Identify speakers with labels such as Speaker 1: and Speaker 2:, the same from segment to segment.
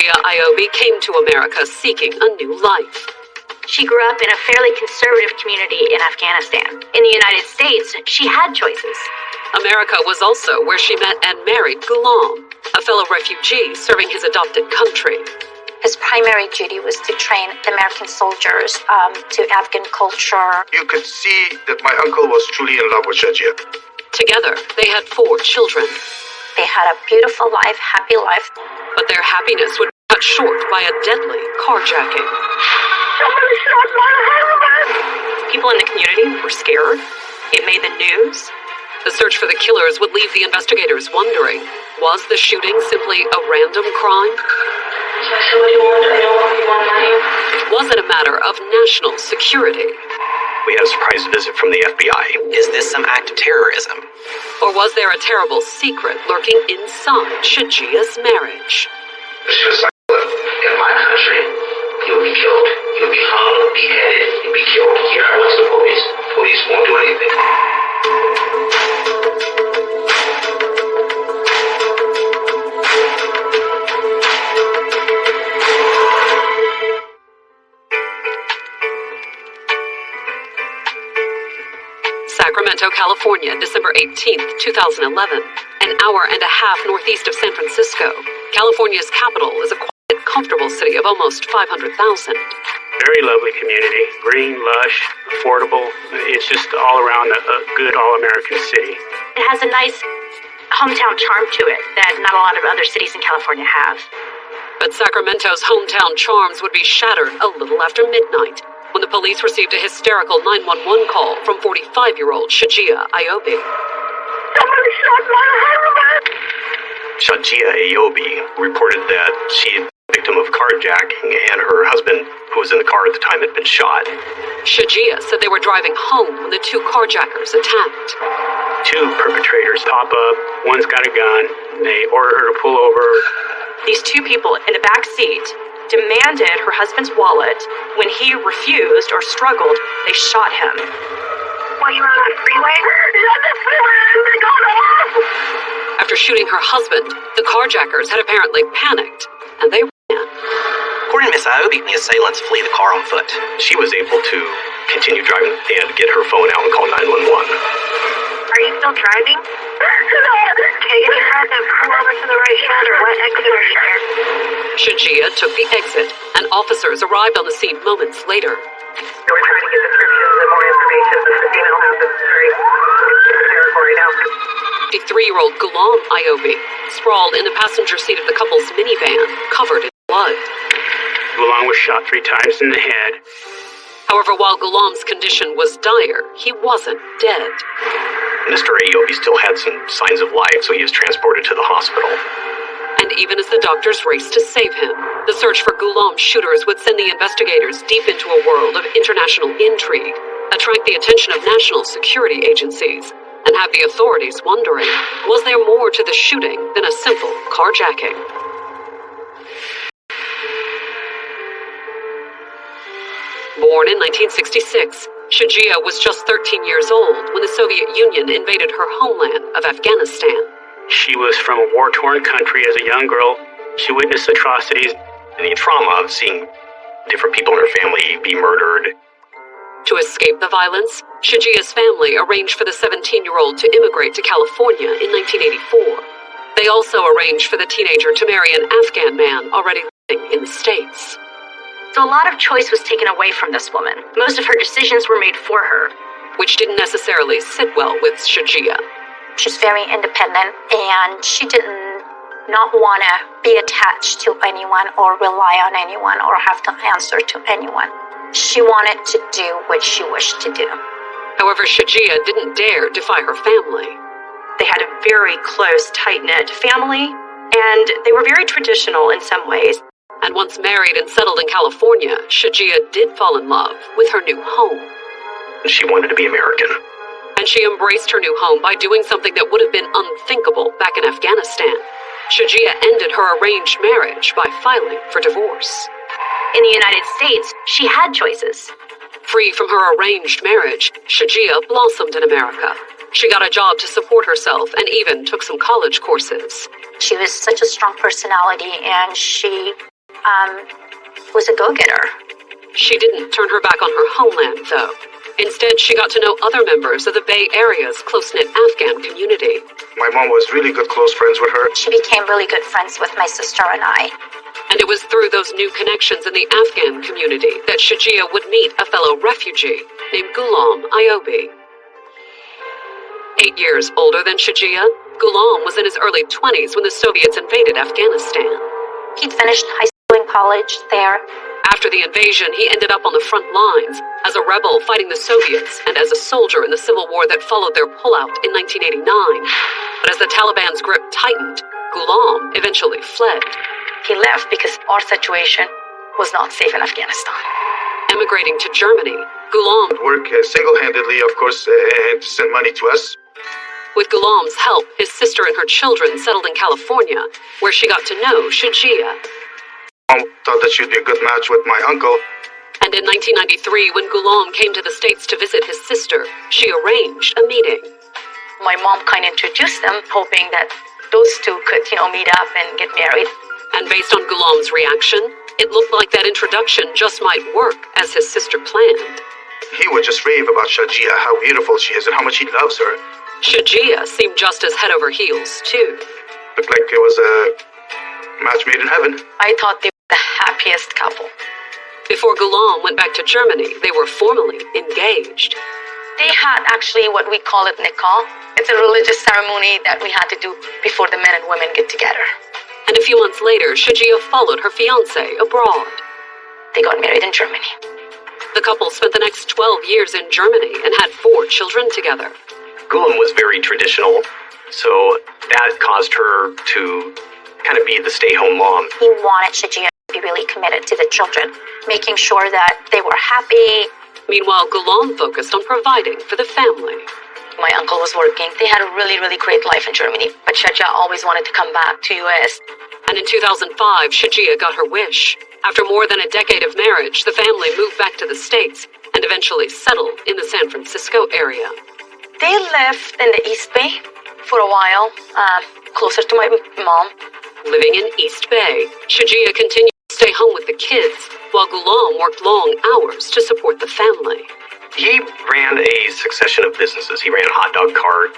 Speaker 1: Shajia Ayobi came to America seeking a new life.
Speaker 2: She grew up in a fairly conservative community in Afghanistan. In the United States, she had choices.
Speaker 1: America was also where she met and married Ghulam, a fellow refugee serving his adopted country.
Speaker 3: His primary duty was to train the American soldiers to Afghan culture.
Speaker 4: You could see that my uncle was truly in love with Shajia.
Speaker 1: Together, they had 4 children.
Speaker 3: They had a beautiful life, happy life.
Speaker 1: But their happiness would be cut short by a deadly carjacking.
Speaker 5: Somebody shot my husband!
Speaker 1: People in the community were scared. It made the news. The search for the killers would leave the investigators wondering, was the shooting simply a random crime? Was it a matter of national security?
Speaker 6: We had a surprise visit from the FBI. Is this some act of terrorism?
Speaker 1: Or was there a terrible secret lurking inside Shajia's marriage?
Speaker 7: In my country, you'll be killed. You'll be hung, beheaded, you'll be killed. Here I was the police. Police won't do anything.
Speaker 1: Sacramento, California, December 18th, 2011. An hour and a half northeast of San Francisco, California's capital is a quiet, comfortable city of almost 500,000.
Speaker 8: Very lovely community, green, lush, affordable. It's just all around a good all-American city.
Speaker 2: It has a nice hometown charm to it that not a lot of other cities in California have.
Speaker 1: But Sacramento's hometown charms would be shattered a little after midnight when the police received a hysterical 911 call from 45-year-old Shajia Ayobi.
Speaker 5: Somebody shot my husband!
Speaker 6: Shajia Ayobi reported that she had been a victim of carjacking and her husband, who was in the car at the time, had been shot.
Speaker 1: Shajia said they were driving home when the 2 carjackers attacked.
Speaker 8: 2 perpetrators pop up. One's got a gun. They order her to pull over.
Speaker 2: These 2 people in the back seat demanded her husband's wallet. When he refused or struggled, they shot him.
Speaker 5: While you were on the freeway? Yeah, the freeway, they got off!
Speaker 1: After shooting her husband, the carjackers had apparently panicked, and they ran.
Speaker 6: According to Miss Ayobi, the assailants flee the car on foot. She was able to continue driving and get her phone out and call 911.
Speaker 5: Are you still driving? No. Okay, you have to pull over to the right hand, or what exit are you near?
Speaker 1: Shajia took the exit, and officers arrived on the scene moments later.
Speaker 5: So we're trying to get descriptions and more information. The female has this very hysterical right now.
Speaker 1: 53-year-old Ghulam Ayobi sprawled in the passenger seat of the couple's minivan, covered in blood.
Speaker 8: Ghulam was shot 3 times in the head.
Speaker 1: However, while Ghulam's condition was dire, he wasn't dead.
Speaker 6: Mr. Ayobi still had some signs of life, so he was transported to the hospital.
Speaker 1: And even as the doctors raced to save him, the search for Ghulam's shooters would send the investigators deep into a world of international intrigue, attract the attention of national security agencies, and have the authorities wondering, was there more to the shooting than a simple carjacking? Born in 1966, Shajia was just 13 years old when the Soviet Union invaded her homeland of Afghanistan.
Speaker 8: She was from a war-torn country as a young girl. She witnessed atrocities
Speaker 6: And the trauma of seeing different people in her family be murdered.
Speaker 1: To escape the violence, Shajia's family arranged for the 17-year-old to immigrate to California in 1984. They also arranged for the teenager to marry an Afghan man already living in the States.
Speaker 2: So a lot of choice was taken away from this woman. Most of her decisions were made for her.
Speaker 1: Which didn't necessarily sit well with Shajia.
Speaker 3: She's very independent, and she didn't not want to be attached to anyone or rely on anyone or have to answer to anyone. She wanted to do what she wished to do.
Speaker 1: However, Shajia didn't dare defy her family.
Speaker 2: They had a very close, tight-knit family, and they were very traditional in some ways.
Speaker 1: And once married and settled in California, Shajia did fall in love with her new home.
Speaker 6: She wanted to be American.
Speaker 1: And she embraced her new home by doing something that would have been unthinkable back in Afghanistan. Shajia ended her arranged marriage by filing for divorce.
Speaker 2: In the United States, she had choices.
Speaker 1: Free from her arranged marriage, Shajia blossomed in America. She got a job to support herself and even took some college courses.
Speaker 3: She was such a strong personality, and she was a go-getter.
Speaker 1: She didn't turn her back on her homeland, though. Instead, she got to know other members of the Bay Area's close-knit Afghan community.
Speaker 4: My mom was really good close friends with her.
Speaker 3: She became really good friends with my sister and I.
Speaker 1: And it was through those new connections in the Afghan community that Shajia would meet a fellow refugee named Ghulam Ayobi. 8 years older than Shajia, Ghulam was in his early 20s when the Soviets invaded Afghanistan.
Speaker 3: He'd finished high school and college there.
Speaker 1: After the invasion, he ended up on the front lines as a rebel fighting the Soviets and as a soldier in the civil war that followed their pullout in 1989. But as the Taliban's grip tightened, Ghulam eventually fled.
Speaker 2: He left because our situation was not safe in Afghanistan.
Speaker 1: Emigrating to Germany, Ghulam
Speaker 4: Work single-handedly, of course, and send money to us.
Speaker 1: With Ghulam's help, his sister and her children settled in California, where she got to know Shajia.
Speaker 4: Mom thought that she'd be a good match with my uncle.
Speaker 1: And in 1993, when Ghulam came to the States to visit his sister, she arranged a meeting.
Speaker 2: My mom kind of introduced them, hoping that those two could, meet up and get married.
Speaker 1: And based on Ghulam's reaction, it looked like that introduction just might work as his sister planned.
Speaker 4: He would just rave about Shajia, how beautiful she is and how much he loves her.
Speaker 1: Shajia seemed just as head over heels, too.
Speaker 4: Looked like it was a match made in heaven.
Speaker 2: I thought they were the happiest couple.
Speaker 1: Before Ghulam went back to Germany, they were formally engaged.
Speaker 2: They had actually what we call it nikah. It's a religious ceremony that we had to do before the men and women get together.
Speaker 1: And a few months later, Shajia followed her fiancé abroad.
Speaker 2: They got married in Germany.
Speaker 1: The couple spent the next 12 years in Germany and had 4 children together.
Speaker 6: Ghulam was very traditional, so that caused her to kind of be the stay-home mom.
Speaker 3: He wanted Shajia to be really committed to the children, making sure that they were happy.
Speaker 1: Meanwhile, Ghulam focused on providing for the family.
Speaker 2: My uncle was working. They had a really, really great life in Germany, but Shajia always wanted to come back to U.S.
Speaker 1: And in 2005, Shajia got her wish. After more than a decade of marriage, the family moved back to the States and eventually settled in the San Francisco area.
Speaker 2: They lived in the East Bay for a while, closer to my mom.
Speaker 1: Living in East Bay, Shajia continued to stay home with the kids, while Ghulam worked long hours to support the family.
Speaker 6: He ran a succession of businesses. He ran a hot dog cart.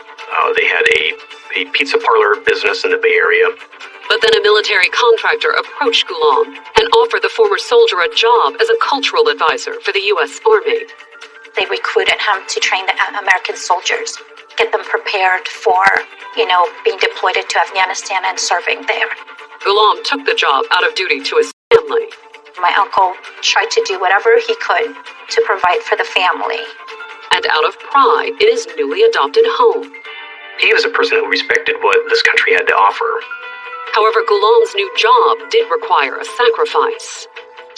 Speaker 6: They had a pizza parlor business in the Bay Area.
Speaker 1: But then a military contractor approached Ghulam and offered the former soldier a job as a cultural advisor for the U.S. Army.
Speaker 3: They recruited him to train the American soldiers, get them prepared for, being deployed to Afghanistan and serving there.
Speaker 1: Ghulam took the job out of duty to his family.
Speaker 3: My uncle tried to do whatever he could to provide for the family.
Speaker 1: And out of pride in his newly adopted home.
Speaker 6: He was a person who respected what this country had to offer.
Speaker 1: However, Ghulam's new job did require a sacrifice.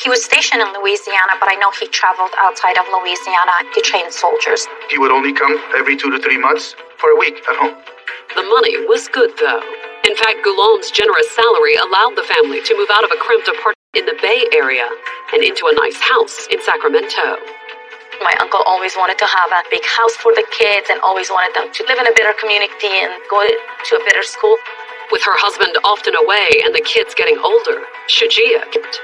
Speaker 3: He was stationed in Louisiana, but I know he traveled outside of Louisiana to train soldiers.
Speaker 4: He would only come every 2 to 3 months for a week at home.
Speaker 1: The money was good, though. In fact, Ghulam's generous salary allowed the family to move out of a cramped apartment in the Bay Area and into a nice house in Sacramento.
Speaker 2: My uncle always wanted to have a big house for the kids and always wanted them to live in a better community and go to a better school.
Speaker 1: With her husband often away and the kids getting older, Shajia kept.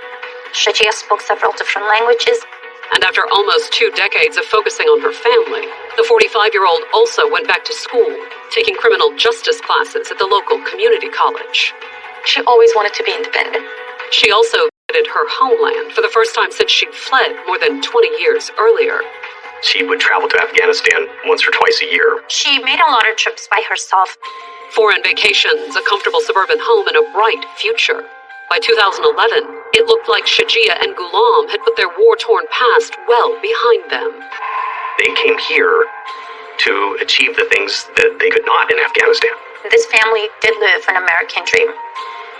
Speaker 3: Shajia spoke several different languages.
Speaker 1: And after almost 2 decades of focusing on her family, the 45-year-old also went back to school, taking criminal justice classes at the local community college.
Speaker 2: She always wanted to be independent.
Speaker 1: She also visited her homeland for the first time since she'd fled more than 20 years earlier.
Speaker 6: She would travel to Afghanistan once or twice a year.
Speaker 3: She made a lot of trips by herself.
Speaker 1: Foreign vacations, a comfortable suburban home, and a bright future. By 2011, it looked like Shajia and Ghulam had put their war-torn past well behind them.
Speaker 6: They came here to achieve the things that they could not in Afghanistan.
Speaker 3: This family did live an American dream.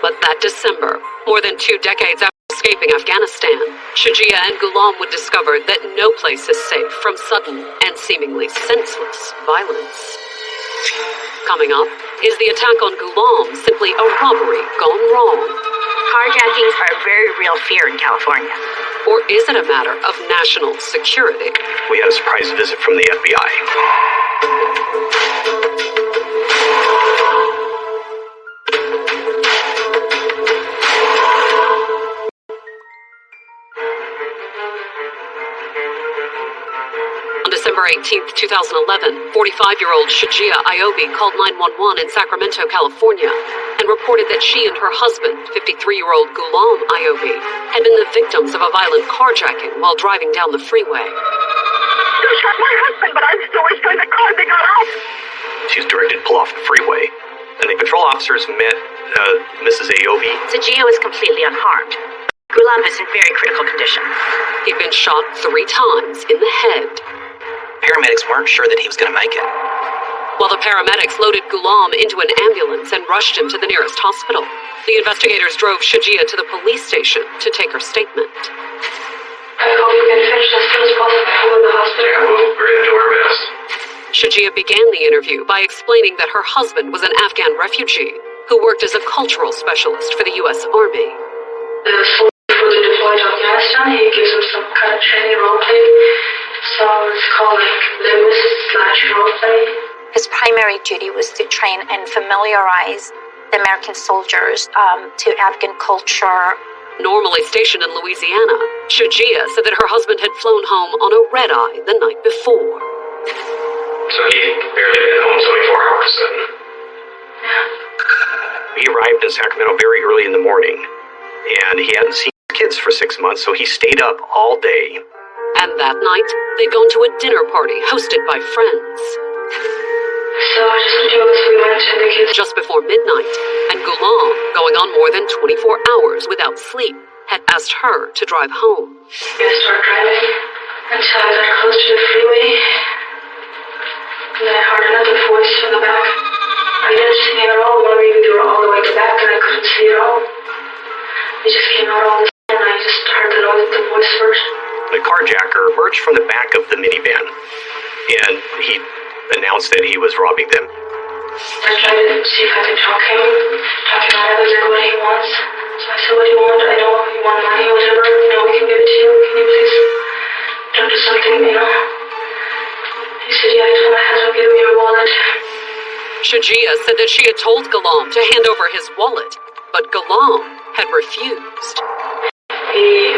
Speaker 1: But that December, more than 2 decades after escaping Afghanistan, Shajia and Ghulam would discover that no place is safe from sudden and seemingly senseless violence. Coming up, is the attack on Ghulam simply a robbery gone wrong?
Speaker 5: Carjackings are a very real fear in California.
Speaker 1: Or is it a matter of national security?
Speaker 6: We had a surprise visit from the FBI.
Speaker 1: November 18, 2011, 45-year-old Shajia Iobi called 911 in Sacramento, California, and reported that she and her husband, 53-year-old Ghulam Iobi, had been the victims of a violent carjacking while driving down the freeway.
Speaker 5: They shot my husband, but I'm still inside the car. They got out.
Speaker 6: She was directed to pull off the freeway, and the patrol officers met Mrs. Iobi.
Speaker 2: Shajia was completely unharmed. Ghulam is in very critical condition.
Speaker 1: He'd been shot 3 times in the head.
Speaker 9: Paramedics weren't sure that he was going to make it.
Speaker 1: While the paramedics loaded Ghulam into an ambulance and rushed him to the nearest hospital, the investigators drove Shajia to the police station to take her statement.
Speaker 5: I hope you can finish as soon as possible. I'm in the hospital.
Speaker 7: Yeah, we're going to do our best.
Speaker 1: Shajia began the interview by explaining that her husband was an Afghan refugee who worked as a cultural specialist for the U.S. Army.
Speaker 5: The soldier for the deployed to Afghanistan, he gives him some kind of training role-play. So it's called like linguist/role-play.
Speaker 3: His primary duty was to train and familiarize the American soldiers to Afghan culture.
Speaker 1: Normally stationed in Louisiana, Shajia said that her husband had flown home on a red-eye the night before.
Speaker 7: So he'd barely been home 24 hours then.
Speaker 6: He arrived in Sacramento very early in the morning, and he hadn't seen his kids for 6 months, so he stayed up all day.
Speaker 1: And that night, they'd gone to a dinner party hosted by friends.
Speaker 5: So just the two of us, we went and the kids.
Speaker 1: Just before midnight, and Ghulam, going on more than 24 hours without sleep, had asked her to drive home.
Speaker 5: I started driving until I got close to the freeway. And I heard another voice from the back. I didn't see him at all. Or maybe they were all the way to the back and I couldn't see at all. They just came out all this and I just heard the noise of the voice first.
Speaker 6: The carjacker emerged from the back of the minivan, and he announced that he was robbing them.
Speaker 5: I tried to see if I could talk him out of it, like what he wants. So I said, what do you want? I know you want money or whatever. We can give it to you. Can you please don't do something, He said, yeah, I told my husband, give me your wallet.
Speaker 1: Shajia said that she had told Ghulam to hand over his wallet, but Ghulam had refused.
Speaker 5: He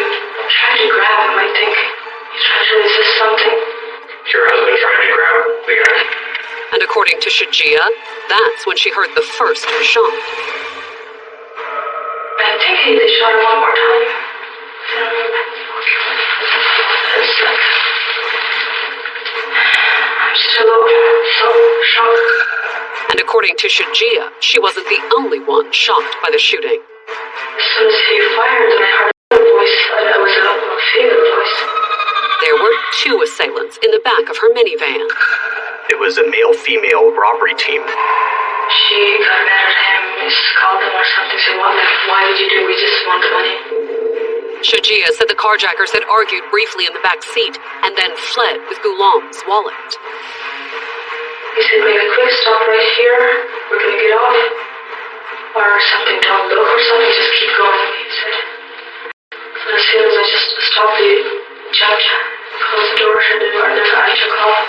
Speaker 5: tried to grab him, I think. He tried to resist something.
Speaker 7: Your husband tried to grab the guy.
Speaker 1: And according to Shajia, that's when she heard the first shot.
Speaker 5: I think they shot him one more time. I'm still so shocked.
Speaker 1: And according to Shajia, she wasn't the only one shocked by the shooting.
Speaker 5: As soon as he fired, then I heard a voice. It was a female voice.
Speaker 1: There were 2 assailants in the back of her minivan.
Speaker 6: It was a male-female robbery team.
Speaker 5: She got mad at him, called him or something, said, why did you do? We just want the money.
Speaker 1: Shajia said the carjackers had argued briefly in the back seat and then fled with Ghulam's wallet.
Speaker 5: He said, make a quick stop right here. We're going to get off. Or something, don't look or something, just keep going, he said. And as soon as I just stopped, he jumped, closed the door, and then I took off.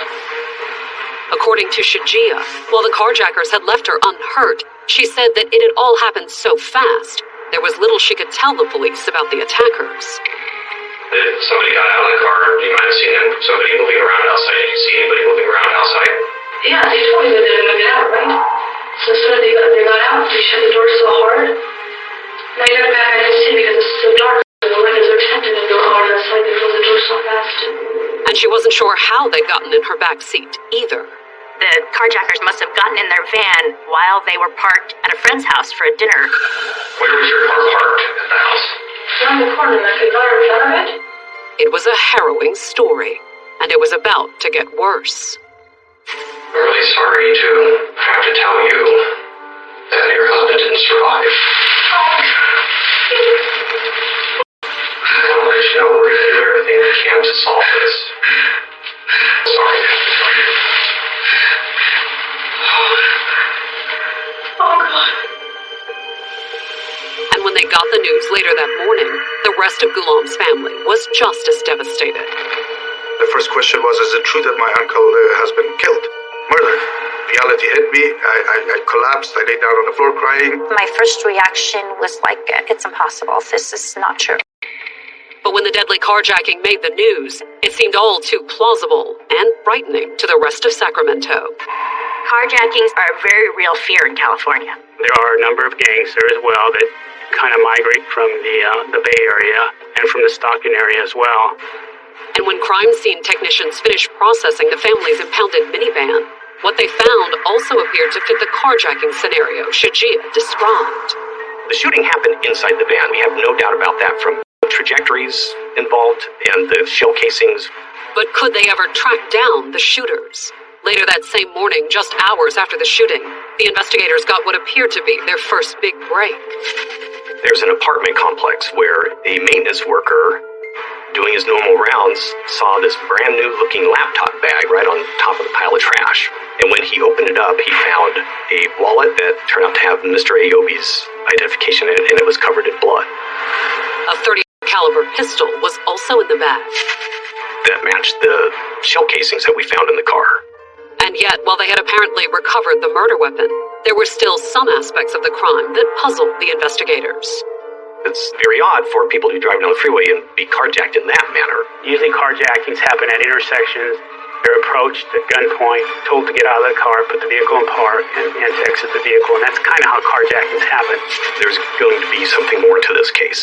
Speaker 1: According to Shajia, while the carjackers had left her unhurt, she said that it had all happened so fast, there was little she could tell the police about the attackers.
Speaker 7: If somebody got out of the car, you might have seen somebody moving around outside. Did you see anybody moving around outside?
Speaker 5: Yeah, they told me that they were going to get out, right? So as soon as they got out, they shut the door so hard. And I got back, I didn't see because it's so dark. The windows are tinted and they were all outside. They closed the door so fast.
Speaker 1: And she wasn't sure how they'd gotten in her back seat either.
Speaker 2: The carjackers must have gotten in their van while they were parked at a friend's house for a dinner.
Speaker 7: Where was your car parked at the house?
Speaker 5: Around the corner, like I got her in front of it.
Speaker 1: It was a harrowing story, and it was about to get worse.
Speaker 7: I'm really sorry to have to tell you that your husband didn't survive. I want to let you know we're going to do everything we can to solve this. Sorry.
Speaker 5: Oh, God.
Speaker 1: And when they got the news later that morning, the rest of Ghulam's family was just as devastated.
Speaker 4: The first question was, is it true that my uncle has been killed? Murdered. Reality hit me. I collapsed. I lay down on the floor crying.
Speaker 3: My first reaction was like, it's impossible. This is not true.
Speaker 1: But But when the deadly carjacking made the news, it seemed all too plausible and frightening to the rest of Sacramento.
Speaker 2: Carjackings are a very real fear in California.
Speaker 8: There are a number of gangs there as well that kind of migrate from the Bay Area and from the Stockton area as well.
Speaker 1: And when crime scene technicians finished processing the family's impounded minivan, what they found also appeared to fit the carjacking scenario Shajia described.
Speaker 6: The shooting happened inside the van. We have no doubt about that, from the trajectories involved and the shell casings.
Speaker 1: But could they ever track down the shooters? Later that same morning, just hours after the shooting, the investigators got what appeared to be their first big break.
Speaker 6: There's an apartment complex where a maintenance worker, doing his normal rounds, saw this brand new looking laptop bag right on top of the pile of trash. And when he opened it up, he found a wallet that turned out to have Mr. Ayobi's identification in it, and it was covered in blood.
Speaker 1: A .30 caliber pistol was also in the bag.
Speaker 6: That matched the shell casings that we found in the car.
Speaker 1: And yet, while they had apparently recovered the murder weapon, there were still some aspects of the crime that puzzled the investigators.
Speaker 6: It's very odd for people to be driving down the freeway and be carjacked in that manner.
Speaker 8: Usually carjackings happen at intersections. They're approached at gunpoint, told to get out of the car, put the vehicle in park, and to exit the vehicle. And that's kind of how carjackings happen.
Speaker 6: There's going to be something more to this case.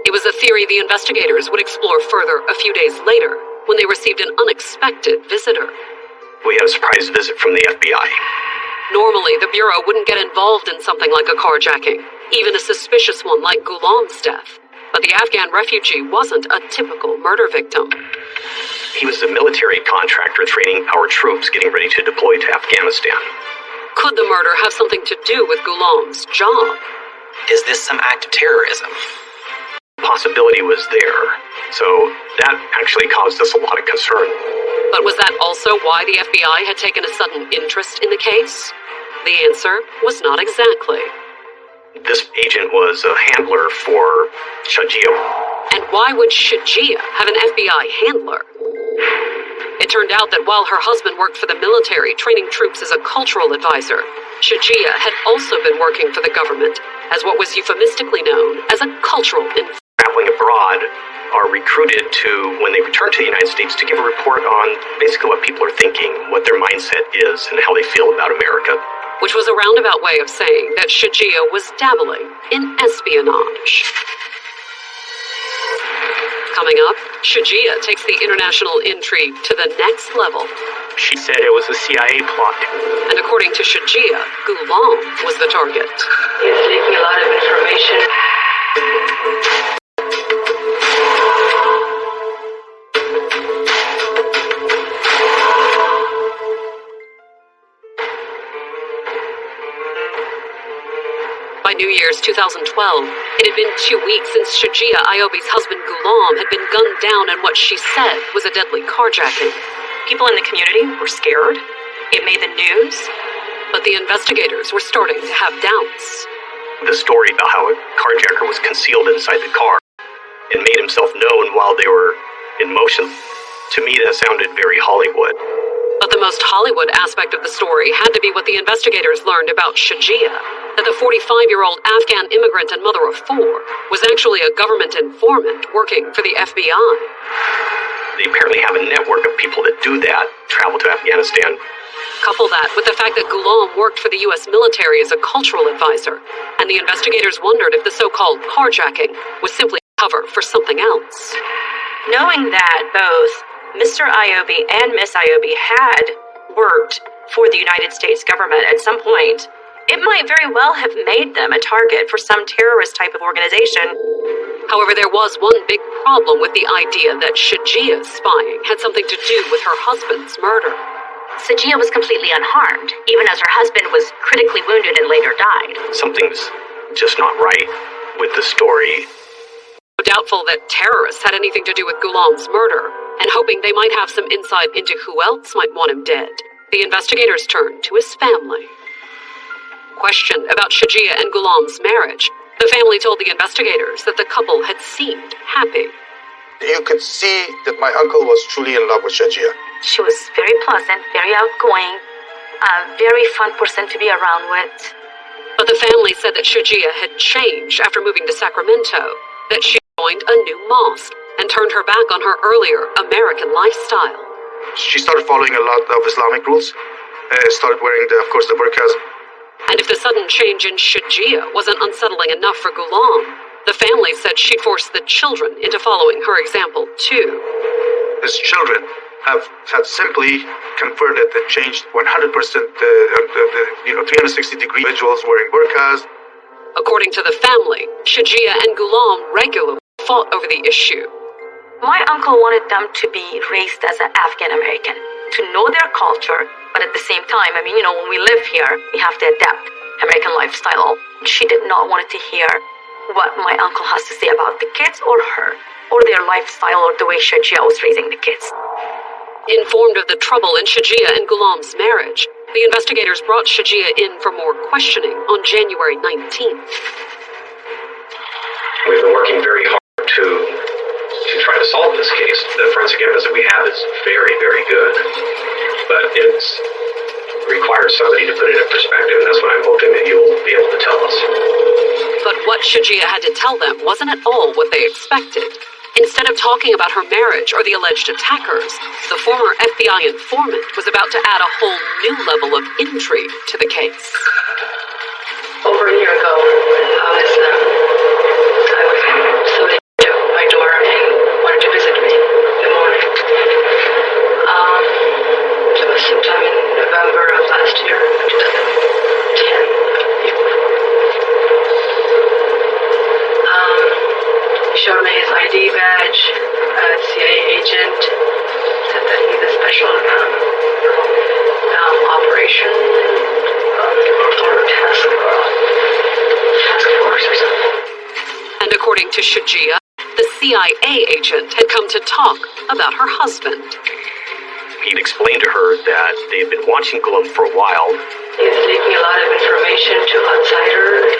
Speaker 1: It was a theory the investigators would explore further a few days later when they received an unexpected visitor.
Speaker 6: We had a surprise visit from the FBI.
Speaker 1: Normally, the Bureau wouldn't get involved in something like a carjacking, even a suspicious one like Ghulam's death. But the Afghan refugee wasn't a typical murder victim.
Speaker 6: He was a military contractor training our troops getting ready to deploy to Afghanistan.
Speaker 1: Could the murder have something to do with Ghulam's job?
Speaker 9: Is this some act of terrorism?
Speaker 6: The possibility was there, so that actually caused us a lot of concern.
Speaker 1: But was that also why the FBI had taken a sudden interest in the case? The answer was not exactly.
Speaker 6: This agent was a handler for Shajia.
Speaker 1: And why would Shajia have an FBI handler? It turned out that while her husband worked for the military, training troops as a cultural advisor, Shajia had also been working for the government as what was euphemistically known as a cultural informer.
Speaker 6: Traveling abroad are recruited to, when they return to the United States, to give a report on basically what people are thinking, what their mindset is, and how they feel about America.
Speaker 1: Which was a roundabout way of saying that Shajia was dabbling in espionage. Coming up, Shajia takes the international intrigue to the next level.
Speaker 8: She said it was a CIA plot.
Speaker 1: And according to Shajia, Ghulam was the target.
Speaker 5: It's leaking a lot of information.
Speaker 1: By New Year's 2012, it had been 2 weeks since Shajia Ayobi's husband Ghulam had been gunned down in what she said was a deadly carjacking.
Speaker 2: People in the community were scared. It made the news.
Speaker 1: But the investigators were starting to have doubts.
Speaker 6: The story about how a carjacker was concealed inside the car and made himself known while they were in motion, to me that sounded very Hollywood.
Speaker 1: But the most Hollywood aspect of the story had to be what the investigators learned about Shajia, that the 45-year-old Afghan immigrant and mother of 4 was actually a government informant working for the FBI.
Speaker 6: They apparently have a network of people that do that, travel to Afghanistan.
Speaker 1: Couple that with the fact that Ghulam worked for the U.S. military as a cultural advisor, and the investigators wondered if the so-called carjacking was simply cover for something else.
Speaker 2: Knowing that both Mr. Ayobi and Miss Ayobi had worked for the United States government at some point, it might very well have made them a target for some terrorist type of organization.
Speaker 1: However, there was one big problem with the idea that Shajia's spying had something to do with her husband's murder.
Speaker 3: Shajia was completely unharmed, even as her husband was critically wounded and later died.
Speaker 6: Something's just not right with the story.
Speaker 1: Doubtful that terrorists had anything to do with Ghulam's murder, and hoping they might have some insight into who else might want him dead, the investigators turned to his family. Questioned about Shajia and Ghulam's marriage, the family told the investigators that the couple had seemed happy.
Speaker 4: You could see that my uncle was truly in love with Shajia.
Speaker 3: She was very pleasant, very outgoing, a very fun person to be around with.
Speaker 1: But the family said that Shajia had changed after moving to Sacramento, that she joined a new mosque and turned her back on her earlier American lifestyle.
Speaker 4: She started following a lot of Islamic rules, started wearing, of course, the burqas.
Speaker 1: And if the sudden change in Shajia wasn't unsettling enough for Ghulam, the family said she'd forced the children into following her example, too.
Speaker 4: His children had simply converted and changed 100%, 360-degree individuals wearing burqas.
Speaker 1: According to the family, Shajia and Ghulam regularly fought over the issue.
Speaker 2: My uncle wanted them to be raised as an Afghan American, to know their culture, but at the same time, when we live here, we have to adapt American lifestyle. She did not want to hear what my uncle has to say about the kids or her, or their lifestyle or the way Shajia was raising the kids.
Speaker 1: Informed of the trouble in Shajia and Ghulam's marriage, the investigators brought Shajia in for more questioning on January 19th.
Speaker 6: We've been working very hard to try to solve this case. The forensic evidence that we have is very, very good, but it requires somebody to put it in perspective, and that's what I'm hoping that you'll be able to tell us.
Speaker 1: But what Shajia had to tell them wasn't at all what they expected. Instead of talking about her marriage or the alleged attackers, the former FBI informant was about to add a whole new level of intrigue to the case.
Speaker 5: Over a year ago, somebody came to my door and wanted to visit me in the morning. It was sometime in November of last year, 2010, year before. He showed me his ID badge, CIA agent, said that he's a special operation or task force or something.
Speaker 1: And according to Shajia, the CIA agent had come to talk about her husband.
Speaker 6: He'd explained to her that they'd been watching Ghulam for a while.
Speaker 5: He's leaking a lot of information to outsiders.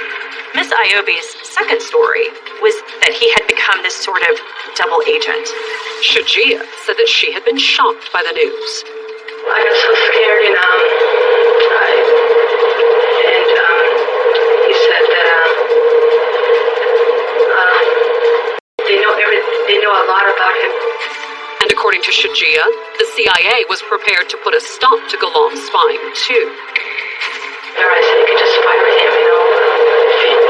Speaker 2: Miss Iobi's second story was that he had become this sort of double agent.
Speaker 1: Shajia said that she had been shocked by the news.
Speaker 5: I got so scared, he said that they know a lot about him.
Speaker 1: And according to Shajia, the CIA was prepared to put a stop to Ghulam's spying, too.
Speaker 5: There I said you could just fire him,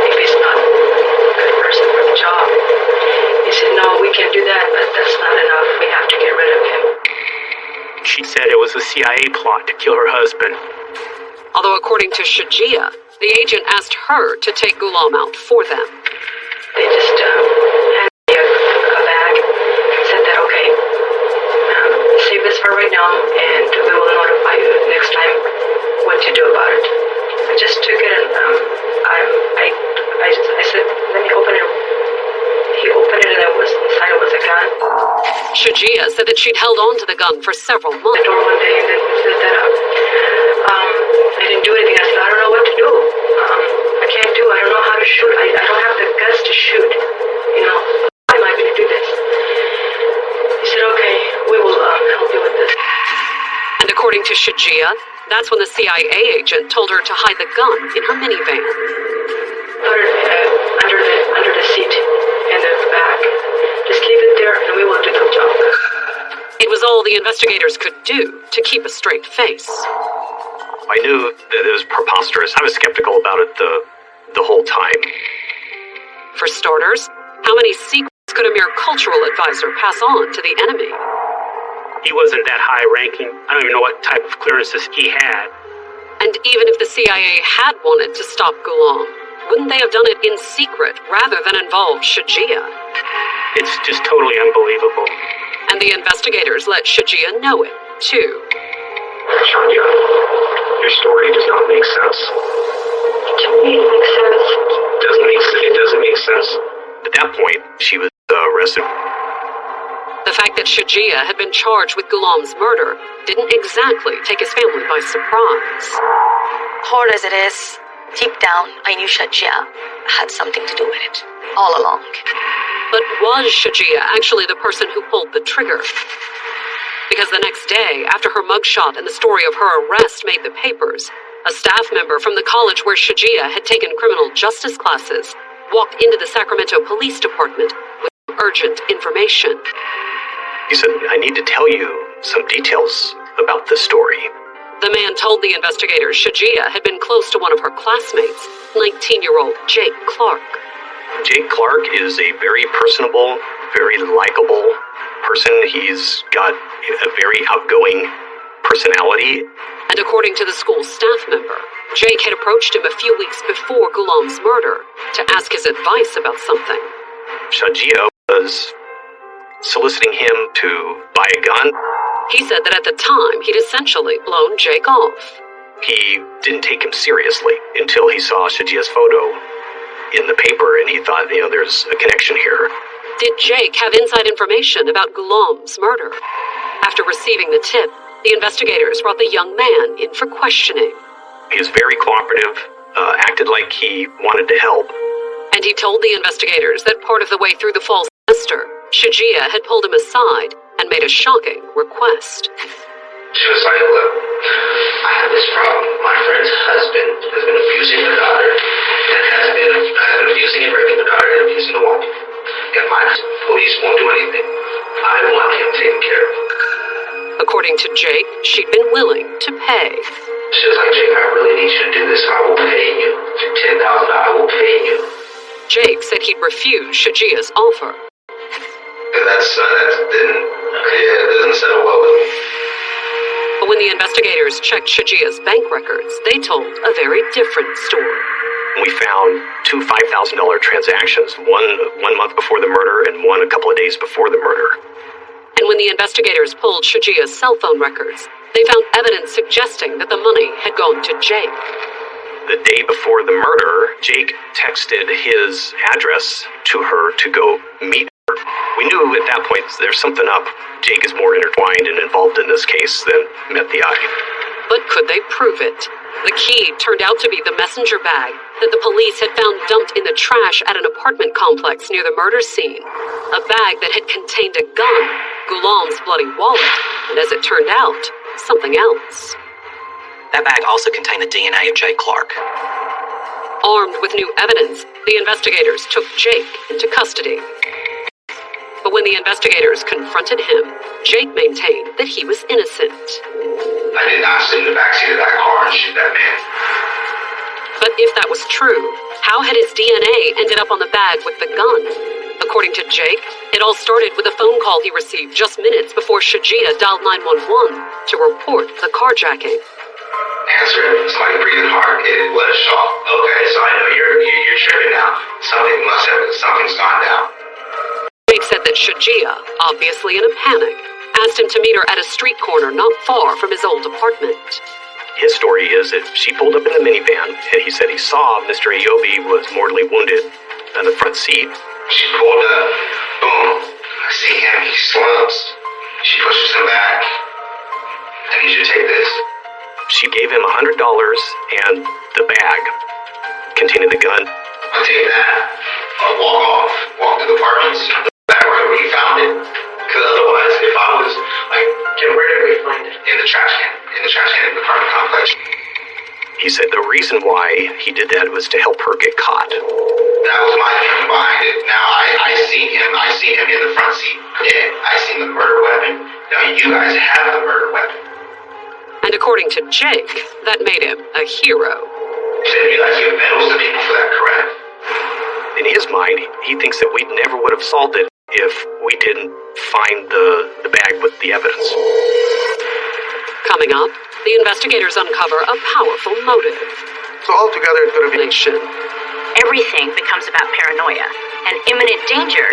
Speaker 5: if he's not a good person for the job. He said, no, we can do that, but that's not enough. We have to get rid of him.
Speaker 8: She said it was a CIA plot to kill her husband.
Speaker 1: Although according to Shajia, the agent asked her to take Ghulam out for them.
Speaker 5: They just handed me a bag, said that, okay, save this for right now, and we will notify you next time what to do about it. I just took it, and I said, let me open it. He opened it, and inside it was a gun.
Speaker 1: Shajia said that she'd held on to the gun for several
Speaker 5: The
Speaker 1: months.
Speaker 5: door one day, and then he said that I didn't do anything. I said, I don't know what to do. I can't do. I don't know how to shoot. I don't have the guts to shoot. How am I going to do this? He said, okay, we will help you with this.
Speaker 1: And according to Shajia, that's when the CIA agent told her to hide the gun in her minivan.
Speaker 5: Put it under the seat in the back. Just leave it there, and we will do the job.
Speaker 1: It was all the investigators could do to keep a straight face.
Speaker 6: I knew that it was preposterous. I was skeptical about it the whole time.
Speaker 1: For starters, how many secrets could a mere cultural advisor pass on to the enemy?
Speaker 8: He wasn't that high ranking. I don't even know what type of clearances he had.
Speaker 1: And even if the CIA had wanted to stop Ghulam, wouldn't they have done it in secret rather than involve Shajia?
Speaker 8: It's just totally unbelievable.
Speaker 1: And the investigators let Shajia know it, too.
Speaker 6: Shania, your story does not make sense.
Speaker 5: To me, it makes sense.
Speaker 6: It doesn't make sense. At that point, she was arrested.
Speaker 1: The fact that Shajia had been charged with Ghulam's murder didn't exactly take his family by surprise.
Speaker 2: Hard as it is, deep down, I knew Shajia had something to do with it, all along.
Speaker 1: But was Shajia actually the person who pulled the trigger? Because the next day, after her mugshot and the story of her arrest made the papers, a staff member from the college where Shajia had taken criminal justice classes walked into the Sacramento Police Department urgent information.
Speaker 6: He said, I need to tell you some details about this story.
Speaker 1: The man told the investigators Shajia had been close to one of her classmates, 19-year-old Jake Clark.
Speaker 6: Jake Clark is a very personable, very likable person. He's got a very outgoing personality.
Speaker 1: And according to the school staff member, Jake had approached him a few weeks before Ghulam's murder to ask his advice about something.
Speaker 6: Shajia was soliciting him to buy a gun.
Speaker 1: He said that at the time, he'd essentially blown Jake off.
Speaker 6: He didn't take him seriously until he saw Shajia's photo in the paper, and he thought, there's a connection here.
Speaker 1: Did Jake have inside information about Ghulam's murder? After receiving the tip, the investigators brought the young man in for questioning.
Speaker 6: He was very cooperative, acted like he wanted to help.
Speaker 1: And he told the investigators that part of the way through the fall semester, Shajia had pulled him aside and made a shocking request.
Speaker 7: She was like, look, I have this problem. My friend's husband has been abusing her daughter, and has been abusing and raping the daughter and abusing the wife. And my police won't do anything. I want him taken care of.
Speaker 1: According to Jake, she'd been willing to pay.
Speaker 7: She was like, Jake, I really need you to do this. I will pay you. For $10,000, I will pay you.
Speaker 1: Jake said he'd refuse Shajia's offer.
Speaker 7: That doesn't settle well with me.
Speaker 1: But when the investigators checked Shajia's bank records, they told a very different story.
Speaker 6: We found two $5,000 transactions, one month before the murder and one a couple of days before the murder.
Speaker 1: And when the investigators pulled Shajia's cell phone records, they found evidence suggesting that the money had gone to Jake.
Speaker 6: The day before the murder, Jake texted his address to her to go meet her. We knew at that point there's something up. Jake is more intertwined and involved in this case than met the eye.
Speaker 1: But could they prove it? The key turned out to be the messenger bag that the police had found dumped in the trash at an apartment complex near the murder scene. A bag that had contained a gun, Ghulam's bloody wallet, and as it turned out, something else.
Speaker 9: That bag also contained the DNA of Jake Clark.
Speaker 1: Armed with new evidence, the investigators took Jake into custody. But when the investigators confronted him, Jake maintained that he was innocent.
Speaker 7: I did not sit in the backseat of that car and shoot that man.
Speaker 1: But if that was true, how had his DNA ended up on the bag with the gun? According to Jake, it all started with a phone call he received just minutes before Shajia dialed 911 to report the carjacking.
Speaker 7: Answer it. Somebody breathing hard. It was a shock. Okay, so I know you're tripping now. Something's gone down.
Speaker 1: Jake said that Shajia, obviously in a panic, asked him to meet her at a street corner not far from his old apartment.
Speaker 6: His story is that she pulled up in the minivan, and he said he saw Mr. Ayobi was mortally wounded on the front seat.
Speaker 7: She pulled up. Boom. I see him. He slumps. She pushes him back. I need you to take this.
Speaker 6: She gave him $100 and the bag containing the gun.
Speaker 7: I'll take that. I'll walk off. Walk to the apartments. Back right where you found it. Because otherwise, if I was where did we find it? In the trash can. In the trash can in the apartment complex.
Speaker 6: He said the reason why he did that was to help her get caught.
Speaker 7: That was my thinking behind it. Now I see him in the front seat. Dead. I seen the murder weapon. Now you guys have the murder weapon.
Speaker 1: And according to Jake, that made him a hero.
Speaker 7: You guys give medals to people for that, correct?
Speaker 6: In his mind, he thinks that we never would have solved it if we didn't find the bag with the evidence.
Speaker 1: Coming up, the investigators uncover a powerful motive.
Speaker 4: So altogether, it could have been...
Speaker 2: Everything becomes about paranoia and imminent danger.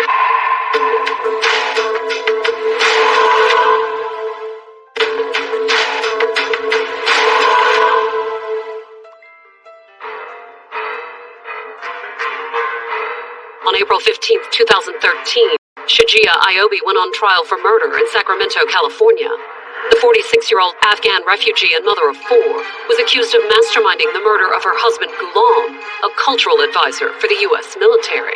Speaker 1: On April 15, 2013, Shajia Ayobi went on trial for murder in Sacramento, California. The 46-year-old Afghan refugee and mother of four was accused of masterminding the murder of her husband Ghulam, a cultural advisor for the U.S. military.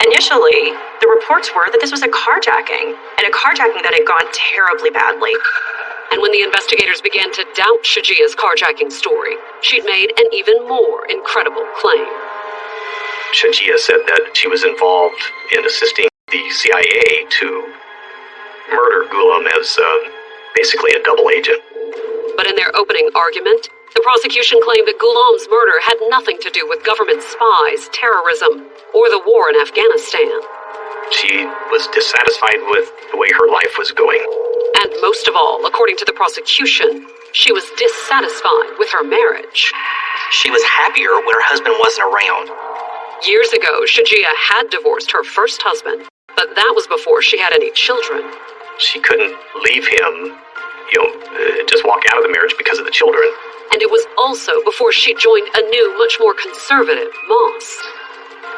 Speaker 2: Initially, the reports were that this was a carjacking, and a carjacking that had gone terribly badly.
Speaker 1: And when the investigators began to doubt Shajia's carjacking story, she'd made an even more incredible claim.
Speaker 6: Shajia said that she was involved in assisting the CIA to murder Ghulam as basically a double agent.
Speaker 1: But in their opening argument, the prosecution claimed that Ghulam's murder had nothing to do with government spies, terrorism, or the war in Afghanistan.
Speaker 6: She was dissatisfied with the way her life was going.
Speaker 1: And most of all, according to the prosecution, she was dissatisfied with her marriage.
Speaker 9: She was happier when her husband wasn't around.
Speaker 1: Years ago, Shajia had divorced her first husband, but that was before she had any children.
Speaker 6: She couldn't leave him, just walk out of the marriage because of the children.
Speaker 1: And it was also before she joined a new, much more conservative mosque.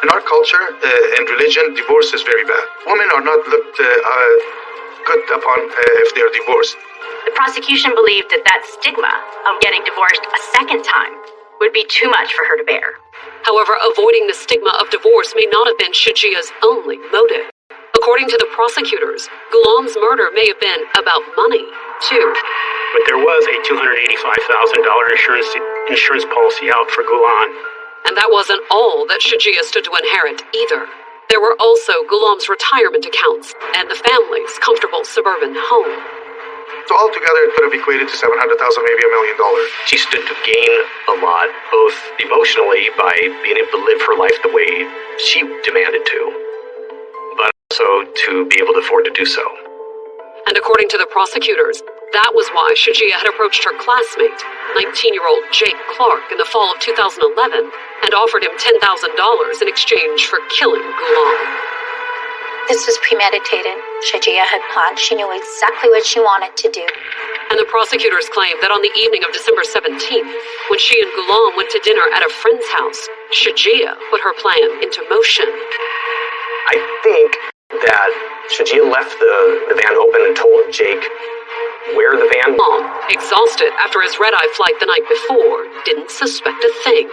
Speaker 4: In our culture and religion, divorce is very bad. Women are not looked good upon if they are divorced.
Speaker 2: The prosecution believed that stigma of getting divorced a second time would be too much for her to bear.
Speaker 1: However, avoiding the stigma of divorce may not have been Shajia's only motive. According to the prosecutors, Ghulam's murder may have been about money, too.
Speaker 8: But there was a $285,000 insurance policy out for Ghulam.
Speaker 1: And that wasn't all that Shajia stood to inherit, either. There were also Ghulam's retirement accounts and the family's comfortable suburban home.
Speaker 4: So altogether, it could have equated to $700,000, maybe $1 million.
Speaker 6: She stood to gain a lot, both emotionally by being able to live her life the way she demanded to, but also to be able to afford to do so.
Speaker 1: And according to the prosecutors, that was why Shajia had approached her classmate, 19-year-old Jake Clark, in the fall of 2011 and offered him $10,000 in exchange for killing Ghulam.
Speaker 3: This was premeditated. Shajia had planned. She knew exactly what she wanted to do.
Speaker 1: And the prosecutors claimed that on the evening of December 17th, when she and Ghulam went to dinner at a friend's house, Shajia put her plan into motion.
Speaker 6: I think that Shajia left the van open and told Jake where the van...
Speaker 1: Ghulam, exhausted after his red-eye flight the night before, didn't suspect a thing.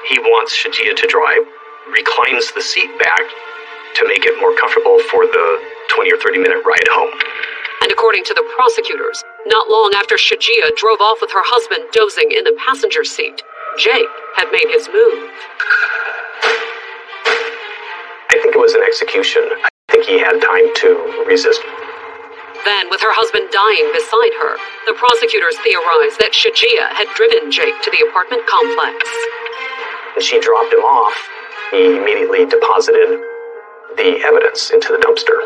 Speaker 6: He wants Shajia to drive, reclines the seat back to make it more comfortable for the 20 or 30-minute ride home.
Speaker 1: And according to the prosecutors, not long after Shajia drove off with her husband dozing in the passenger seat, Jake had made his move.
Speaker 6: I think it was an execution. I think he had time to resist.
Speaker 1: Then, with her husband dying beside her, the prosecutors theorized that Shajia had driven Jake to the apartment complex.
Speaker 6: When she dropped him off, he immediately deposited the evidence into the dumpster.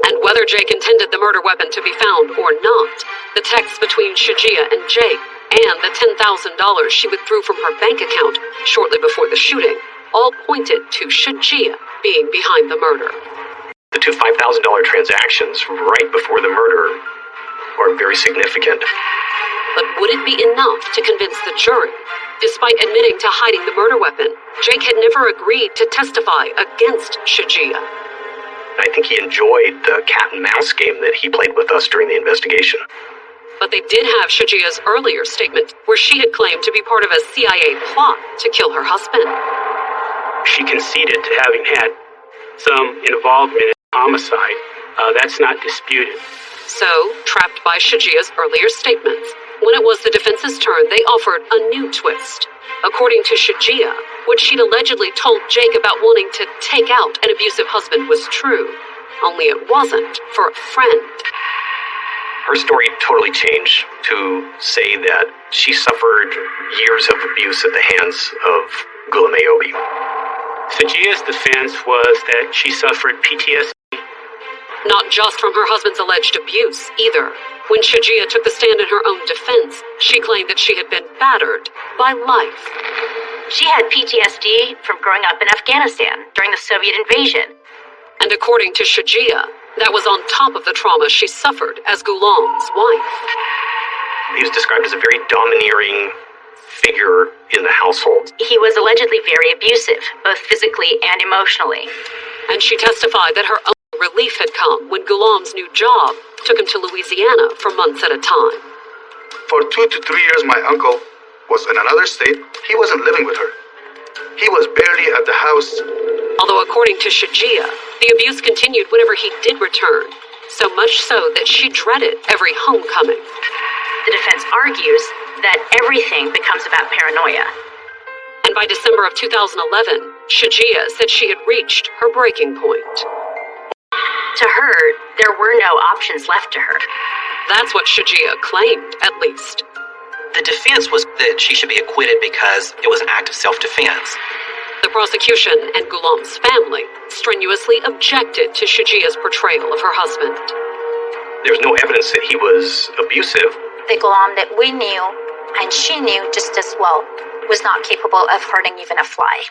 Speaker 1: And whether Jake intended the murder weapon to be found or not, the texts between Shajia and Jake and the $10,000 she withdrew from her bank account shortly before the shooting all pointed to Shajia being behind the murder.
Speaker 6: The two $5,000 transactions right before the murder are very significant.
Speaker 1: But would it be enough to convince the jury? Despite admitting to hiding the murder weapon, Jake had never agreed to testify against Shajia.
Speaker 6: I think he enjoyed the cat and mouse game that he played with us during the investigation.
Speaker 1: But they did have Shajia's earlier statement, where she had claimed to be part of a CIA plot to kill her husband.
Speaker 8: She conceded to having had some involvement in the homicide. That's not disputed.
Speaker 1: So, trapped by Shajia's earlier statements, when it was the defense's turn, they offered a new twist. According to Shajia, what she'd allegedly told Jake about wanting to take out an abusive husband was true, only it wasn't for a friend.
Speaker 6: Her story totally changed to say that she suffered years of abuse at the hands of Ghulam Ayobi.
Speaker 8: Shajia's defense was that she suffered PTSD.
Speaker 1: Not just from her husband's alleged abuse, either. When Shajia took the stand in her own defense, she claimed that she had been battered by life.
Speaker 2: She had PTSD from growing up in Afghanistan during the Soviet invasion.
Speaker 1: And according to Shajia, that was on top of the trauma she suffered as Ghulam's wife.
Speaker 6: He was described as a very domineering figure in the household.
Speaker 2: He was allegedly very abusive, both physically and emotionally.
Speaker 1: And she testified that her own relief had come when Ghulam's new job took him to Louisiana for months at a time.
Speaker 4: For 2 to 3 years, my uncle was in another state. He wasn't living with her. He was barely at the house.
Speaker 1: Although according to Shajia, the abuse continued whenever he did return, so much so that she dreaded every homecoming.
Speaker 2: The defense argues that everything becomes about paranoia.
Speaker 1: And by December of 2011, Shajia said she had reached her breaking point.
Speaker 2: To her, there were no options left to her.
Speaker 1: That's what Shajia claimed, at least.
Speaker 9: The defense was that she should be acquitted because it was an act of self-defense.
Speaker 1: The prosecution and Ghulam's family strenuously objected to Shajia's portrayal of her husband.
Speaker 6: There's no evidence that he was abusive.
Speaker 3: The Ghulam that we knew, and she knew just as well, was not capable of hurting even a fly.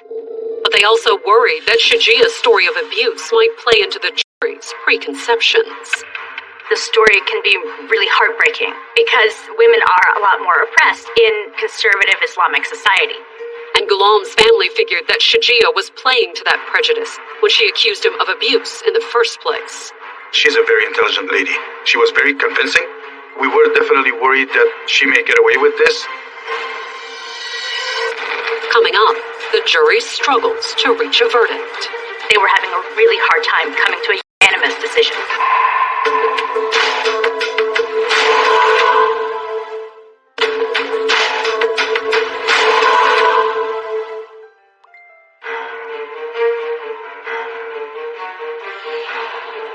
Speaker 1: But they also worried that Shajia's story of abuse might play into the jury's preconceptions.
Speaker 2: The story can be really heartbreaking because women are a lot more oppressed in conservative Islamic society.
Speaker 1: And Ghulam's family figured that Shajia was playing to that prejudice when she accused him of abuse in the first place.
Speaker 4: She's a very intelligent lady. She was very convincing. We were definitely worried that she may get away with this.
Speaker 1: Coming up, the jury struggles to reach a verdict.
Speaker 2: They were having a really hard time coming to a unanimous decision.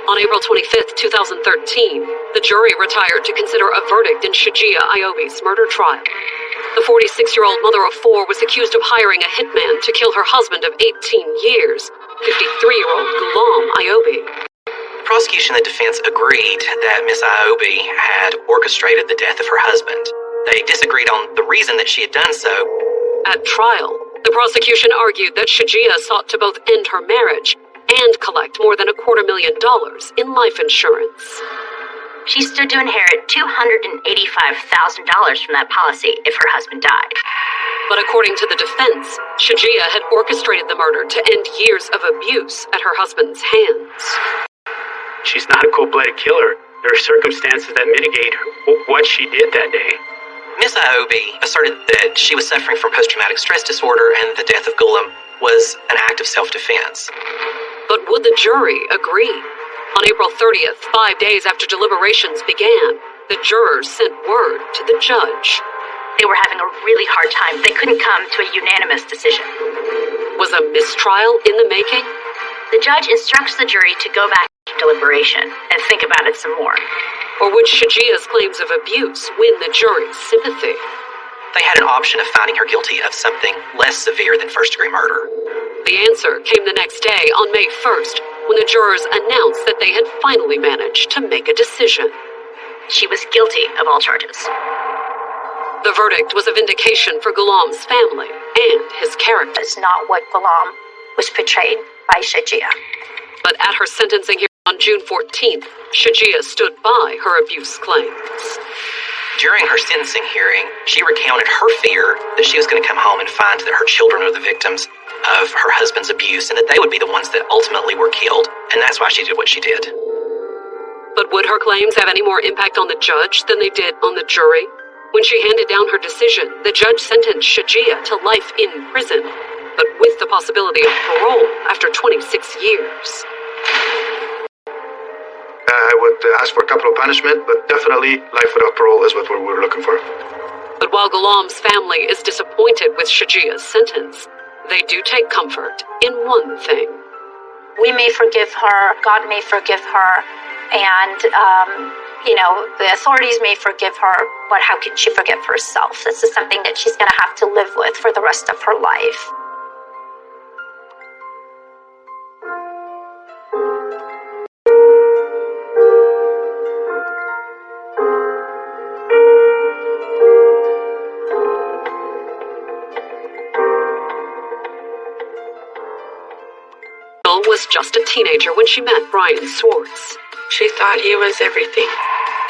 Speaker 1: On April 25th, 2013, the jury retired to consider a verdict in Shajia Ayobi's murder trial. The 46-year-old mother of four was accused of hiring a hitman to kill her husband of 18 years, 53-year-old Ghulam Ayobi.
Speaker 9: The prosecution and the defense agreed that Miss Ayobi had orchestrated the death of her husband. They disagreed on the reason that she had done so.
Speaker 1: At trial, the prosecution argued that Shajia sought to both end her marriage and collect more than $250,000 in life insurance.
Speaker 2: She stood to inherit $285,000 from that policy if her husband died.
Speaker 1: But according to the defense, Shajia had orchestrated the murder to end years of abuse at her husband's hands.
Speaker 8: She's not a cold-blooded killer. There are circumstances that mitigate what she did that day.
Speaker 9: Miss Ayobi asserted that she was suffering from post-traumatic stress disorder and the death of Ghulam was an act of self-defense.
Speaker 1: But would the jury agree? On April 30th, 5 days after deliberations began, the jurors sent word to the judge.
Speaker 2: They were having a really hard time. They couldn't come to a unanimous decision.
Speaker 1: Was a mistrial in the making?
Speaker 2: The judge instructs the jury to go back to deliberation and think about it some more.
Speaker 1: Or would Shajia's claims of abuse win the jury's sympathy?
Speaker 9: They had an option of finding her guilty of something less severe than first-degree murder.
Speaker 1: The answer came the next day on May 1st, when the jurors announced that they had finally managed to make a decision.
Speaker 2: She was guilty of all charges.
Speaker 1: The verdict was a vindication for Ghulam's family and his character.
Speaker 3: It's not what Ghulam was portrayed by Shajia.
Speaker 1: But at her sentencing hearing on June 14th, Shajia stood by her abuse claims.
Speaker 9: During her sentencing hearing, she recounted her fear that she was going to come home and find that her children were the victims of her husband's abuse and that they would be the ones that ultimately were killed, and that's why she did what she did.
Speaker 1: But would her claims have any more impact on the judge than they did on the jury? When she handed down her decision, the judge sentenced Shajia to life in prison, but with the possibility of parole after 26 years.
Speaker 4: I would ask for capital punishment, but definitely life without parole is what we're looking for.
Speaker 1: But while Ghulam's family is disappointed with Shajia's sentence, they do take comfort in one thing.
Speaker 3: We may forgive her, God may forgive her, and, the authorities may forgive her, but how can she forgive herself? This is something that she's going to have to live with for the rest of her life.
Speaker 1: Was just a teenager when she met Brian Swartz.
Speaker 5: She thought he was everything.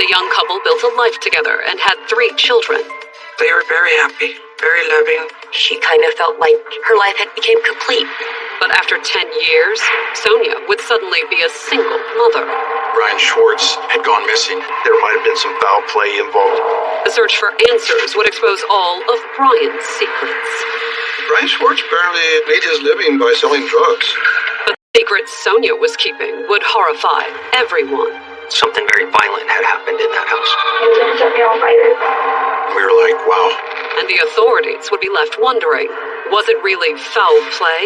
Speaker 1: The young couple built a life together and had 3 children.
Speaker 5: They were very happy, very loving.
Speaker 2: She kind of felt like her life had become complete.
Speaker 1: But after 10 years, Sonia would suddenly be a single mother.
Speaker 10: Brian Swartz had gone missing. There might have been some foul play involved.
Speaker 1: The search for answers would expose all of Brian's secrets.
Speaker 10: Brian Swartz apparently made his living by selling drugs.
Speaker 1: But the secrets Sonia was keeping would horrify everyone.
Speaker 6: Something very violent had happened in that house.
Speaker 5: It didn't set me on fire.
Speaker 10: We were like, wow.
Speaker 1: And the authorities would be left wondering, Was it really foul play?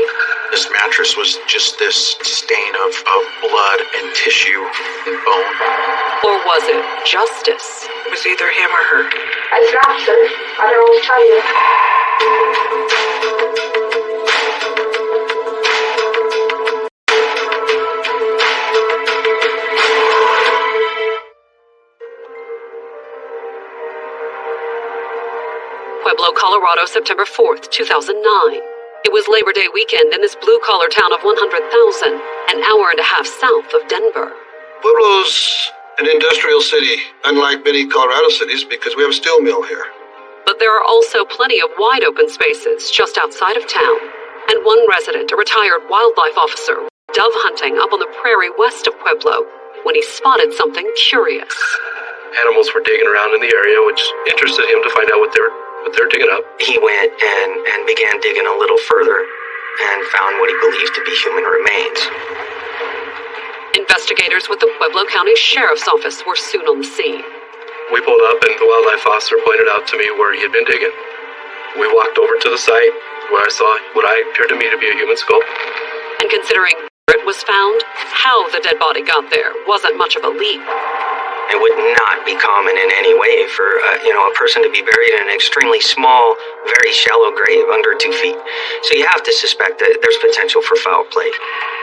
Speaker 10: This mattress was just this stain of blood and tissue and bone.
Speaker 1: Or was it justice?
Speaker 11: It was either him or her.
Speaker 5: It's not, sir. I don't know what to tell you.
Speaker 1: Pueblo, Colorado, September 4th, 2009. It was Labor Day weekend in this blue-collar town of 100,000, an hour and a half south of Denver.
Speaker 10: Pueblo's an industrial city, unlike many Colorado cities, because we have a steel mill here.
Speaker 1: But there are also plenty of wide-open spaces just outside of town. And one resident, a retired wildlife officer, was dove hunting up on the prairie west of Pueblo when he spotted something curious.
Speaker 12: Animals were digging around in the area, which interested him to find out what they're digging up.
Speaker 9: He went and began digging a little further and found what he believed to be human remains.
Speaker 1: Investigators with the Pueblo County Sheriff's Office were soon on the scene.
Speaker 12: We pulled up and the wildlife officer pointed out to me where he had been digging. We walked over to the site where I saw what I appeared to me to be a human skull.
Speaker 1: And considering where it was found, how the dead body got there wasn't much of a leap.
Speaker 9: It would not be common in any way for a person to be buried in an extremely small, very shallow grave under 2 feet. So you have to suspect that there's potential for foul play.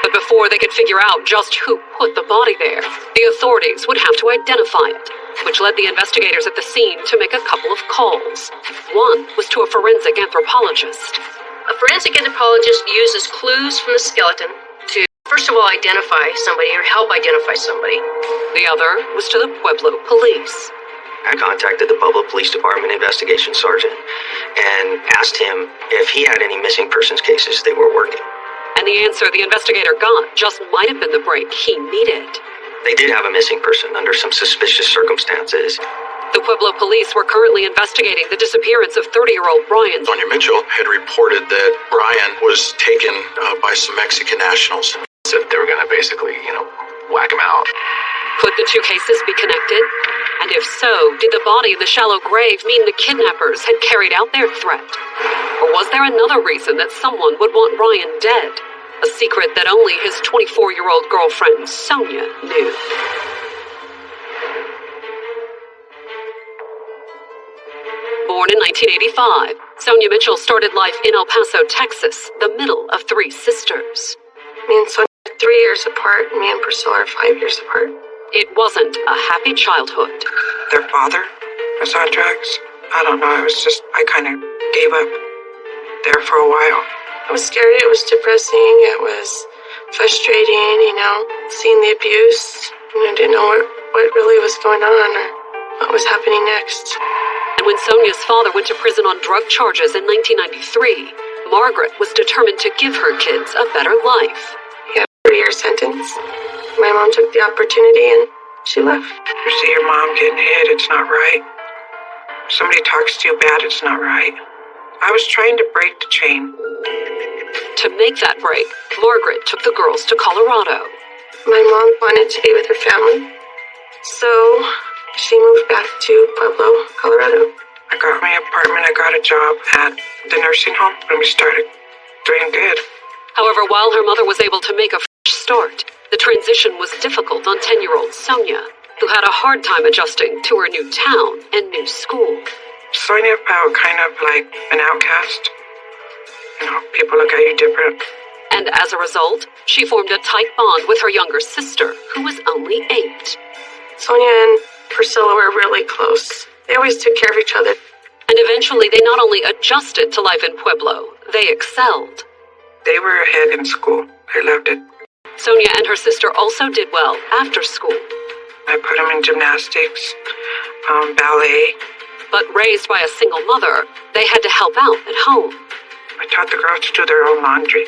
Speaker 1: But before they could figure out just who put the body there, the authorities would have to identify it, which led the investigators at the scene to make a couple of calls. One was to a forensic anthropologist.
Speaker 13: A forensic anthropologist uses clues from the skeleton to, first of all, identify somebody or help identify somebody.
Speaker 1: The other was to the Pueblo police.
Speaker 9: I contacted the Pueblo Police Department investigation sergeant and asked him if he had any missing persons cases they were working.
Speaker 1: And the answer the investigator got just might have been the break he needed.
Speaker 9: They did have a missing person under some suspicious circumstances.
Speaker 1: The Pueblo police were currently investigating the disappearance of 30-year-old Brian.
Speaker 10: Sonia Mitchell had reported that Brian was taken by some Mexican nationals.
Speaker 12: Said they were going to basically, whack him out.
Speaker 1: Could the two cases be connected? And if so, did the body in the shallow grave mean the kidnappers had carried out their threat? Or was there another reason that someone would want Brian dead? A secret that only his 24-year-old girlfriend, Sonia, knew. Born in 1985, Sonia Mitchell started life in El Paso, Texas, the middle of 3 sisters.
Speaker 5: Me and Sonia are 3 years apart. Me and Priscilla are 5 years apart.
Speaker 1: It wasn't a happy childhood.
Speaker 11: Their father was on drugs. I don't know, I kind of gave up there for a while.
Speaker 5: It was scary, it was depressing, it was frustrating, seeing the abuse. I didn't know what really was going on or what was happening next.
Speaker 1: And when Sonia's father went to prison on drug charges in 1993, Margaret was determined to give her kids a better life.
Speaker 5: He had a 3-year sentence. My mom took the opportunity and she left.
Speaker 11: You see your mom getting hit, it's not right. Somebody talks to you bad, it's not right. I was trying to break the chain.
Speaker 1: To make that break, Margaret took the girls to Colorado.
Speaker 5: My mom wanted to be with her family, so she moved back to Pueblo, Colorado.
Speaker 11: I got my apartment, I got a job at the nursing home, and we started doing good.
Speaker 1: However, while her mother was able to make a fresh start, the transition was difficult on 10-year-old Sonia, who had a hard time adjusting to her new town and new school.
Speaker 11: Sonia felt kind of like an outcast. People look at you different.
Speaker 1: And as a result, she formed a tight bond with her younger sister, who was only 8.
Speaker 5: Sonia and Priscilla were really close. They always took care of each other.
Speaker 1: And eventually they not only adjusted to life in Pueblo, they excelled.
Speaker 11: They were ahead in school. They loved it.
Speaker 1: Sonia and her sister also did well after school.
Speaker 11: I put them in gymnastics, ballet.
Speaker 1: But raised by a single mother, they had to help out at home.
Speaker 11: I taught the girls to do their own laundry,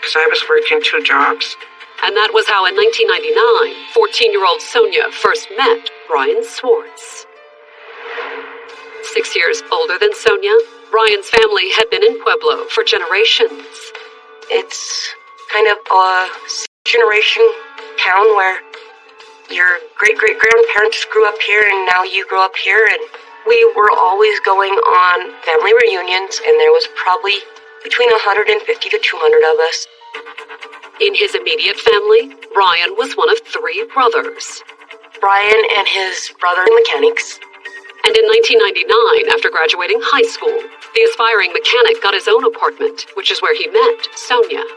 Speaker 11: because I was working 2 jobs.
Speaker 1: And that was how in 1999, 14-year-old Sonia first met Brian Swartz. 6 years older than Sonia, Brian's family had been in Pueblo for generations.
Speaker 13: It's kind of a generation town where your great-great-grandparents grew up here and now you grew up here, and we were always going on family reunions, and there was probably between 150 to 200 of us.
Speaker 1: In his immediate family, Brian was one of 3 brothers.
Speaker 13: Brian and his brother are mechanics.
Speaker 1: And in 1999, after graduating high school, the aspiring mechanic got his own apartment, which is where he met Sonia.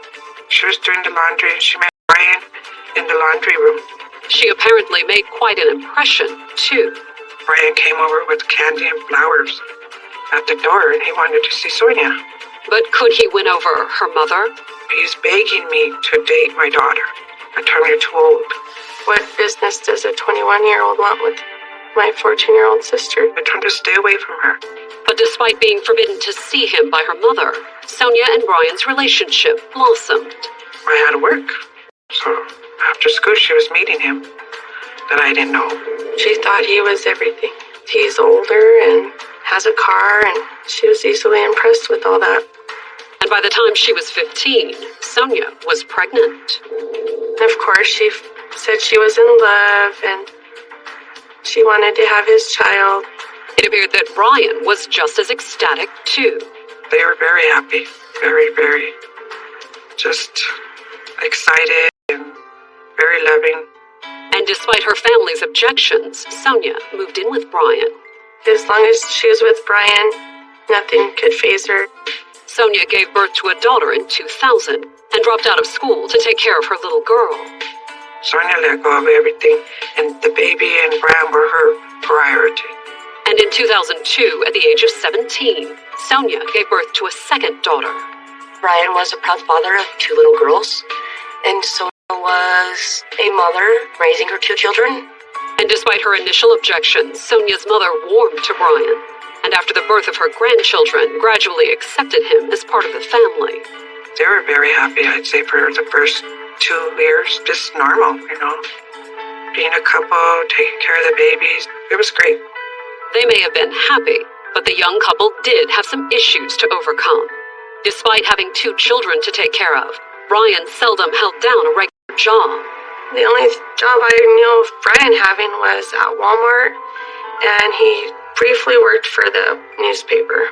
Speaker 11: She was doing the laundry and she met Brian in the laundry room.
Speaker 1: She apparently made quite an impression, too.
Speaker 11: Brian came over with candy and flowers at the door and he wanted to see Sonia.
Speaker 1: But could he win over her mother?
Speaker 11: He's begging me to date my daughter. I told him you're too old.
Speaker 5: What business does a 21-year-old want with my 14-year-old sister?
Speaker 11: I told him to stay away from her.
Speaker 1: But despite being forbidden to see him by her mother, Sonia and Brian's relationship blossomed.
Speaker 11: I had to work. So after school she was meeting him. That I didn't know.
Speaker 5: She thought he was everything. He's older and has a car, and she was easily impressed with all that.
Speaker 1: And by the time she was 15, Sonia was pregnant.
Speaker 5: Of course, she said she was in love and she wanted to have his child.
Speaker 1: It appeared that Brian was just as ecstatic, too.
Speaker 11: They were very happy. Very, very just excited and very loving.
Speaker 1: And despite her family's objections, Sonia moved in with Brian.
Speaker 5: As long as she was with Brian, nothing could faze her.
Speaker 1: Sonia gave birth to a daughter in 2000 and dropped out of school to take care of her little girl.
Speaker 11: Sonia let go of everything, and the baby and Brian were her priority.
Speaker 1: And in 2002, at the age of 17, Sonia gave birth to a second daughter.
Speaker 13: Brian was a proud father of 2 little girls, and Sonia was a mother raising her 2 children.
Speaker 1: And despite her initial objections, Sonia's mother warmed to Brian, and after the birth of her grandchildren, gradually accepted him as part of the family.
Speaker 11: They were very happy, I'd say, for the first 2 years. Just normal, Being a couple, taking care of the babies. It was great.
Speaker 1: They may have been happy, but the young couple did have some issues to overcome. Despite having 2 children to take care of, Brian seldom held down a regular job.
Speaker 5: The only job I knew of Brian having was at Walmart, and he briefly worked for the newspaper.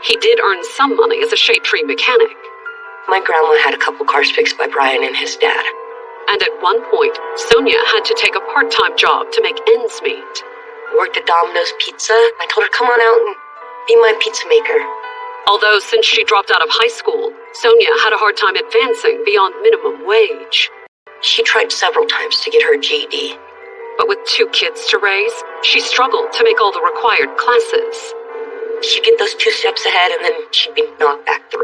Speaker 1: He did earn some money as a shade tree mechanic.
Speaker 13: My grandma had a couple cars fixed by Brian and his dad.
Speaker 1: And at one point, Sonia had to take a part-time job to make ends meet.
Speaker 13: Worked at Domino's Pizza. I told her, come on out and be my pizza maker.
Speaker 1: Although since she dropped out of high school, Sonia had a hard time advancing beyond minimum wage.
Speaker 13: She tried several times to get her GED.
Speaker 1: But with 2 kids to raise, she struggled to make all the required classes.
Speaker 13: She'd get those 2 steps ahead and then she'd be knocked back 3.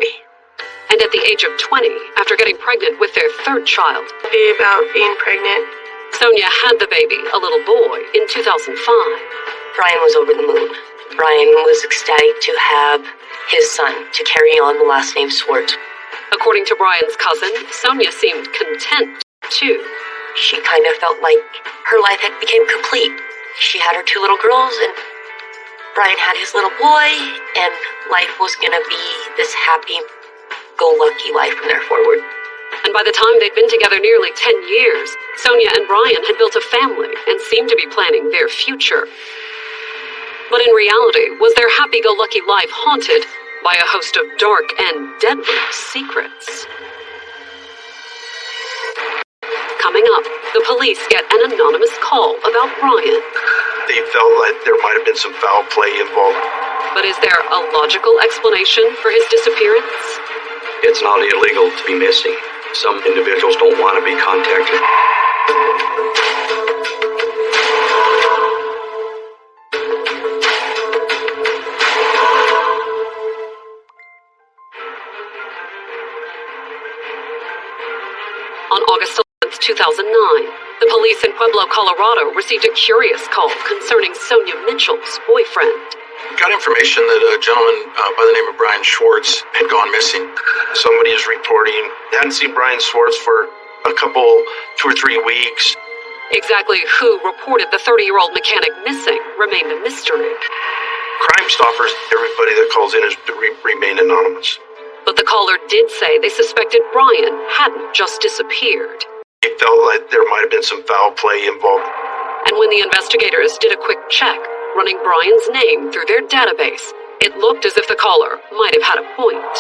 Speaker 1: And at the age of 20, after getting pregnant with their 3rd child,
Speaker 5: happy about being pregnant,
Speaker 1: Sonia had the baby, a little boy, in 2005.
Speaker 13: Brian was over the moon. Brian was ecstatic to have his son to carry on the last name Swartz.
Speaker 1: According to Brian's cousin, Sonia seemed content, too.
Speaker 13: She kind of felt like her life had become complete. She had her 2 little girls, and Brian had his little boy, and life was gonna be this happy-go-lucky life from there forward.
Speaker 1: And by the time they'd been together nearly 10 years, Sonia and Brian had built a family and seemed to be planning their future. But in reality, was their happy-go-lucky life haunted by a host of dark and deadly secrets? Coming up, the police get an anonymous call about Brian.
Speaker 4: They felt like there might have been some foul play involved.
Speaker 1: But is there a logical explanation for his disappearance?
Speaker 6: It's not illegal to be missing. Some individuals don't want to be contacted.
Speaker 1: On August 11th, 2009, the police in Pueblo, Colorado received a curious call concerning Sonia Mitchell's boyfriend.
Speaker 10: We got information that a gentleman by the name of Brian Schwartz had gone missing.
Speaker 4: Somebody is reporting they hadn't seen Brian Schwartz for a couple, 2 or 3 weeks.
Speaker 1: Exactly who reported the 30-year-old mechanic missing remained a mystery.
Speaker 4: Crime Stoppers, everybody that calls in has remained anonymous.
Speaker 1: But the caller did say they suspected Brian hadn't just disappeared.
Speaker 4: They felt like there might have been some foul play involved.
Speaker 1: And when the investigators did a quick check, running Brian's name through their database, it looked as if the caller might have had a point.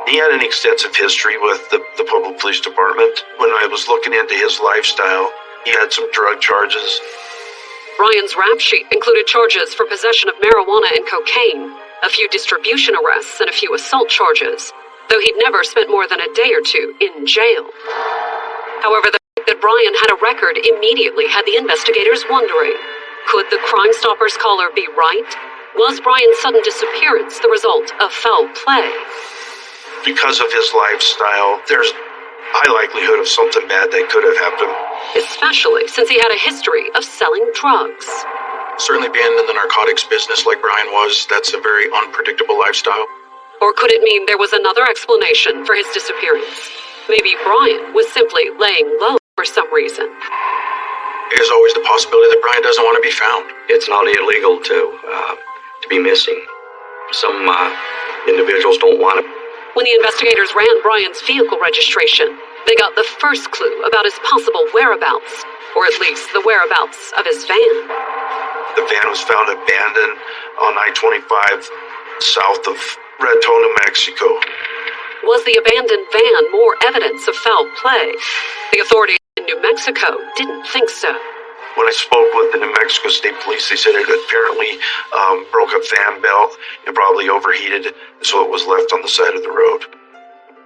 Speaker 4: He had an extensive history with the Pueblo Police Department. When I was looking into his lifestyle, he had some drug charges.
Speaker 1: Brian's rap sheet included charges for possession of marijuana and cocaine, a few distribution arrests, and a few assault charges, though he'd never spent more than a day or two in jail. However, the fact that Brian had a record immediately had the investigators wondering, could the Crime Stoppers caller be right? Was Brian's sudden disappearance the result of foul play?
Speaker 4: Because of his lifestyle, there's high likelihood of something bad that could have happened.
Speaker 1: Especially since he had a history of selling drugs.
Speaker 10: Certainly being in the narcotics business like Brian was, that's a very unpredictable lifestyle.
Speaker 1: Or could it mean there was another explanation for his disappearance? Maybe Brian was simply laying low for some reason.
Speaker 10: There's always the possibility that Brian doesn't want to be found.
Speaker 6: It's not illegal to be missing. Some individuals don't want to.
Speaker 1: When the investigators ran Brian's vehicle registration, they got the first clue about his possible whereabouts, or at least the whereabouts of his van.
Speaker 4: The van was found abandoned on I-25 south of Raton, New Mexico.
Speaker 1: Was the abandoned van more evidence of foul play? The authorities in New Mexico didn't think so.
Speaker 4: When I spoke with the New Mexico State Police, they said it apparently broke a fan belt and probably overheated, so it was left on the side of the road.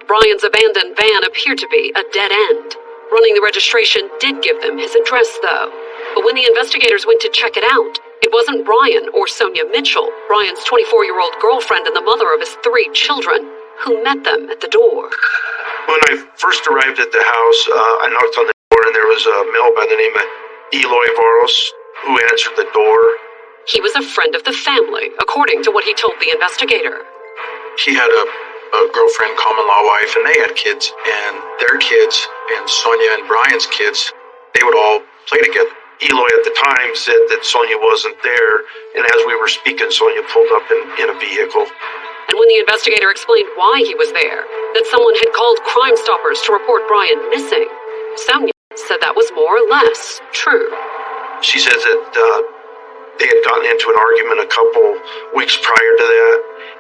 Speaker 1: Brian's abandoned van appeared to be a dead end. Running the registration did give them his address, though. But when the investigators went to check it out, it wasn't Brian or Sonia Mitchell, Brian's 24-year-old girlfriend and the mother of his 3 children, who met them at the door.
Speaker 4: When I first arrived at the house, I knocked on the door and there was a male by the name of Eloy Varos, who answered the door.
Speaker 1: He was a friend of the family, according to what he told the investigator.
Speaker 10: He had a girlfriend, common law wife, and they had kids. And their kids, and Sonia and Brian's kids, they would all play together.
Speaker 4: Eloy at the time said that Sonia wasn't there, and as we were speaking, Sonia pulled up in a vehicle.
Speaker 1: And when the investigator explained why he was there, that someone had called Crime Stoppers to report Brian missing, Sonia said that was more or less true.
Speaker 4: She says that they had gotten into an argument a couple weeks prior to that,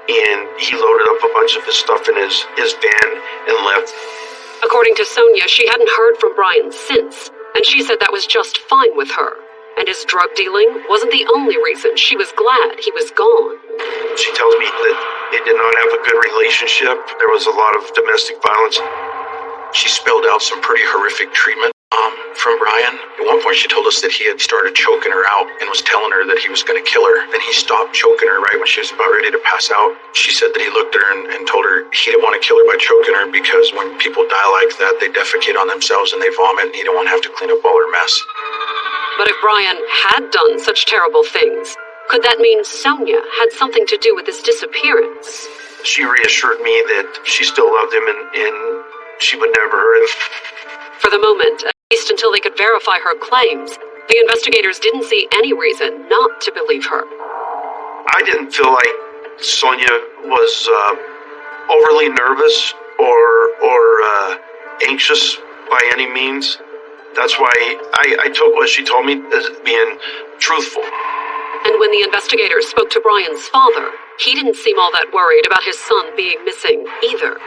Speaker 4: and he loaded up a bunch of his stuff in his van and left.
Speaker 1: According to Sonia, she hadn't heard from Brian since, and she said that was just fine with her. And his drug dealing wasn't the only reason she was glad he was gone.
Speaker 4: She tells me that they did not have a good relationship. There was a lot of domestic violence.
Speaker 10: She spelled out some pretty horrific treatment from Brian. At one point she told us that he had started choking her out and was telling her that he was going to kill her. Then he stopped choking her right when she was about ready to pass out. She said that he looked at her and told her he didn't want to kill her by choking her because when people die like that, they defecate on themselves and they vomit, and he didn't want to have to clean up all her mess.
Speaker 1: But if Brian had done such terrible things, could that mean Sonia had something to do with his disappearance?
Speaker 4: She reassured me that she still loved him and she would never hurt him.
Speaker 1: For the moment, at least until they could verify her claims, the investigators didn't see any reason not to believe her.
Speaker 4: I didn't feel like Sonia was overly nervous or anxious by any means. That's why I took what she told me as being truthful.
Speaker 1: And when the investigators spoke to Brian's father, he didn't seem all that worried about his son being missing either.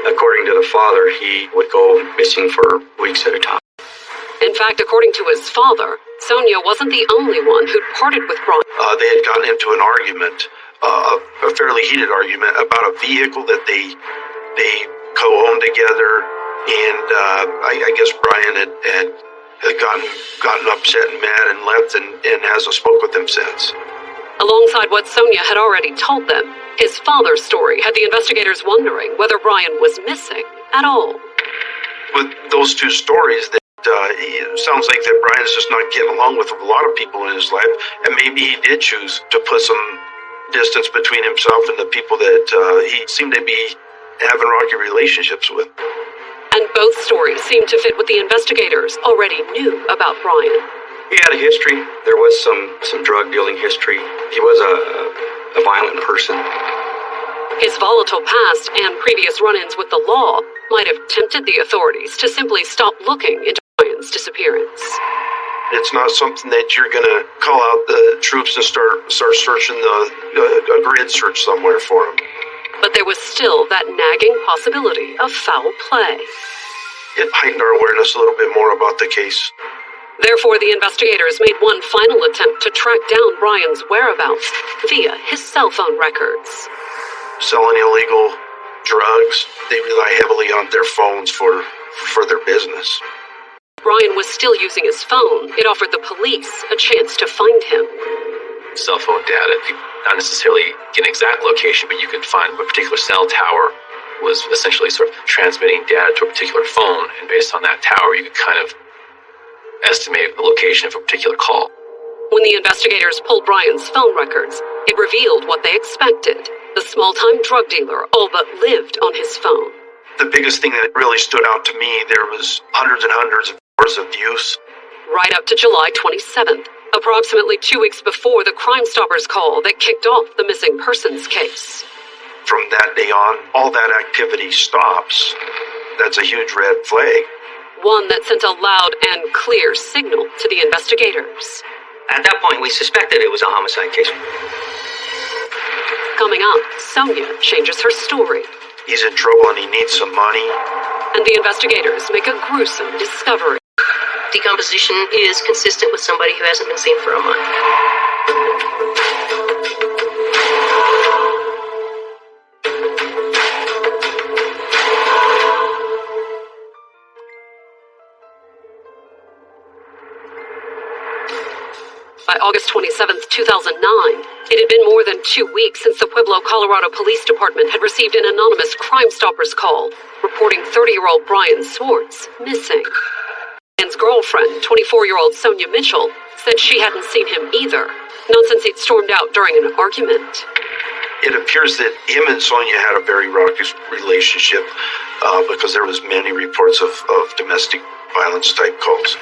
Speaker 6: According to the father, he would go missing for weeks at a time.
Speaker 1: In fact, according to his father, Sonia wasn't the only one who'd parted with Brian.
Speaker 4: They had gotten into an argument, a fairly heated argument, about a vehicle that they co-owned together, and I guess Brian had gotten upset and mad and left and hasn't spoke with them since.
Speaker 1: Alongside what Sonia had already told them, his father's story had the investigators wondering whether Brian was missing at all.
Speaker 4: With those two stories, it sounds like that Brian's just not getting along with a lot of people in his life, and maybe he did choose to put some distance between himself and the people that he seemed to be having rocky relationships with.
Speaker 1: And both stories seemed to fit what the investigators already knew about Brian.
Speaker 6: He had a history. There was some drug dealing history. He was a violent person.
Speaker 1: His volatile past and previous run-ins with the law might have tempted the authorities to simply stop looking into Brian's disappearance.
Speaker 4: It's not something that you're going to call out the troops and start searching a grid search somewhere for him.
Speaker 1: But there was still that nagging possibility of foul play.
Speaker 4: It heightened our awareness a little bit more about the case.
Speaker 1: Therefore, the investigators made one final attempt to track down Brian's whereabouts via his cell phone records.
Speaker 4: Selling illegal drugs, they rely heavily on their phones for their business.
Speaker 1: Brian was still using his phone. It offered the police a chance to find him.
Speaker 14: Cell phone data, not necessarily get an exact location, but you could find a particular cell tower was essentially sort of transmitting data to a particular phone, and based on that tower, you could kind of estimate the location of a particular call.
Speaker 1: When the investigators pulled Brian's phone records, it revealed what they expected. The small-time drug dealer all but lived on his phone.
Speaker 4: The biggest thing that really stood out to me, there was hundreds and hundreds of hours of use.
Speaker 1: Right up to July 27th, approximately 2 weeks before the Crime Stoppers call that kicked off the missing persons case.
Speaker 4: From that day on, all that activity stops. That's a huge red flag.
Speaker 1: One that sent a loud and clear signal to the investigators.
Speaker 15: At that point, we suspected it was a homicide case.
Speaker 1: Coming up, Sonia changes her story.
Speaker 4: He's in trouble and he needs some money.
Speaker 1: And the investigators make a gruesome discovery.
Speaker 13: Decomposition is consistent with somebody who hasn't been seen for a month.
Speaker 1: By August 27th, 2009, it had been more than 2 weeks since the Pueblo, Colorado Police Department had received an anonymous Crime Stoppers call reporting 30-year-old Brian Swartz missing. Brian's girlfriend, 24-year-old Sonia Mitchell, said she hadn't seen him either, not since he'd stormed out during an argument.
Speaker 4: It appears that him and Sonia had a very raucous relationship because there was many reports of domestic violence type calls.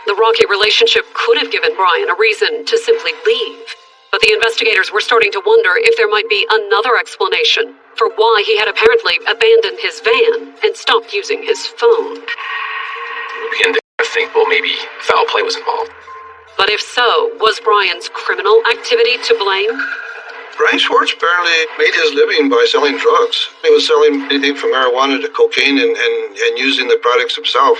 Speaker 1: The rocky relationship could have given Brian a reason to simply leave, but the investigators were starting to wonder if there might be another explanation for why he had apparently abandoned his van and stopped using his phone.
Speaker 14: We began to think, well, maybe foul play was involved.
Speaker 1: But if so, was Brian's criminal activity to blame?
Speaker 16: Brian Swartz apparently made his living by selling drugs. He was selling anything from marijuana to cocaine and using the products himself.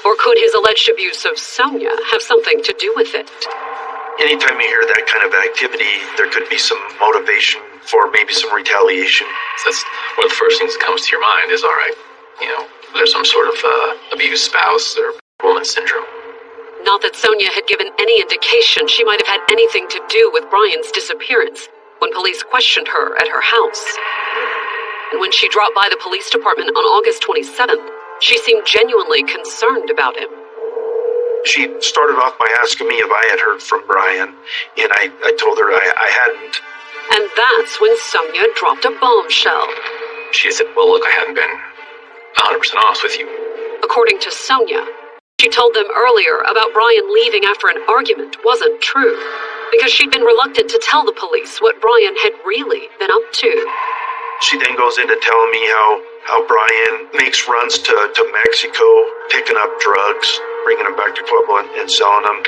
Speaker 1: Or could his alleged abuse of Sonia have something to do with it?
Speaker 4: Anytime you hear that kind of activity, there could be some motivation for maybe some retaliation.
Speaker 14: That's one of the first things that comes to your mind is, all right, there's some sort of abused spouse or woman syndrome.
Speaker 1: Not that Sonia had given any indication she might have had anything to do with Brian's disappearance when police questioned her at her house. And when she dropped by the police department on August 27th, she seemed genuinely concerned about him.
Speaker 4: She started off by asking me if I had heard from Brian, and I told her I hadn't.
Speaker 1: And that's when Sonia dropped a bombshell.
Speaker 14: She said, well, look, I hadn't been 100% honest with you.
Speaker 1: According to Sonia, she told them earlier about Brian leaving after an argument wasn't true, because she'd been reluctant to tell the police what Brian had really been up to.
Speaker 4: She then goes into telling me how Brian makes runs to Mexico, picking up drugs, bringing them back to Pueblo and selling them.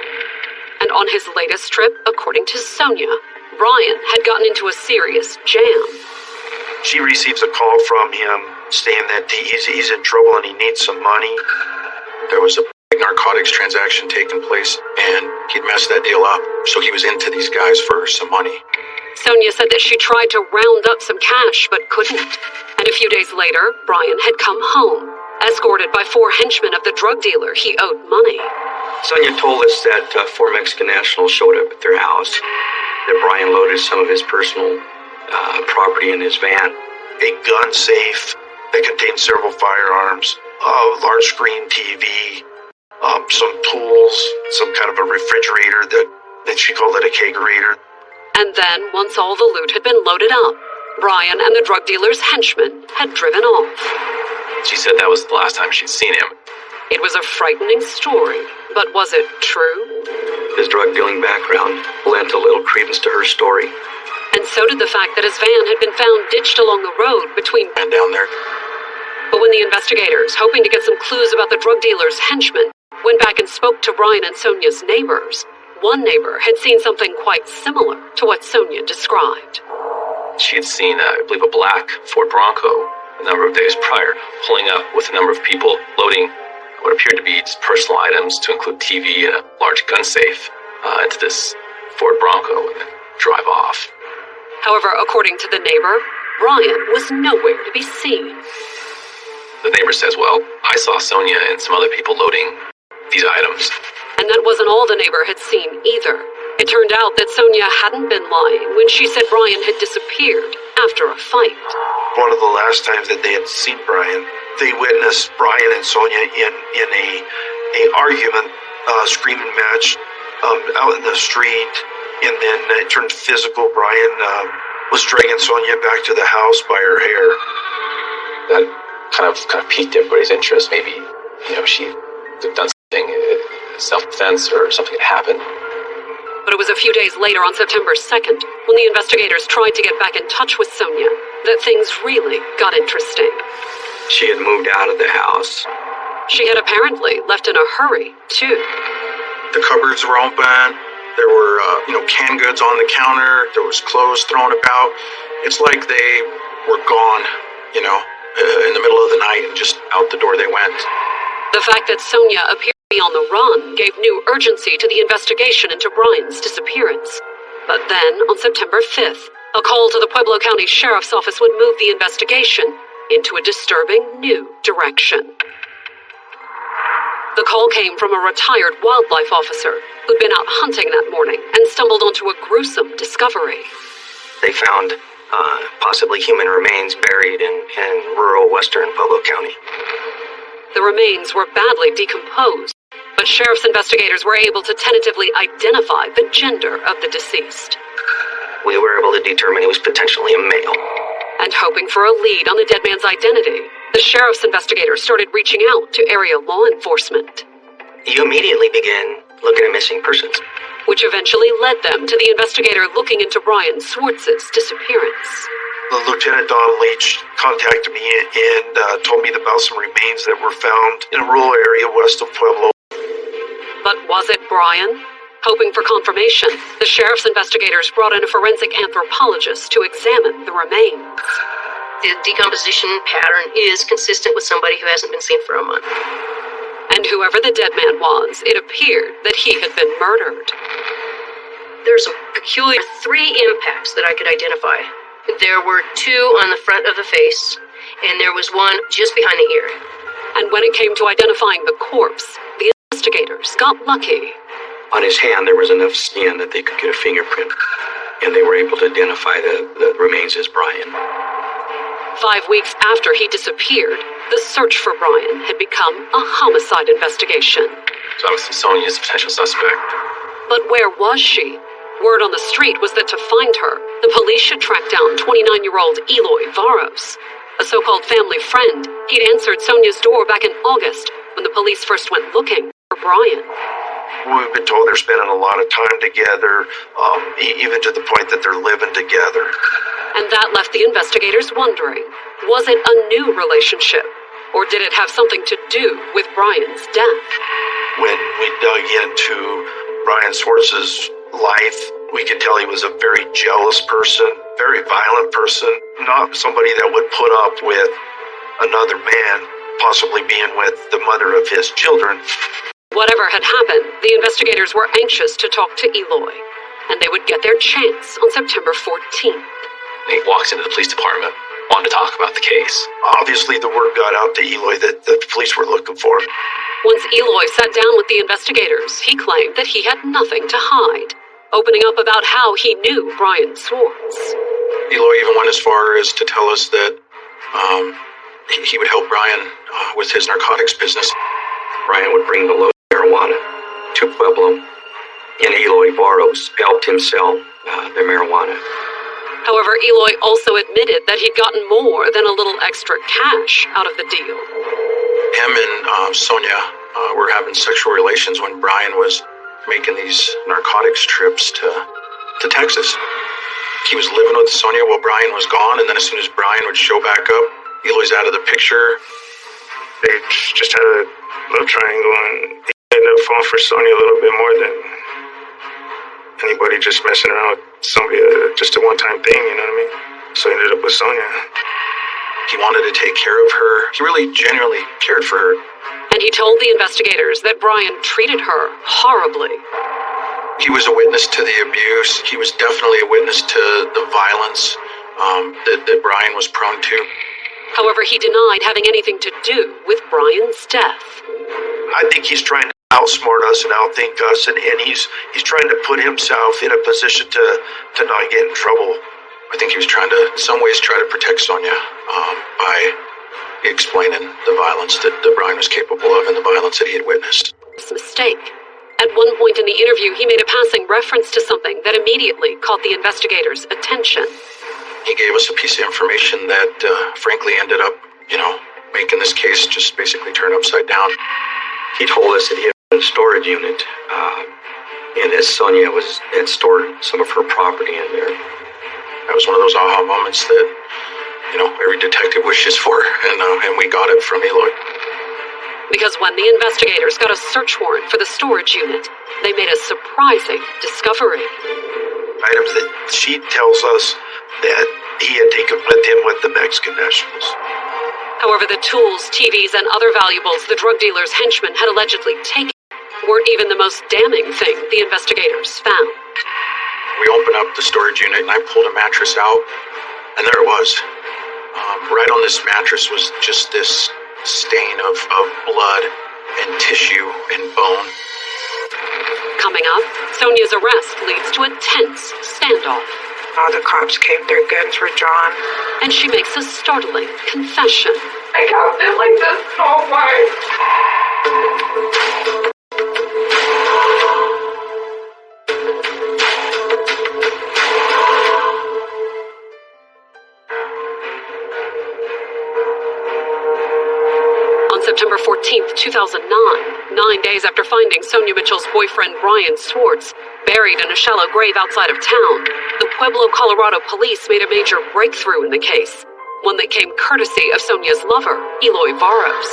Speaker 1: And on his latest trip, according to Sonia, Brian had gotten into a serious jam.
Speaker 4: She receives a call from him saying that he's in trouble and he needs some money.
Speaker 10: There was a big narcotics transaction taking place, and he'd messed that deal up, so he was into these guys for some money.
Speaker 1: Sonia said that she tried to round up some cash, but couldn't. And a few days later, Brian had come home, escorted by 4 henchmen of the drug dealer he owed money.
Speaker 15: Sonia told us that 4 Mexican nationals showed up at their house, that Brian loaded some of his personal property in his van.
Speaker 4: A gun safe that contained several firearms, a large screen TV, some tools, some kind of a refrigerator that she called it a kegerator.
Speaker 1: And then, once all the loot had been loaded up, Brian and the drug dealer's henchmen had driven off.
Speaker 14: She said that was the last time she'd seen him.
Speaker 1: It was a frightening story, but was it true?
Speaker 15: His drug dealing background lent a little credence to her story.
Speaker 1: And so did the fact that his van had been found ditched along the road between
Speaker 10: and down there.
Speaker 1: But when the investigators, hoping to get some clues about the drug dealer's henchmen, went back and spoke to Brian and Sonia's neighbors, one neighbor had seen something quite similar to what Sonia described.
Speaker 14: she had seen, I believe, a black Ford Bronco a number of days prior, pulling up with a number of people loading what appeared to be personal items, to include TV and a large gun safe, into this Ford Bronco and then drive off.
Speaker 1: However, according to the neighbor, Brian was nowhere to be seen.
Speaker 14: The neighbor says, well, I saw Sonia and some other people loading these items.
Speaker 1: And that wasn't all the neighbor had seen either. It turned out that Sonia hadn't been lying when she said Brian had disappeared after a fight.
Speaker 4: One of the last times that they had seen Brian, they witnessed Brian and Sonia in a argument, screaming match out in the street, and then it turned physical. Brian was dragging Sonia back to the house by her hair.
Speaker 14: That kind of piqued everybody's interest. Maybe, she had done something, self-defense or something had happened.
Speaker 1: But it was a few days later, on September 2nd, when the investigators tried to get back in touch with Sonia, that things really got interesting.
Speaker 15: She had moved out of the house.
Speaker 1: She had apparently left in a hurry, too.
Speaker 10: The cupboards were open. There were, canned goods on the counter. There was clothes thrown about. It's like they were gone, in the middle of the night, and just out the door they went.
Speaker 1: The fact that Sonia appeared to be on the run gave new urgency to the investigation into Brian's disappearance. But then, on September 5th, a call to the Pueblo County Sheriff's Office would move the investigation into a disturbing new direction. The call came from a retired wildlife officer who'd been out hunting that morning and stumbled onto a gruesome discovery.
Speaker 15: They found possibly human remains buried in rural western Pueblo County.
Speaker 1: The remains were badly decomposed, but sheriff's investigators were able to tentatively identify the gender of the deceased.
Speaker 15: We were able to determine he was potentially a male.
Speaker 1: And hoping for a lead on the dead man's identity, the sheriff's investigators started reaching out to area law enforcement.
Speaker 15: You immediately began looking at missing persons,
Speaker 1: which eventually led them to the investigator looking into Brian Swartz's disappearance.
Speaker 4: Lieutenant Don Leach contacted me and told me about some remains that were found in a rural area west of Pueblo.
Speaker 1: But was it Brian? Hoping for confirmation, the sheriff's investigators brought in a forensic anthropologist to examine the remains.
Speaker 13: The decomposition pattern is consistent with somebody who hasn't been seen for a month.
Speaker 1: And whoever the dead man was, it appeared that he had been murdered.
Speaker 13: There's some peculiar 3 impacts that I could identify. There were 2 on the front of the face, and there was 1 just behind the ear.
Speaker 1: And when it came to identifying the corpse, the investigators got lucky.
Speaker 15: On his hand, there was enough skin that they could get a fingerprint, and they were able to identify the remains as Brian.
Speaker 1: 5 weeks after he disappeared, the search for Brian had become a homicide investigation.
Speaker 14: So obviously Sonia is a potential suspect.
Speaker 1: But where was she? Word on the street was that to find her, the police should track down 29-year-old Eloy Varos, a so-called family friend. He'd answered Sonia's door back in August when the police first went looking for Brian.
Speaker 4: We've been told they're spending a lot of time together, even to the point that they're living together.
Speaker 1: And that left the investigators wondering, was it a new relationship, or did it have something to do with Brian's death?
Speaker 4: When we dug into Brian Swartz's life, we could tell he was a very jealous person, very violent person, not somebody that would put up with another man possibly being with the mother of his children.
Speaker 1: Whatever had happened, the investigators were anxious to talk to Eloy, and they would get their chance on September 14th.
Speaker 14: He walks into the police department, wanted to talk about the case.
Speaker 4: Obviously, the word got out to Eloy that the police were looking for him.
Speaker 1: Once Eloy sat down with the investigators, he claimed that he had nothing to hide, opening up about how he knew Brian Swartz.
Speaker 10: Eloy even went as far as to tell us that he would help Brian with his narcotics business.
Speaker 15: Brian would bring the load of marijuana to Pueblo, and Eloy Varos helped him sell the marijuana.
Speaker 1: However, Eloy also admitted that he'd gotten more than a little extra cash out of the deal.
Speaker 10: Him and Sonia were having sexual relations when Brian was making these narcotics trips to Texas. He was living with Sonia while Brian was gone, and then as soon as Brian would show back up, Eloy's out of the picture.
Speaker 17: They just had a love triangle, and he ended up falling for Sonia a little bit more than anybody just messing around with somebody, just a one-time thing, you know what I mean? So he ended up with Sonia.
Speaker 10: He wanted to take care of her. He really genuinely cared for her.
Speaker 1: And he told the investigators that Brian treated her horribly.
Speaker 10: He was a witness to the abuse. He was definitely a witness to the violence that Brian was prone to.
Speaker 1: However, he denied having anything to do with Brian's death.
Speaker 4: I think he's trying to outsmart us and outthink us, and he's trying to put himself in a position to not get in trouble.
Speaker 10: I think he was trying to, in some ways, try to protect Sonia by explaining the violence that Brian was capable of and the violence that he had witnessed.
Speaker 1: It's a mistake. At one point in the interview, he made a passing reference to something that immediately caught the investigators' attention.
Speaker 10: He gave us a piece of information that, frankly, ended up, making this case just basically turn upside down.
Speaker 15: He told us that he had a storage unit, and that Sonia had stored some of her property in there.
Speaker 10: That was one of those aha moments that, every detective wishes for, and we got it from Eloy.
Speaker 1: Because when the investigators got a search warrant for the storage unit, they made a surprising discovery.
Speaker 4: Items that she tells us that he had taken with him with the Mexican nationals.
Speaker 1: However, the tools, TVs, and other valuables the drug dealer's henchmen had allegedly taken weren't even the most damning thing the investigators found.
Speaker 10: We opened up the storage unit and I pulled a mattress out, and there it was. Right on this mattress was just this stain of blood and tissue and bone.
Speaker 1: Coming up, Sonia's arrest leads to a tense standoff.
Speaker 11: All the cops came, their guns were drawn.
Speaker 1: And she makes a startling confession.
Speaker 5: I can't live like this no more.
Speaker 1: On September 14th, 2009, 9 days after finding Sonia Mitchell's boyfriend Brian Swartz buried in a shallow grave outside of town, the Pueblo, Colorado police made a major breakthrough in the case, one that came courtesy of Sonia's lover, Eloy Varos.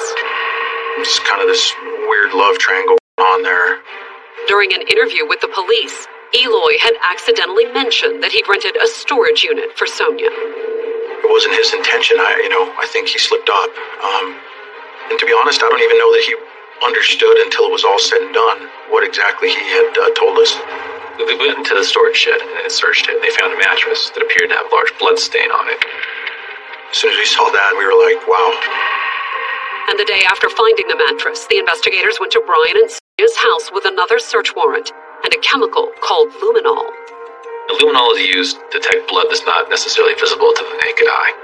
Speaker 10: It's kind of this weird love triangle going on there.
Speaker 1: During an interview with the police, Eloy had accidentally mentioned that he'd rented a storage unit for Sonia.
Speaker 10: It wasn't his intention. I think he slipped up. And to be honest, I don't even know that he understood until it was all said and done what exactly he had told us.
Speaker 14: We went into the storage shed and searched it, and they found a mattress that appeared to have a large blood stain on it.
Speaker 10: As soon as we saw that, we were like, wow.
Speaker 1: And the day after finding the mattress, the investigators went to Brian and Sonia's house with another search warrant and a chemical called luminol.
Speaker 14: The luminol is used to detect blood that's not necessarily visible to the naked eye.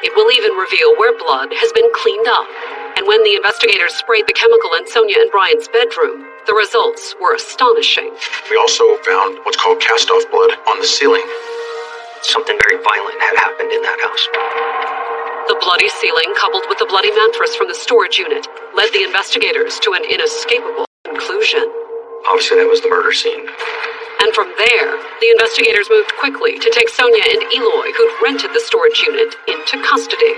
Speaker 1: It will even reveal where blood has been cleaned up. And when the investigators sprayed the chemical in Sonia and Brian's bedroom, the results were astonishing.
Speaker 10: We also found what's called cast-off blood on the ceiling.
Speaker 15: Something very violent had happened in that house.
Speaker 1: The bloody ceiling, coupled with the bloody mattress from the storage unit, led the investigators to an inescapable conclusion.
Speaker 15: Obviously, that was the murder scene.
Speaker 1: And from there, the investigators moved quickly to take Sonia and Eloy, who'd rented the storage unit, into custody.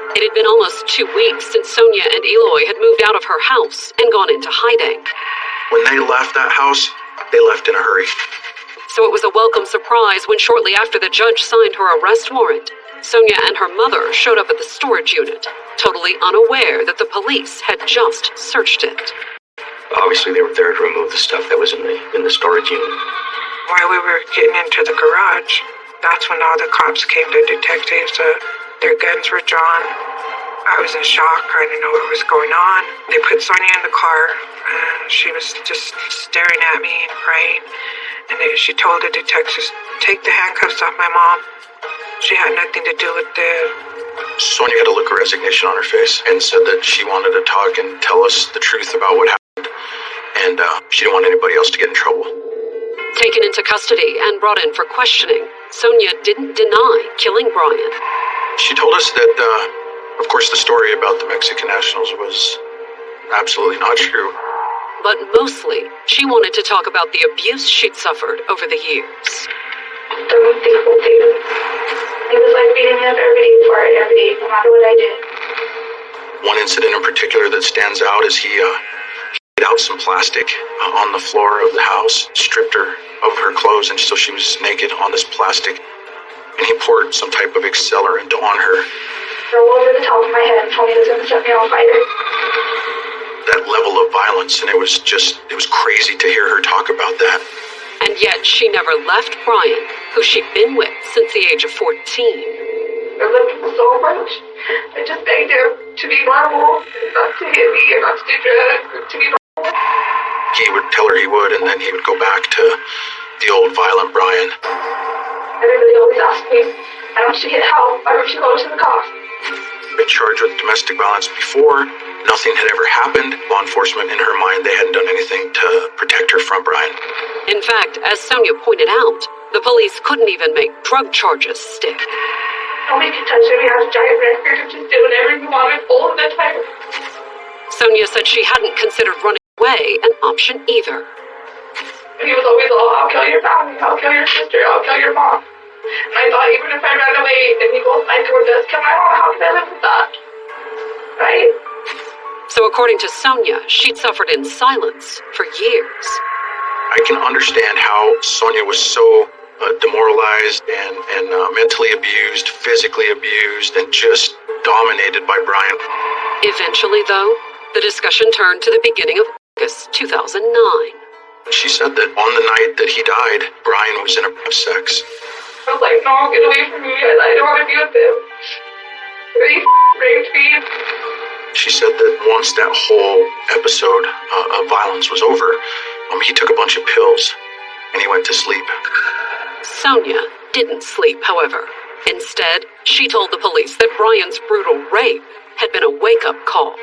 Speaker 1: It had been almost 2 weeks since Sonia and Eloy had moved out of her house and gone into hiding.
Speaker 10: When they left that house, they left in a hurry.
Speaker 1: So it was a welcome surprise when shortly after the judge signed her arrest warrant, Sonia and her mother showed up at the storage unit, totally unaware that the police had just searched it.
Speaker 15: Obviously, they were there to remove the stuff that was in the storage unit.
Speaker 11: While we were getting into the garage, that's when all the cops came, the detectives. Their guns were drawn. I was in shock. I didn't know what was going on. They put Sonia in the car. She was just staring at me and praying. And she told the detectives, take the handcuffs off my mom. She had nothing to do with the...
Speaker 10: Sonia had a look of resignation on her face and said that she wanted to talk and tell us the truth about what happened. And she didn't want anybody else to get in trouble.
Speaker 1: Taken into custody and brought in for questioning, Sonia didn't deny killing Brian.
Speaker 10: She told us that, of course, the story about the Mexican nationals was absolutely not true.
Speaker 1: But mostly, she wanted to talk about the abuse she'd suffered over the years.
Speaker 5: Don't think we'll do. It was like beating me up every day for it, every day, no matter what I did.
Speaker 10: One incident in particular that stands out is he laid out some plastic on the floor of the house, stripped her of her clothes, and so she was naked on this plastic. and he poured some type of accelerant on her.
Speaker 5: Roll over the top of my head and told me he was going to set me on fire.
Speaker 10: That level of violence, and it was crazy to hear her talk about that.
Speaker 1: And yet she never left Brian, who she'd been with since the age of 14.
Speaker 5: I loved him so much. I just begged him to be normal, not to hit me, and not to do drugs, to be normal.
Speaker 10: He would tell her he would, and then he would go back to the old violent Brian.
Speaker 5: Everybody always asks me, I don't should get help, I don't should go to the cops.
Speaker 10: Been charged with domestic violence before. Nothing had ever happened. Law enforcement, in her mind, they hadn't done anything to protect her from Brian.
Speaker 1: In fact, as Sonia pointed out, the police couldn't even make drug charges stick.
Speaker 5: Nobody could touch him. He has a giant record of just doing whatever he wanted all of the time.
Speaker 1: Sonia said she hadn't considered running away an option either.
Speaker 5: He was always all, I'll kill your family, I'll kill your sister, I'll kill your mom. And I thought even if I ran away and he goes psycho and does kill my mom, how can I live with that? Right?
Speaker 1: So according to Sonia, she'd suffered in silence for years.
Speaker 10: I can understand how Sonia was so demoralized and mentally abused, physically abused, and just dominated by Brian.
Speaker 1: Eventually, though, the discussion turned to the beginning of August 2009.
Speaker 10: She said that on the night that he died, Brian was in a sex.
Speaker 5: I was like, no, get away from me. I don't want to be with him. He raped me.
Speaker 10: She said that once that whole episode of violence was over, he took a bunch of pills and he went to sleep.
Speaker 1: Sonia didn't sleep, however. Instead, she told the police that Brian's brutal rape had been a wake-up call.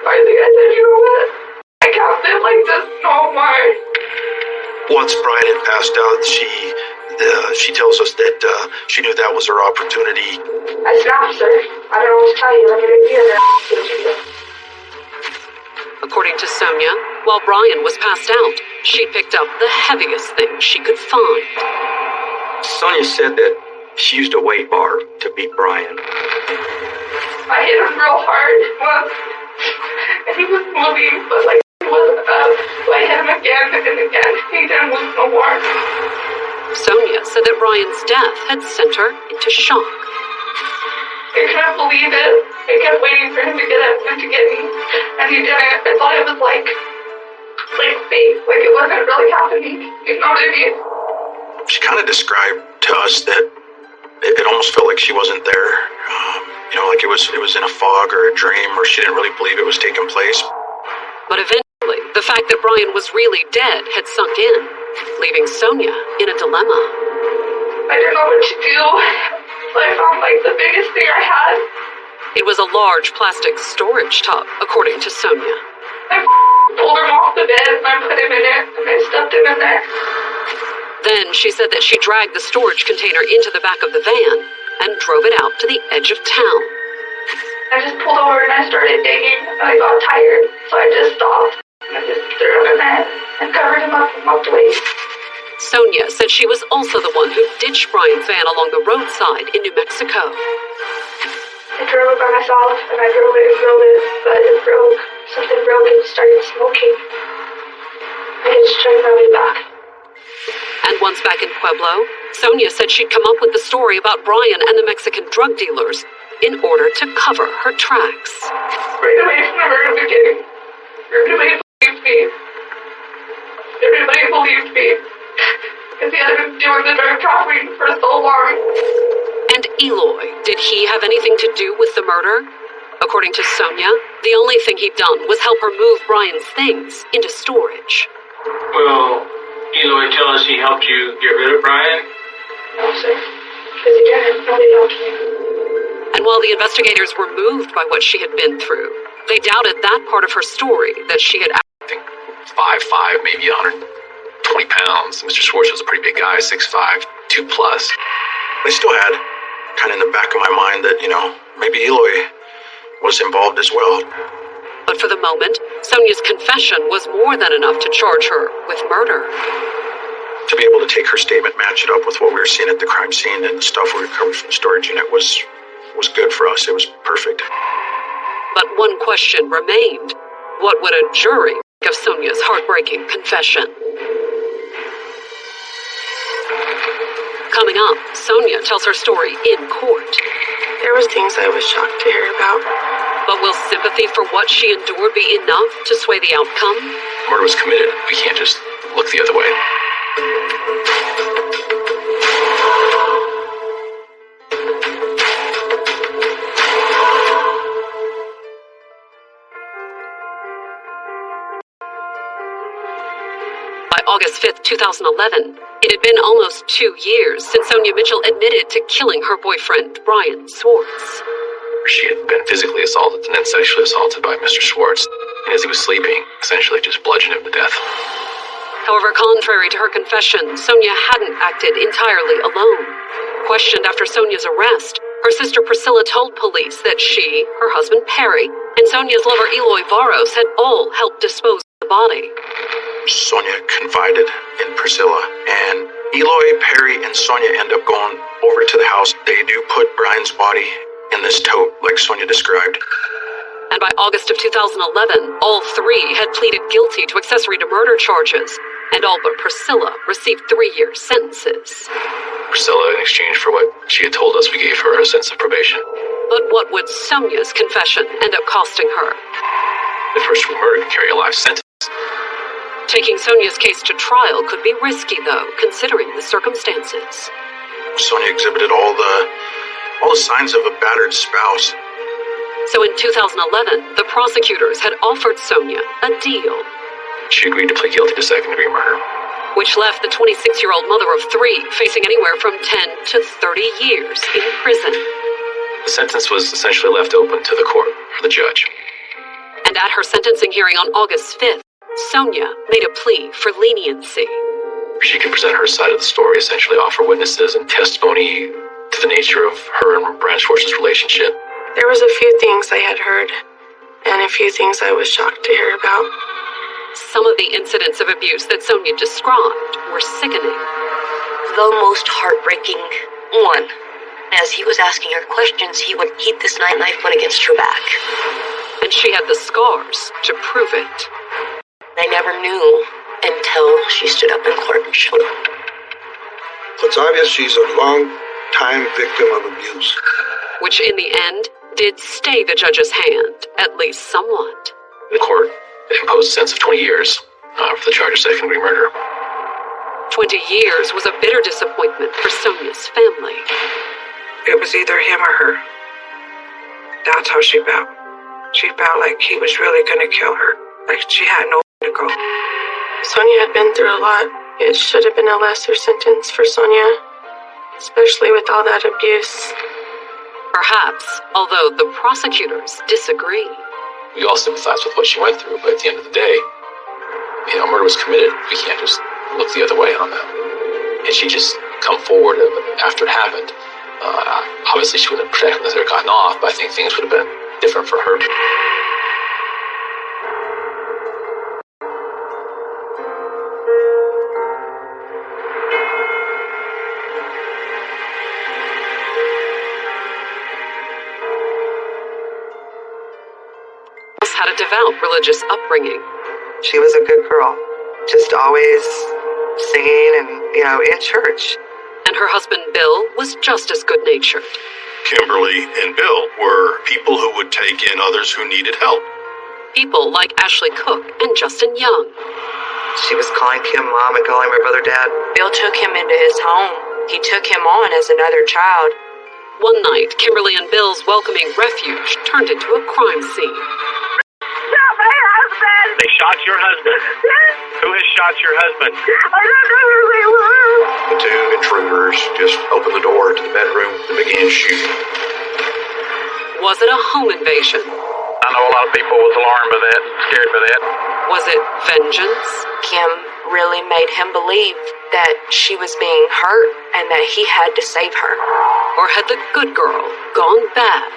Speaker 5: Finally, I said, you know what? I can't live like this no more.
Speaker 4: Once Brian had passed out, she tells us that she knew that was her opportunity.
Speaker 5: I snapped her. I don't know what to tell you. I'm going to be there.
Speaker 1: According to Sonia, while Brian was passed out, she picked up the heaviest thing she could find.
Speaker 15: Sonia said that she used a weight bar to beat Brian.
Speaker 5: I hit him real hard once, and he was moving, but he wasn't up. So I hit him again and again. He didn't move no more.
Speaker 1: Sonia said that Brian's death had sent her into shock.
Speaker 5: I couldn't believe it. I kept waiting for him to get up and to get me, and he didn't. I thought it was like fake, like it wasn't really happening. You know what I mean?
Speaker 10: She kind of described to us that it almost felt like she wasn't there. Like it was in a fog or a dream, or she didn't really believe it was taking place.
Speaker 1: But eventually, the fact that Brian was really dead had sunk in, leaving Sonia in a dilemma.
Speaker 5: I didn't know what to do. So I found the biggest thing I had.
Speaker 1: It was a large plastic storage tub, according to Sonia.
Speaker 5: I pulled him off the bed and I put him in it and I stuffed him in there.
Speaker 1: Then she said that she dragged the storage container into the back of the van and drove it out to the edge of town.
Speaker 5: I just pulled over and I started digging and I got tired, so I just stopped and I just threw him in there and covered him up and walked away.
Speaker 1: Sonia said she was also the one who ditched Brian's van along the roadside in New Mexico.
Speaker 5: I drove it by myself and I drove it, but it broke. Something broke and started smoking. I hitchhiked my way back.
Speaker 1: And once back in Pueblo, Sonia said she'd come up with the story about Brian and the Mexican drug dealers in order to cover her tracks.
Speaker 5: Right away from the very beginning, everybody believed me. Everybody believed me. Because he had been doing the drug trafficking for so long.
Speaker 1: And Eloy, did he have anything to do with the murder? According to Sonia, the only thing he'd done was help her move Brian's things into storage.
Speaker 18: Well, Eloy tell us he helped you get rid of Brian?
Speaker 5: No, sir. Because he didn't. Nobody helped me.
Speaker 1: And while the investigators were moved by what she had been through, they doubted that part of her story that she had...
Speaker 14: I think 5'5", maybe 120 pounds. Mr. Schwartz was a pretty big guy, 6'5", 2+.
Speaker 10: I still had kind of in the back of my mind that, maybe Eloy was involved as well.
Speaker 1: But for the moment, Sonia's confession was more than enough to charge her with murder.
Speaker 10: To be able to take her statement, match it up with what we were seeing at the crime scene and the stuff we recovered from the storage unit was good for us. It was perfect.
Speaker 1: But one question remained. What would a jury make of Sonia's heartbreaking confession? Coming up, Sonia tells her story in court.
Speaker 11: There was things I was shocked to hear about.
Speaker 1: But will sympathy for what she endured be enough to sway the outcome?
Speaker 14: Murder was committed. We can't just look the other way.
Speaker 1: By August 5th, 2011, it had been almost 2 years since Sonia Mitchell admitted to killing her boyfriend, Brian Swartz.
Speaker 14: She had been physically assaulted and then sexually assaulted by Mr. Swartz, and as he was sleeping, essentially just bludgeoned him to death.
Speaker 1: However, contrary to her confession, Sonia hadn't acted entirely alone. Questioned after Sonia's arrest, her sister Priscilla told police that she, her husband Perry, and Sonia's lover Eloy Varos had all helped dispose of the body.
Speaker 10: Sonia confided in Priscilla, and Eloy, Perry, and Sonia end up going over to the house. They do put Brian's body in this tote, like Sonia described.
Speaker 1: And by August of 2011, all three had pleaded guilty to accessory to murder charges, and all but Priscilla received 3-year sentences.
Speaker 14: Priscilla, in exchange for what she had told us, we gave her a sentence of probation.
Speaker 1: But what would Sonia's confession end up costing her?
Speaker 14: The first-degree murder can carry a life sentence.
Speaker 1: Taking Sonia's case to trial could be risky, though, considering the circumstances.
Speaker 10: Sonia exhibited all the signs of a battered spouse.
Speaker 1: So in 2011, the prosecutors had offered Sonia a deal.
Speaker 14: She agreed to plead guilty to second-degree murder,
Speaker 1: which left the 26-year-old mother of 3 facing anywhere from 10 to 30 years in prison.
Speaker 14: The sentence was essentially left open to the court, or the judge.
Speaker 1: And at her sentencing hearing on August 5th, Sonia made a plea for leniency.
Speaker 14: She could present her side of the story, essentially offer witnesses and testimony to the nature of her and Brian Schwartz's relationship.
Speaker 11: There was a few things I had heard, and a few things I was shocked to hear about.
Speaker 1: Some of the incidents of abuse that Sonia described were sickening.
Speaker 13: The most heartbreaking one. As he was asking her questions, he would keep this knife point against her back.
Speaker 1: And she had the scars to prove it.
Speaker 13: I never knew until she stood up in court and showed up.
Speaker 16: It's obvious she's a long-time victim of abuse.
Speaker 1: Which in the end did stay the judge's hand, at least somewhat.
Speaker 14: The court imposed a sentence of 20 years for the charge of second-degree murder.
Speaker 1: 20 years was a bitter disappointment for Sonia's family.
Speaker 11: It was either him or her. That's how she felt. She felt like he was really going to kill her. Like she had nowhere to go. Sonia had been through a lot. It should have been a lesser sentence for Sonia, especially with all that abuse.
Speaker 1: Perhaps, although the prosecutors disagree.
Speaker 14: We all sympathize with what she went through, but at the end of the day, murder was committed. We can't just look the other way on that. Had she just come forward after it happened, obviously she wouldn't have necessarily gotten off, but I think things would have been different for her.
Speaker 1: Had a devout religious upbringing.
Speaker 19: She was a good girl, just always singing and, in church.
Speaker 1: And her husband, Bill, was just as good-natured.
Speaker 20: Kimberly and Bill were people who would take in others who needed help.
Speaker 1: People like Ashley Cook and Justin Young.
Speaker 19: She was calling Kim Mom and calling my brother Dad.
Speaker 2: Bill took him into his home. He took him on as another child.
Speaker 1: One night, Kimberly and Bill's welcoming refuge turned into a crime scene.
Speaker 8: They shot your husband. Who has shot your husband?
Speaker 10: The 2 intruders just opened the door to the bedroom and began shooting.
Speaker 1: Was it a home invasion?
Speaker 12: I know a lot of people was alarmed by that and scared by that.
Speaker 1: Was it vengeance?
Speaker 2: Kim really made him believe that she was being hurt and that he had to save her.
Speaker 1: Or had the good girl gone bad?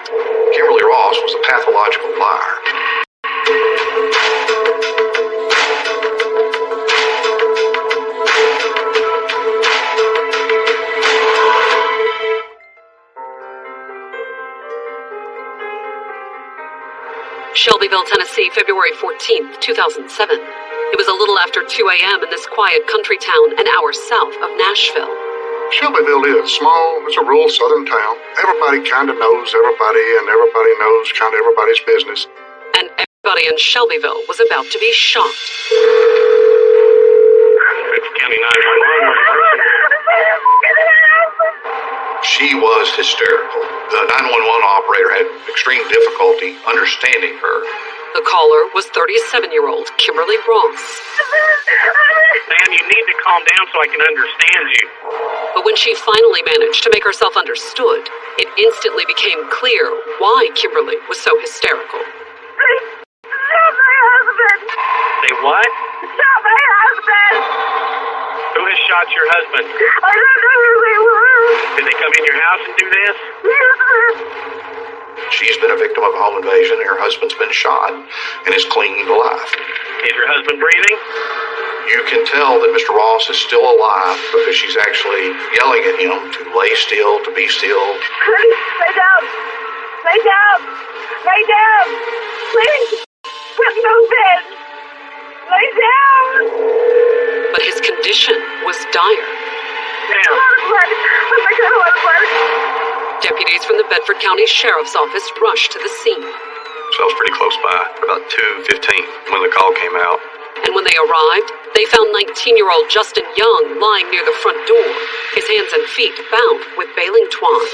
Speaker 10: Kimberly Ross was a pathological liar.
Speaker 1: Shelbyville, Tennessee, February 14th, 2007. It was a little after 2 a.m. in this quiet country town an hour south of Nashville.
Speaker 16: Shelbyville is small. It's a rural southern town. Everybody kind of knows everybody, and everybody knows kind of everybody's business.
Speaker 1: And everybody in Shelbyville was about to be shot.
Speaker 18: It's County 911.
Speaker 20: She was hysterical. The 911 operator had extreme difficulty understanding her.
Speaker 1: The caller was 37-year-old Kimberly Ross.
Speaker 18: Ma'am, you need to calm down so I can understand you.
Speaker 1: But when she finally managed to make herself understood, it instantly became clear why Kimberly was so hysterical.
Speaker 5: Shot my husband!
Speaker 18: Say what?
Speaker 5: Shot my husband!
Speaker 18: Who has shot your husband?
Speaker 5: I don't know who they were.
Speaker 18: Did they come in your house and do this?
Speaker 5: Yes, sir.
Speaker 20: She's been a victim of a home invasion. Her husband's been shot and is clinging to life.
Speaker 18: Is your husband breathing?
Speaker 20: You can tell that Mr. Ross is still alive because she's actually yelling at him to lay still, to be still.
Speaker 5: Please, lay down. Lay down. Lay down. Please. Put no bed. Lay down.
Speaker 1: But his condition was dire.
Speaker 5: A lot of blood. Oh my God, a lot of blood.
Speaker 1: Deputies from the Bedford County Sheriff's Office rushed to the scene.
Speaker 15: So I was pretty close by, about 2:15 when the call came out.
Speaker 1: And when they arrived, they found 19-year-old Justin Young lying near the front door, his hands and feet bound with baling twine.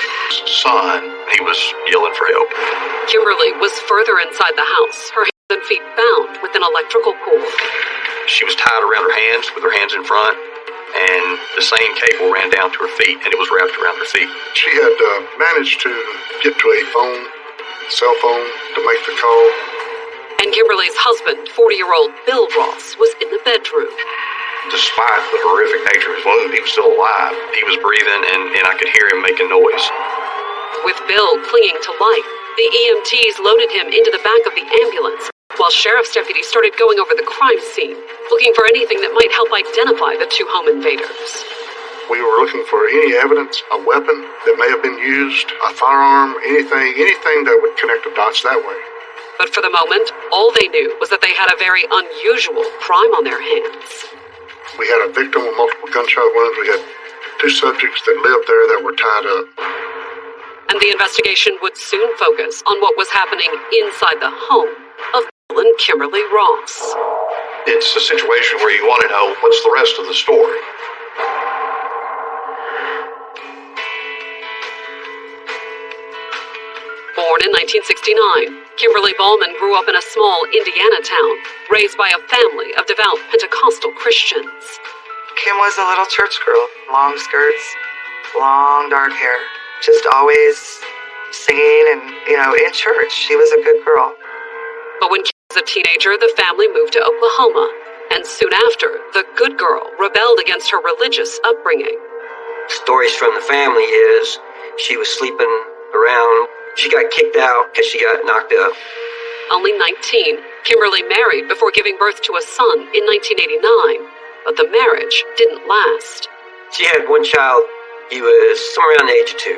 Speaker 20: Son, he was yelling for help.
Speaker 1: Kimberly was further inside the house, her hands and feet bound with an electrical cord.
Speaker 15: She was tied around her hands with her hands in front, and the same cable ran down to her feet, and it was wrapped around her feet.
Speaker 16: She had managed to get to a cell phone, to make the call.
Speaker 1: And Kimberly's husband, 40-year-old Bill Ross, was in the bedroom.
Speaker 20: Despite the horrific nature of his wound, he was still alive.
Speaker 15: He was breathing, and I could hear him making noise.
Speaker 1: With Bill clinging to life, the EMTs loaded him into the back of the ambulance, while sheriff's deputies started going over the crime scene, looking for anything that might help identify the two home invaders.
Speaker 16: We were looking for any evidence, a weapon that may have been used, a firearm, anything that would connect the dots that way.
Speaker 1: But for the moment, all they knew was that they had a very unusual crime on their hands.
Speaker 16: We had a victim with multiple gunshot wounds. We had two subjects that lived there that were tied up.
Speaker 1: And the investigation would soon focus on what was happening inside the home of Bill and Kimberly Ross.
Speaker 20: It's a situation where you want to know what's the rest of the story.
Speaker 1: Born in 1969, Kimberly Ballman grew up in a small Indiana town, raised by a family of devout Pentecostal Christians.
Speaker 19: Kim was a little church girl, long skirts, long dark hair, just always singing and, in church. She was a good girl.
Speaker 1: But when Kim was a teenager, the family moved to Oklahoma, and soon after, the good girl rebelled against her religious upbringing.
Speaker 21: Stories from the family is she was sleeping around. She got kicked out because she got knocked up.
Speaker 1: Only 19, Kimberly married before giving birth to a son in 1989, but the marriage didn't last.
Speaker 21: She had one child. He was somewhere around the age of 2.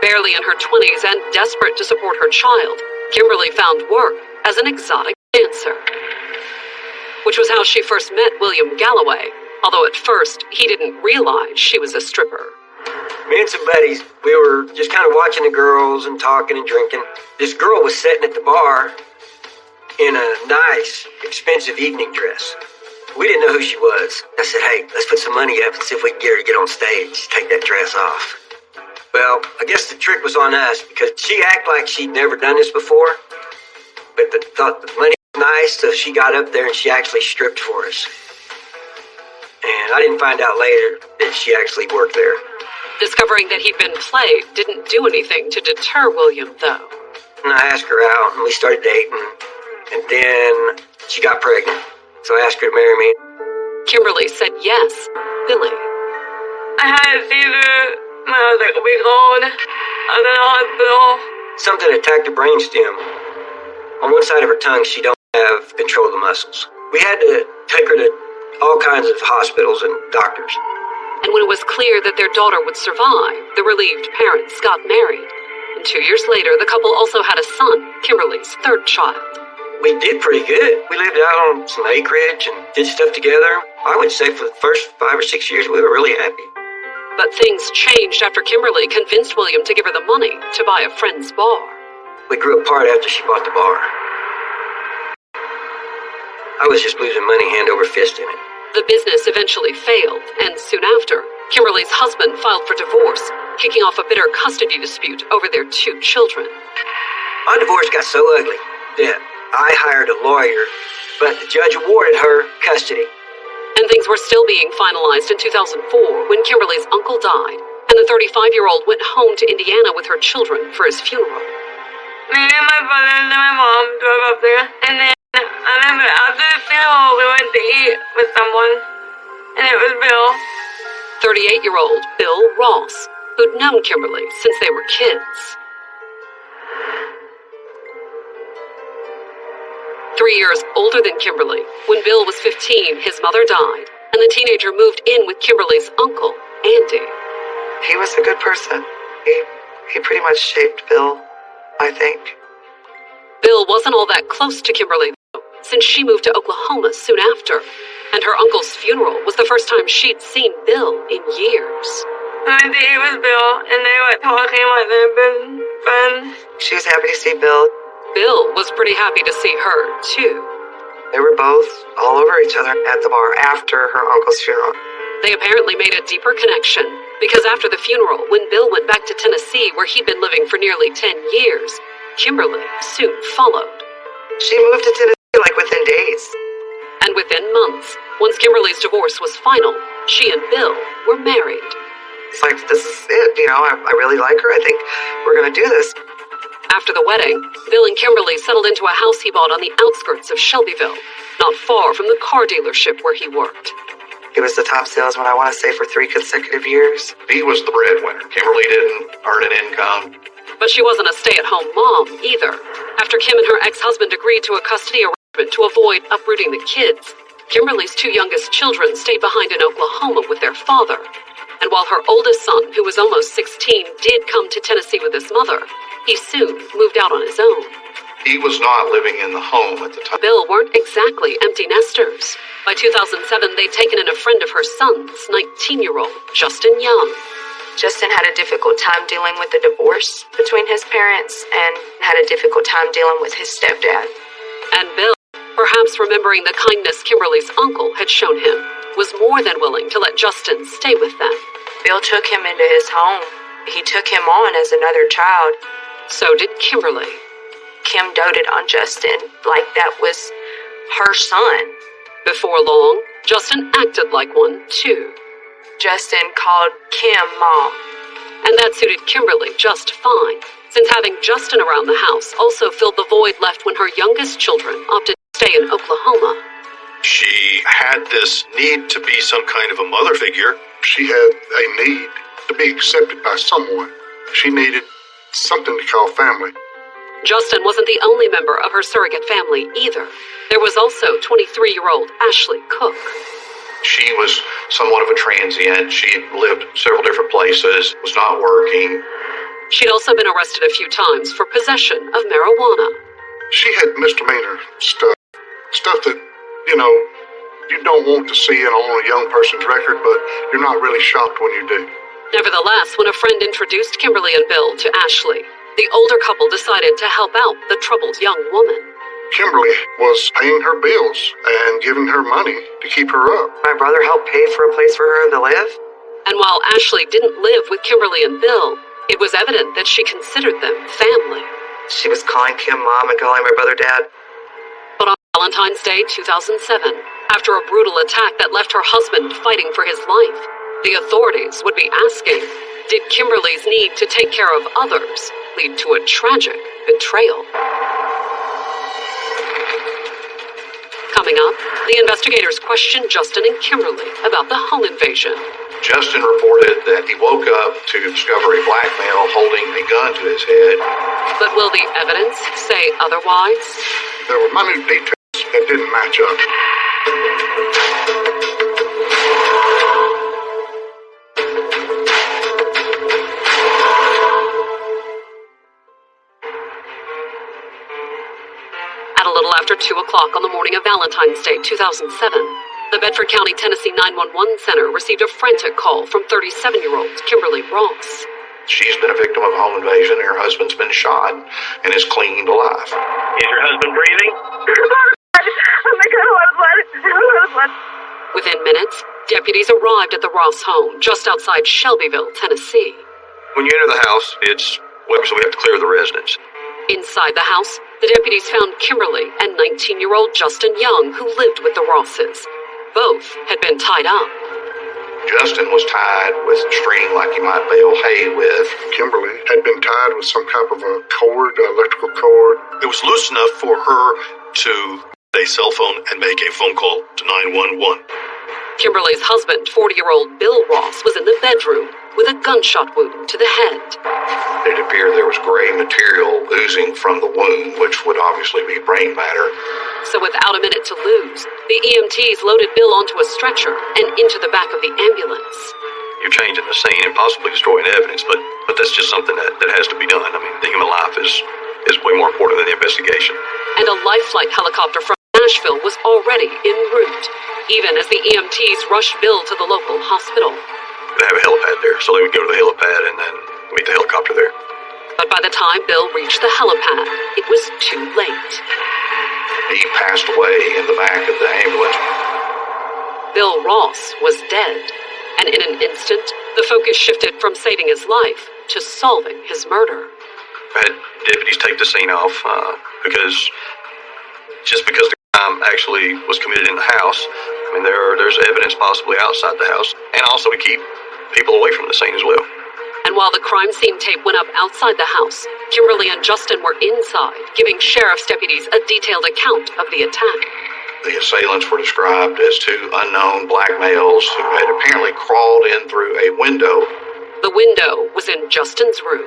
Speaker 1: Barely in her 20s and desperate to support her child, Kimberly found work as an exotic dancer, which was how she first met William Galloway, although at first he didn't realize she was a stripper.
Speaker 21: Me and some buddies, we were just kind of watching the girls and talking and drinking. This girl was sitting at the bar in a nice, expensive evening dress. We didn't know who she was. I said, hey, let's put some money up and see if we can get her to get on stage, take that dress off. Well, I guess the trick was on us because she acted like she'd never done this before, but thought the money was nice, so she got up there and she actually stripped for us. And I didn't find out later that she actually worked there.
Speaker 1: Discovering that he'd been played didn't do anything to deter William, though.
Speaker 21: And I asked her out, and we started dating, and then she got pregnant. So I asked her to marry me.
Speaker 1: Kimberly said yes. Billy.
Speaker 5: I had a fever. I was like a week old. I was in the hospital.
Speaker 21: Something attacked her brainstem. On one side of her tongue, she don't have control of the muscles. We had to take her to all kinds of hospitals and doctors.
Speaker 1: And when it was clear that their daughter would survive, the relieved parents got married. And 2 years later, the couple also had a son, Kimberly's third child.
Speaker 21: We did pretty good. We lived out on some acreage and did stuff together. I would say for the first 5 or 6 years, we were really happy.
Speaker 1: But things changed after Kimberly convinced William to give her the money to buy a friend's bar.
Speaker 21: We grew apart after she bought the bar. I was just losing money hand over fist in it.
Speaker 1: The business eventually failed, and soon after, Kimberly's husband filed for divorce, kicking off a bitter custody dispute over their 2 children.
Speaker 21: My divorce got so ugly that I hired a lawyer, but the judge awarded her custody.
Speaker 1: And things were still being finalized in 2004 when Kimberly's uncle died, and the 35-year-old went home to Indiana with her children for his funeral.
Speaker 5: Me and my brother and my mom drove up there, and then I remember after the funeral we went to eat with someone, and it was Bill.
Speaker 1: 38-year-old Bill Ross, who'd known Kimberly since they were kids. 3 years older than Kimberly, when Bill was 15, his mother died, and the teenager moved in with Kimberly's uncle, Andy.
Speaker 19: He was a good person. He pretty much shaped Bill, I think.
Speaker 1: Bill wasn't all that close to Kimberly, though, since she moved to Oklahoma soon after, and her uncle's funeral was the first time she'd seen Bill in years.
Speaker 5: I think it was Bill, and they were talking like they'd been friends.
Speaker 19: She was happy to see Bill.
Speaker 1: Bill was pretty happy to see her, too.
Speaker 19: They were both all over each other at the bar after her uncle's funeral.
Speaker 1: They apparently made a deeper connection, because after the funeral, when Bill went back to Tennessee where he'd been living for nearly 10 years, Kimberly soon followed.
Speaker 19: She moved to Tennessee like within days.
Speaker 1: And within months, once Kimberly's divorce was final, she and Bill were married.
Speaker 19: It's like, this is it, I really like her. I think we're going to do this.
Speaker 1: After the wedding, Bill and Kimberly settled into a house he bought on the outskirts of Shelbyville, not far from the car dealership where he worked.
Speaker 19: He was the top salesman, I want to say, for 3 consecutive years.
Speaker 20: He was the breadwinner. Kimberly didn't earn an income.
Speaker 1: But she wasn't a stay-at-home mom, either. After Kim and her ex-husband agreed to a custody arrangement to avoid uprooting the kids, Kimberly's 2 youngest children stayed behind in Oklahoma with their father. And while her oldest son, who was almost 16, did come to Tennessee with his mother, he soon moved out on his own.
Speaker 20: He was not living in the home at the time.
Speaker 1: Bill weren't exactly empty nesters. By 2007, they'd taken in a friend of her son's, 19-year-old Justin Young.
Speaker 2: Justin had a difficult time dealing with the divorce between his parents and had a difficult time dealing with his stepdad.
Speaker 1: And Bill, perhaps remembering the kindness Kimberly's uncle had shown him, was more than willing to let Justin stay with them.
Speaker 2: Bill took him into his home. He took him on as another child.
Speaker 1: So did Kimberly.
Speaker 2: Kim doted on Justin like that was her son.
Speaker 1: Before long, Justin acted like one, too.
Speaker 2: Justin called Kim Mom.
Speaker 1: And that suited Kimberly just fine, since having Justin around the house also filled the void left when her youngest children opted to stay in Oklahoma.
Speaker 10: She had this need to be some kind of a mother figure.
Speaker 7: She had a need to be accepted by someone. She needed something to call family.
Speaker 1: Justin wasn't the only member of her surrogate family either. There was also 23-year-old Ashley Cook.
Speaker 20: She was somewhat of a transient. She lived several different places, was not working.
Speaker 1: She'd also been arrested a few times for possession of marijuana.
Speaker 7: She had misdemeanor stuff that, you don't want to see it on a young person's record, but you're not really shocked when you do.
Speaker 1: Nevertheless, when a friend introduced Kimberly and Bill to Ashley, the older couple decided to help out the troubled young woman.
Speaker 7: Kimberly was paying her bills and giving her money to keep her up.
Speaker 19: My brother helped pay for a place for her to live.
Speaker 1: And while Ashley didn't live with Kimberly and Bill, it was evident that she considered them family.
Speaker 19: She was calling Kim Mom and calling my brother Dad.
Speaker 1: But on Valentine's Day 2007, after a brutal attack that left her husband fighting for his life, the authorities would be asking, did Kimberly's need to take care of others lead to a tragic betrayal? Coming up, the investigators questioned Justin and Kimberly about the home invasion.
Speaker 20: Justin reported that he woke up to discover a black male holding a gun to his head.
Speaker 1: But will the evidence say otherwise?
Speaker 7: There were minute details that didn't match up.
Speaker 1: At a little after 2 o'clock on the morning of Valentine's Day 2007, The Bedford County, Tennessee 911 Center received a frantic call from 37-year-old Kimberly Ross.
Speaker 10: She's been a victim of a home invasion, and her husband's been shot and is clinging to life.
Speaker 18: Is your husband breathing?
Speaker 5: Oh my God, a lot of blood.
Speaker 1: Within minutes, deputies arrived at the Ross home just outside Shelbyville, Tennessee.
Speaker 15: When you enter the house, so we have to clear the residence.
Speaker 1: Inside the house, the deputies found Kimberly and 19-year-old Justin Young, who lived with the Rosses. Both had been tied up.
Speaker 10: Justin was tied with string like you might bale hay with.
Speaker 7: Kimberly had been tied with some type of a cord, electrical cord.
Speaker 3: It was loose enough for her to a cell phone and make a phone call to 911.
Speaker 1: Kimberly's husband, 40-year-old Bill Ross, was in the bedroom with a gunshot wound to the head.
Speaker 10: It appeared there was gray material oozing from the wound, which would obviously be brain matter.
Speaker 1: So without a minute to lose, the EMTs loaded Bill onto a stretcher and into the back of the ambulance.
Speaker 15: You're changing the scene and possibly destroying evidence, but that's just something that has to be done. I mean, the human life is way more important than the investigation.
Speaker 1: And a life flight helicopter from Nashville was already en route, even as the EMTs rushed Bill to the local hospital.
Speaker 15: They have a helipad there, so they would go to the helipad and then meet the helicopter there.
Speaker 1: But by the time Bill reached the helipad, it was too late.
Speaker 10: He passed away in the back of the ambulance.
Speaker 1: Bill Ross was dead, and in an instant, the focus shifted from saving his life to solving his murder.
Speaker 15: I had deputies take the scene off because the crime actually was committed in the house. I mean, there's evidence possibly outside the house, and also to keep people away from the scene as well.
Speaker 1: And while the crime scene tape went up outside the house, Kimberly and Justin were inside, giving sheriff's deputies a detailed account of the attack.
Speaker 10: The assailants were described as two unknown black males who had apparently crawled in through a window.
Speaker 1: The window was in Justin's room.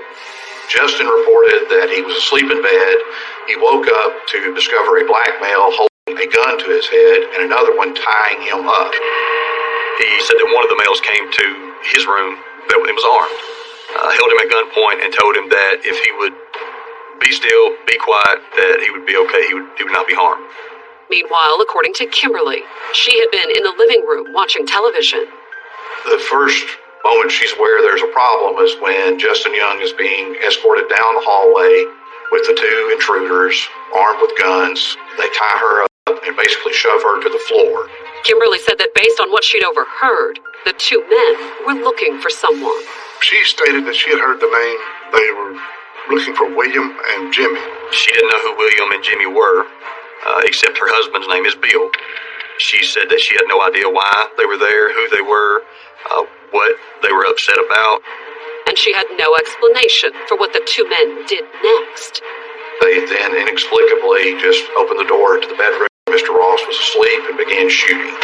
Speaker 10: Justin reported that he was asleep in bed. He woke up to discover a black male holding a gun to his head and another one tying him up.
Speaker 15: He said that one of the males came to his room that was armed, held him at gunpoint and told him that if he would be still, be quiet, that he would be okay, he would not be harmed.
Speaker 1: Meanwhile, according to Kimberly, she had been in the living room watching television.
Speaker 10: The first moment she's aware there's a problem is when Justin Young is being escorted down the hallway with the two intruders armed with guns. They tie her up and basically shove her to the floor.
Speaker 1: Kimberly said that based on what she'd overheard, the two men were looking for someone.
Speaker 7: She stated that she had heard the name. They were looking for William and Jimmy.
Speaker 15: She didn't know who William and Jimmy were, except her husband's name is Bill. She said that she had no idea why they were there, who they were, what they were upset about.
Speaker 1: And she had no explanation for what the two men did next.
Speaker 10: They then inexplicably just opened the door to the bedroom. Mr. Ross was asleep and began shooting.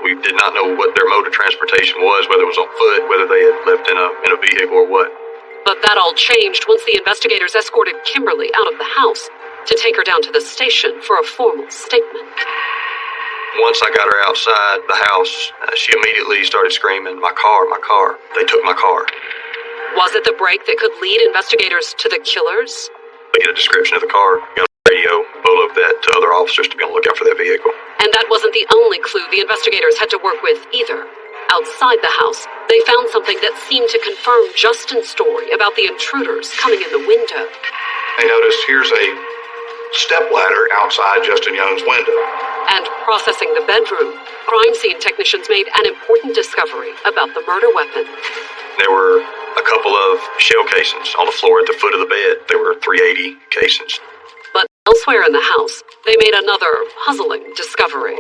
Speaker 15: We did not know what their mode of transportation was, whether it was on foot, whether they had left in a vehicle or what.
Speaker 1: But that all changed once the investigators escorted Kimberly out of the house to take her down to the station for a formal statement.
Speaker 15: Once I got her outside the house, she immediately started screaming, "My car, my car. They took my car."
Speaker 1: Was it the break that could lead investigators to the killers?
Speaker 15: We get a description of the car, got a radio, bolo that to other officers to be on the lookout for that vehicle.
Speaker 1: And that wasn't the only clue the investigators had to work with either. Outside the house, they found something that seemed to confirm Justin's story about the intruders coming in the window.
Speaker 10: They noticed here's a stepladder outside Justin Young's window.
Speaker 1: And processing the bedroom, crime scene technicians made an important discovery about the murder weapon.
Speaker 15: There were a couple of shell casings on the floor at the foot of the bed. There were .380 casings.
Speaker 1: But elsewhere in the house, they made another puzzling discovery.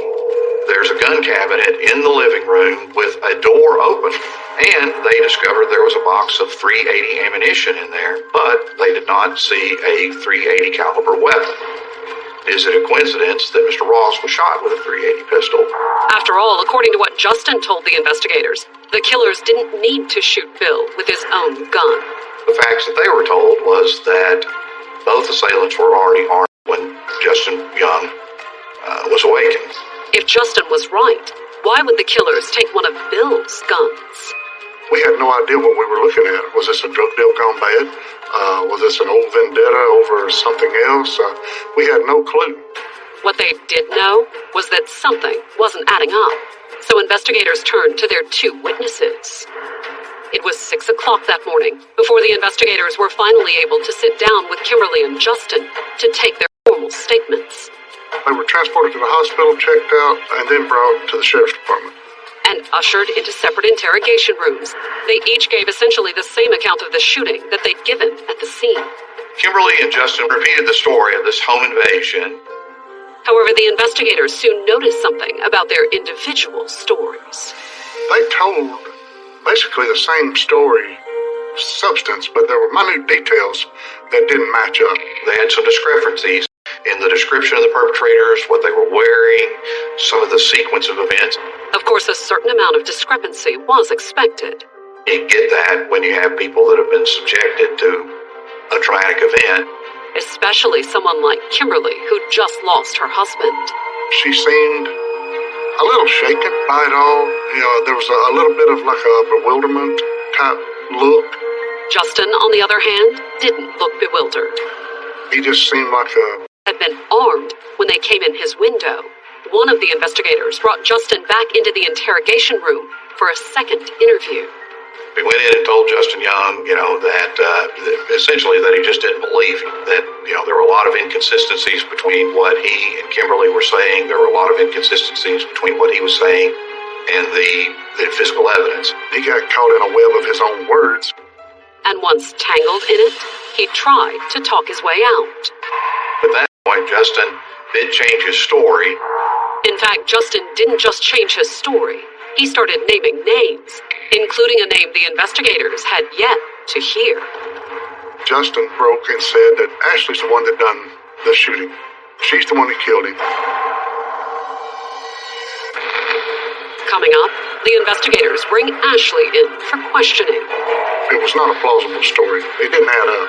Speaker 10: There's a gun cabinet in the living room with a door open, and they discovered there was a box of .380 ammunition in there, but they did not see a .380 caliber weapon. Is it a coincidence that Mr. Ross was shot with a .380 pistol?
Speaker 1: After all, according to what Justin told the investigators, the killers didn't need to shoot Bill with his own gun.
Speaker 10: The facts that they were told was that both assailants were already armed when Justin Young was awakened.
Speaker 1: If Justin was right, why would the killers take one of Bill's guns?
Speaker 7: We had no idea what we were looking at. Was this a drug deal gone bad? Was this an old vendetta over something else? We had no clue.
Speaker 1: What they did know was that something wasn't adding up, so investigators turned to their two witnesses. It was 6 o'clock that morning before the investigators were finally able to sit down with Kimberly and Justin to take their formal statements.
Speaker 7: They were transported to the hospital, checked out, and then brought to the sheriff's department.
Speaker 1: And ushered into separate interrogation rooms. They each gave essentially the same account of the shooting that they'd given at the scene.
Speaker 20: Kimberly and Justin repeated the story of this home invasion.
Speaker 1: However, the investigators soon noticed something about their individual stories.
Speaker 7: They told basically the same story, substance, but there were minute details that didn't match up.
Speaker 20: They had some discrepancies in the description of the perpetrators, what they were wearing, some of the sequence of events.
Speaker 1: Of course, a certain amount of discrepancy was expected.
Speaker 20: You get that when you have people that have been subjected to a traumatic event.
Speaker 1: Especially someone like Kimberly, who'd just lost her husband.
Speaker 7: She seemed a little shaken by it all. There was a little bit of like a bewilderment type look.
Speaker 1: Justin, on the other hand, didn't look bewildered.
Speaker 7: He just seemed like
Speaker 1: had been armed when they came in his window. One of the investigators brought Justin back into the interrogation room for a second interview.
Speaker 20: We went in and told Justin Young, that essentially that he just didn't believe him, that, there were a lot of inconsistencies between what he and Kimberly were saying. There were a lot of inconsistencies between what he was saying and the physical evidence.
Speaker 7: He got caught in a web of his own words.
Speaker 1: And once tangled in it, he tried to talk his way out.
Speaker 20: At that point, Justin did change his story.
Speaker 1: In fact, Justin didn't just change his story. He started naming names, including a name the investigators had yet to hear.
Speaker 7: Justin broke and said that Ashley's the one that done the shooting. She's the one that killed him.
Speaker 1: Coming up, the investigators bring Ashley in for questioning.
Speaker 7: It was not a plausible story. It didn't add up.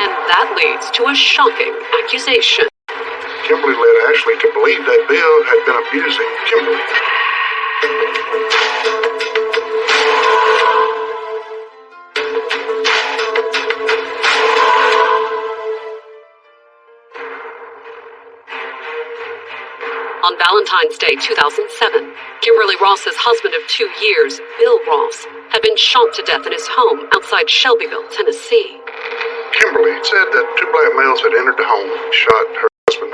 Speaker 1: And that leads to a shocking accusation.
Speaker 7: Kimberly led Ashley to believe that Bill had been abusing Kimberly.
Speaker 1: On Valentine's Day 2007, Kimberly Ross's husband of 2 years, Bill Ross, had been shot to death in his home outside Shelbyville, Tennessee.
Speaker 7: Kimberly said that two black males had entered the home, shot her husband,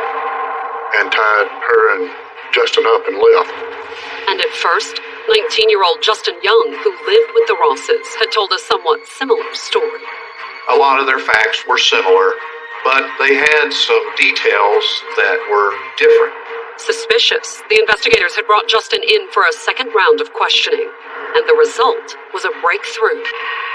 Speaker 7: and tied her and Justin up and left.
Speaker 1: And at first, 19-year-old Justin Young, who lived with the Rosses, had told a somewhat similar story.
Speaker 20: A lot of their facts were similar, but they had some details that were different.
Speaker 1: Suspicious, the investigators had brought Justin in for a second round of questioning, and the result was a breakthrough.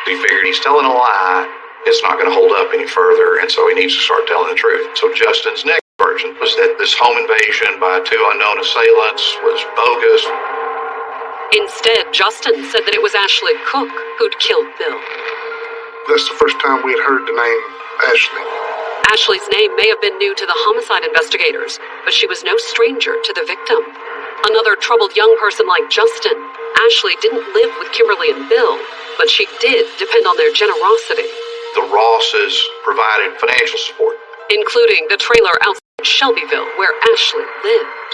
Speaker 20: He figured he's telling a lie, it's not going to hold up any further, and so he needs to start telling the truth. So Justin's next version was that this home invasion by two unknown assailants was bogus.
Speaker 1: Instead, Justin said that it was Ashley Cook who'd killed Bill.
Speaker 7: That's the first time we had heard the name Ashley.
Speaker 1: Ashley's name may have been new to the homicide investigators, but she was no stranger to the victim. Another troubled young person like Justin, Ashley didn't live with Kimberly and Bill, but she did depend on their generosity.
Speaker 20: The Rosses provided financial support,
Speaker 1: including the trailer outside Shelbyville where Ashley lived.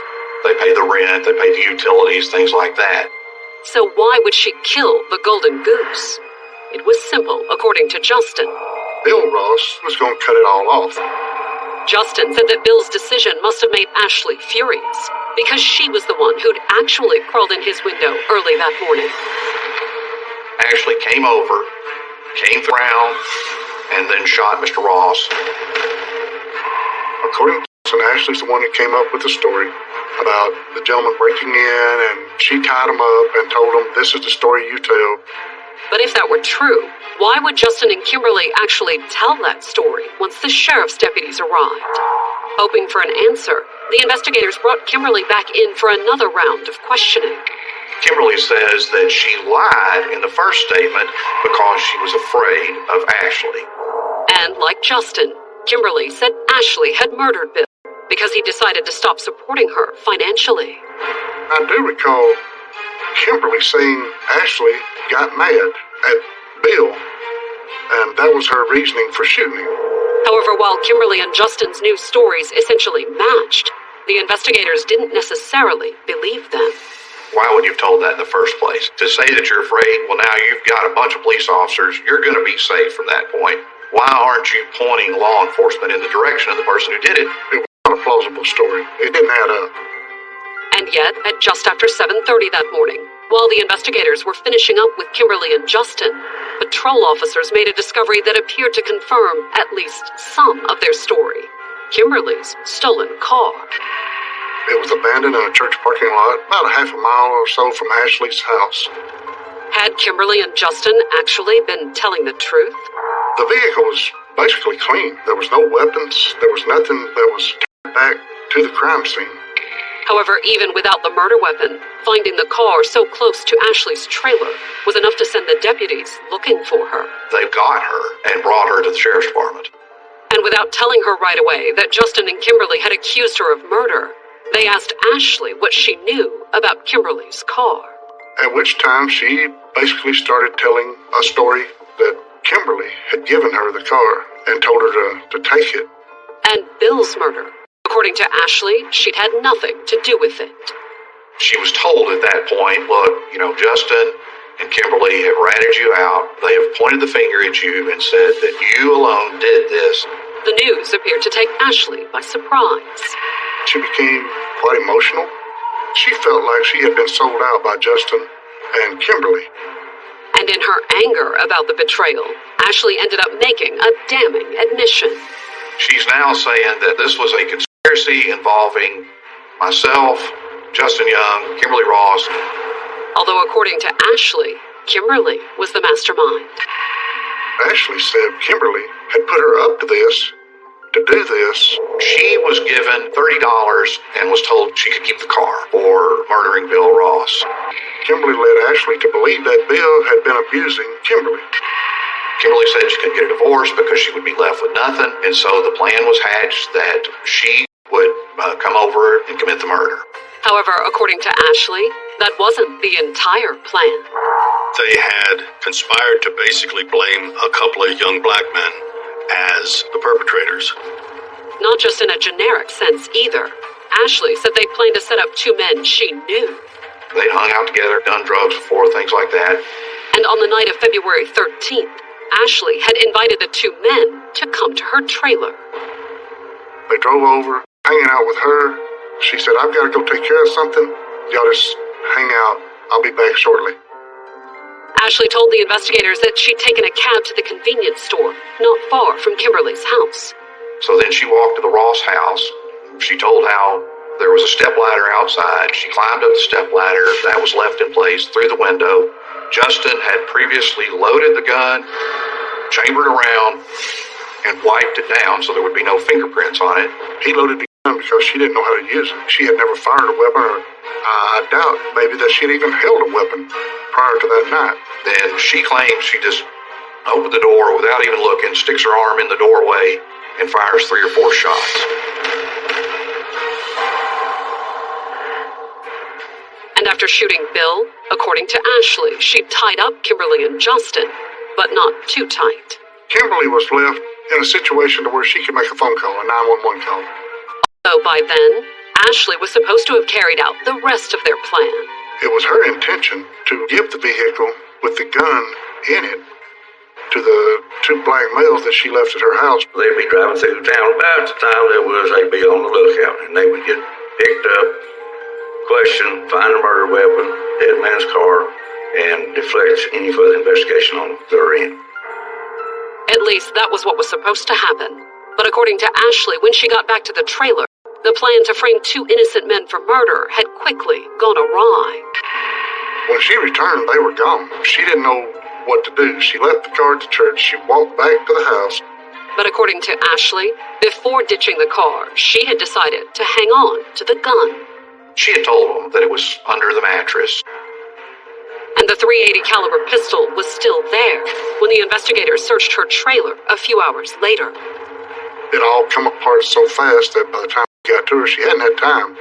Speaker 20: They paid the rent, they paid the utilities, things like that.
Speaker 1: So why would she kill the Golden Goose? It was simple, according to Justin.
Speaker 7: Bill Ross was going to cut it all off.
Speaker 1: Justin said that Bill's decision must have made Ashley furious, because she was the one who'd actually crawled in his window early that morning.
Speaker 20: Ashley came over, came around, and then shot Mr. Ross.
Speaker 7: According to Justin, Ashley's the one who came up with the story about the gentleman breaking in, and she tied him up and told him, "This is the story you tell."
Speaker 1: But if that were true, why would Justin and Kimberly actually tell that story once the sheriff's deputies arrived? Hoping for an answer, the investigators brought Kimberly back in for another round of questioning.
Speaker 20: Kimberly says that she lied in the first statement because she was afraid of Ashley.
Speaker 1: And like Justin, Kimberly said Ashley had murdered Bill because he decided to stop supporting her financially.
Speaker 7: I do recall Kimberly saying Ashley got mad at Bill, and that was her reasoning for shooting him.
Speaker 1: However, while Kimberly and Justin's new stories essentially matched, the investigators didn't necessarily believe them.
Speaker 20: Why would you have told that in the first place? To say that you're afraid, well, now you've got a bunch of police officers, you're going to be safe from that point. Why aren't you pointing law enforcement in the direction of the person who did it?
Speaker 7: It was not a plausible story. It didn't add up.
Speaker 1: And yet, at just after 7:30 that morning, while the investigators were finishing up with Kimberly and Justin, patrol officers made a discovery that appeared to confirm at least some of their story. Kimberly's stolen car.
Speaker 7: It was abandoned in a church parking lot about a half a mile or so from Ashley's house.
Speaker 1: Had Kimberly and Justin actually been telling the truth?
Speaker 7: The vehicle was basically clean. There was no weapons. There was nothing that was tied back to the crime scene.
Speaker 1: However, even without the murder weapon, finding the car so close to Ashley's trailer was enough to send the deputies looking for her.
Speaker 20: They got her and brought her to the sheriff's department.
Speaker 1: And without telling her right away that Justin and Kimberly had accused her of murder, they asked Ashley what she knew about Kimberly's car.
Speaker 7: At which time she basically started telling a story that Kimberly had given her the car and told her to take it.
Speaker 1: And Bill's murder. According to Ashley, she'd had nothing to do with it.
Speaker 20: She was told at that point, look, Justin and Kimberly have ratted you out. They have pointed the finger at you and said that you alone did this.
Speaker 1: The news appeared to take Ashley by surprise.
Speaker 7: She became quite emotional. She felt like she had been sold out by Justin and Kimberly.
Speaker 1: And in her anger about the betrayal, Ashley ended up making a damning admission.
Speaker 20: She's now saying that this was a conspiracy involving myself, Justin Young, Kimberly Ross.
Speaker 1: Although according to Ashley, Kimberly was the mastermind.
Speaker 7: Ashley said Kimberly had put her up to do this.
Speaker 20: She was given $30 and was told she could keep the car for murdering Bill Ross.
Speaker 7: Kimberly led Ashley to believe that Bill had been abusing Kimberly.
Speaker 20: Kimberly said she couldn't get a divorce because she would be left with nothing, and so the plan was hatched that she would come over and commit the murder.
Speaker 1: However, according to Ashley, that wasn't the entire plan.
Speaker 3: They had conspired to basically blame a couple of young black men as the perpetrators.
Speaker 1: Not just in a generic sense either. Ashley said they planned to set up two men she knew.
Speaker 20: They'd hung out together, done drugs before, things like that.
Speaker 1: And on the night of February 13th, Ashley had invited the two men to come to her trailer.
Speaker 7: They drove over, hanging out with her. She said, I've got to go take care of something. Y'all just hang out. I'll be back shortly.
Speaker 1: Ashley told the investigators that she'd taken a cab to the convenience store, not far from Kimberly's house.
Speaker 20: So then she walked to the Ross house. She told how there was a stepladder outside. She climbed up the stepladder that was left in place through the window. Justin had previously loaded the gun, chambered around, and wiped it down so there would be no fingerprints on it.
Speaker 7: He loaded the gun because she didn't know how to use it. She had never fired a weapon, or I doubt maybe that she'd even held a weapon prior to that night.
Speaker 20: Then she claims she just opened the door without even looking, sticks her arm in the doorway, and fires 3 or 4 shots.
Speaker 1: And after shooting Bill, according to Ashley, she tied up Kimberly and Justin, but not too tight.
Speaker 7: Kimberly was left in a situation to where she could make a phone call, a 911 call.
Speaker 1: Although by then, Ashley was supposed to have carried out the rest of their plan.
Speaker 7: It was her intention to give the vehicle with the gun in it to the 2 black males that she left at her house.
Speaker 9: They'd be driving through town about the time they'd be on the lookout, and they would get picked up, questioned, find a murder weapon, dead man's car, and deflect any further investigation on their end.
Speaker 1: At least that was what was supposed to happen. But according to Ashley, when she got back to the trailer, the plan to frame 2 innocent men for murder had quickly gone awry.
Speaker 7: When she returned, they were gone. She didn't know what to do. She left the car at the church. She walked back to the house.
Speaker 1: But according to Ashley, before ditching the car, she had decided to hang on to the gun.
Speaker 20: She had told them that it was under the mattress.
Speaker 1: And the .380 caliber pistol was still there when the investigators searched her trailer a few hours later.
Speaker 7: It all come apart so fast that by the time we got to her, she hadn't had time,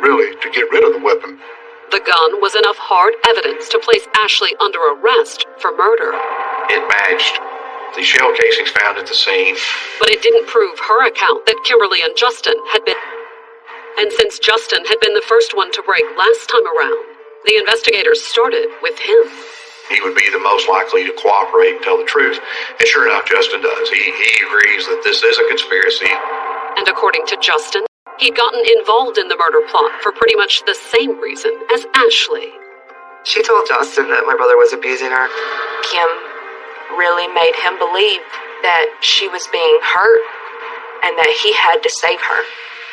Speaker 7: really, to get rid of the weapon.
Speaker 1: The gun was enough hard evidence to place Ashley under arrest for murder.
Speaker 20: It matched the shell casings found at the scene.
Speaker 1: But it didn't prove her account that Kimberly and Justin had been... And since Justin had been the first one to break last time around, the investigators started with him.
Speaker 20: He would be the most likely to cooperate and tell the truth. And sure enough, Justin does. He agrees that this is a conspiracy.
Speaker 1: And according to Justin, he'd gotten involved in the murder plot for pretty much the same reason as Ashley.
Speaker 19: She told Justin that my brother was abusing her.
Speaker 6: Kim really made him believe that she was being hurt and that he had to save her.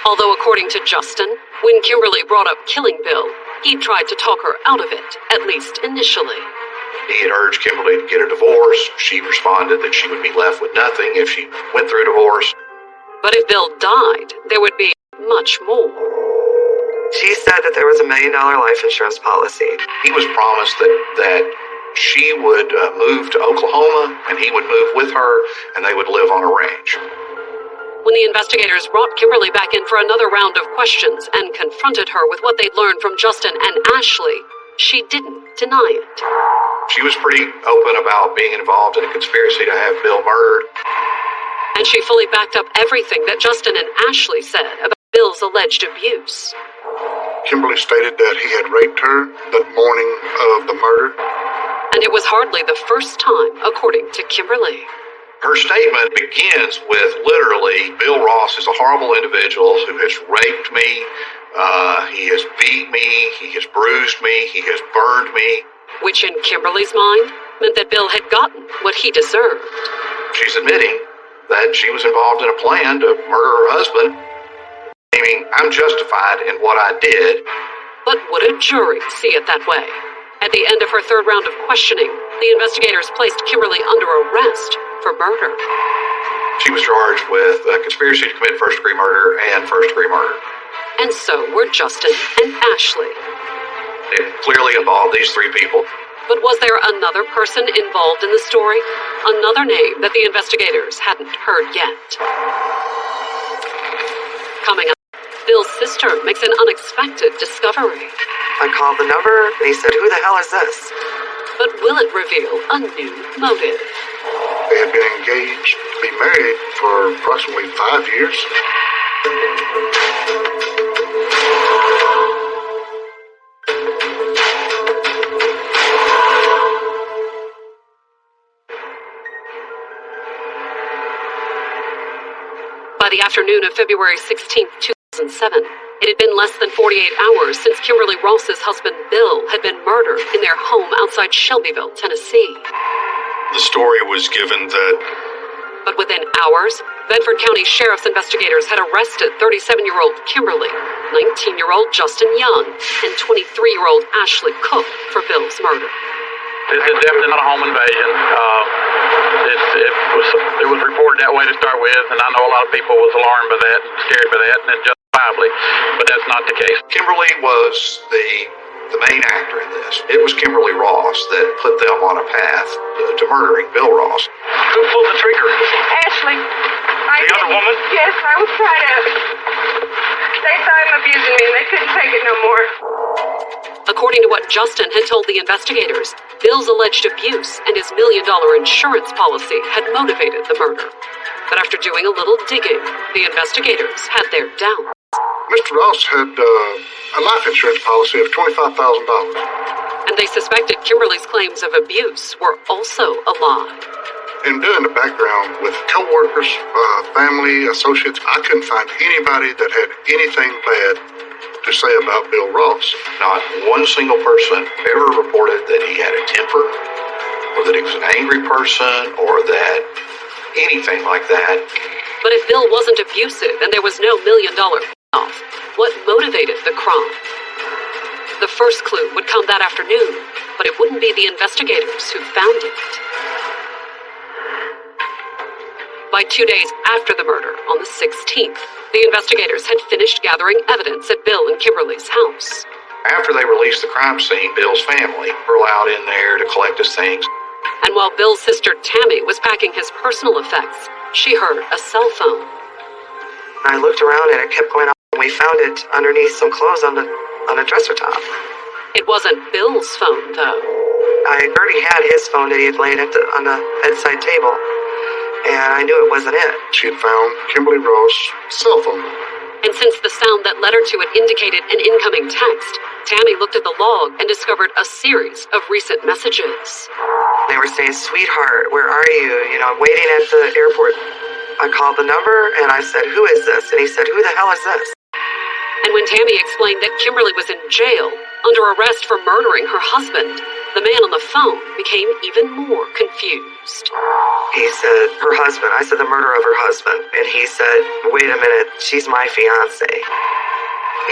Speaker 1: Although according to Justin, when Kimberly brought up killing Bill, he tried to talk her out of it, at least initially.
Speaker 20: He had urged Kimberly to get a divorce. She responded that she would be left with nothing if she went through a divorce.
Speaker 1: But if Bill died, there would be much more.
Speaker 19: She said that there was $1 million life insurance policy.
Speaker 20: He was promised that she would move to Oklahoma, and he would move with her, and they would live on a ranch.
Speaker 1: When the investigators brought Kimberly back in for another round of questions and confronted her with what they'd learned from Justin and Ashley, she didn't deny it.
Speaker 20: She was pretty open about being involved in a conspiracy to have Bill murdered.
Speaker 1: And she fully backed up everything that Justin and Ashley said about Bill's alleged abuse.
Speaker 7: Kimberly stated that he had raped her the morning of the murder.
Speaker 1: And it was hardly the first time, according to Kimberly.
Speaker 20: Her statement begins with literally, Bill Ross is a horrible individual who has raped me, he has beat me, he has bruised me, he has burned me.
Speaker 1: Which in Kimberly's mind meant that Bill had gotten what he deserved.
Speaker 20: She's admitting that she was involved in a plan to murder her husband, claiming I'm justified in what I did.
Speaker 1: But would a jury see it that way? At the end of her third round of questioning, the investigators placed Kimberly under arrest for murder.
Speaker 20: She was charged with conspiracy to commit first-degree murder and first-degree murder.
Speaker 1: And so were Justin and Ashley.
Speaker 20: It clearly involved these three people.
Speaker 1: But was there another person involved in the story? Another name that the investigators hadn't heard yet? Coming up, Bill's sister makes an unexpected discovery.
Speaker 19: I called the number, and he said, "Who the hell is this?"
Speaker 1: But will it reveal a new motive?
Speaker 7: They had been engaged to be married for approximately 5 years.
Speaker 1: By the afternoon of February 16, 2007, it had been less than 48 hours since Kimberly Ross's husband Bill had been murdered in their home outside Shelbyville, Tennessee.
Speaker 3: The story was given that...
Speaker 1: But within hours, Bedford County Sheriff's investigators had arrested 37-year-old Kimberly, 19-year-old Justin Young, and 23-year-old Ashley Cook for Bill's murder.
Speaker 18: This is definitely not a home invasion. It was reported that way to start with, and I know a lot of people was alarmed by that and scared by that, and justifiably, but that's not the case.
Speaker 20: Kimberly was the main actor in this. It was Kimberly Ross that put them on a path to murdering Bill Ross.
Speaker 18: Who pulled the trigger?
Speaker 5: Ashley.
Speaker 18: The other woman?
Speaker 5: Yes, I was trying to. They thought him abusing me, and they couldn't take it no more.
Speaker 1: According to what Justin had told the investigators, Bill's alleged abuse and his $1 million insurance policy had motivated the murder. But after doing a little digging, the investigators had their doubts.
Speaker 7: Mr. Ross had a life insurance policy of $25,000.
Speaker 1: And they suspected Kimberly's claims of abuse were also a lie.
Speaker 7: In doing the background with co-workers, family, associates, I couldn't find anybody that had anything bad to say about Bill Ross.
Speaker 20: Not one single person ever reported that he had a temper, or that he was an angry person, or that anything like that.
Speaker 1: But if Bill wasn't abusive and there was no $1 million payoff, what motivated the crime? The first clue would come that afternoon, but it wouldn't be the investigators who found it. By 2 days after the murder, on the 16th, the investigators had finished gathering evidence at Bill and Kimberly's house.
Speaker 20: After they released the crime scene, Bill's family were allowed in there to collect his things.
Speaker 1: And while Bill's sister Tammy was packing his personal effects, she heard a cell phone.
Speaker 19: I looked around and it kept going off, and we found it underneath some clothes on the dresser top.
Speaker 1: It wasn't Bill's phone, though.
Speaker 19: I already had his phone that he had laid on the bedside table, and I knew it wasn't it.
Speaker 7: She had found Kimberly Ross' cell phone.
Speaker 1: And since the sound that led her to it indicated an incoming text, Tammy looked at the log and discovered a series of recent messages.
Speaker 19: They were saying, "Sweetheart, where are you? You know, I'm waiting at the airport." I called the number and I said, "Who is this?" And he said, "Who the hell is this?"
Speaker 1: And when Tammy explained that Kimberly was in jail, under arrest for murdering her husband, the man on the phone became even more confused.
Speaker 19: He said, "Her husband." I said, "The murder of her husband." And he said, "Wait a minute, she's my fiance."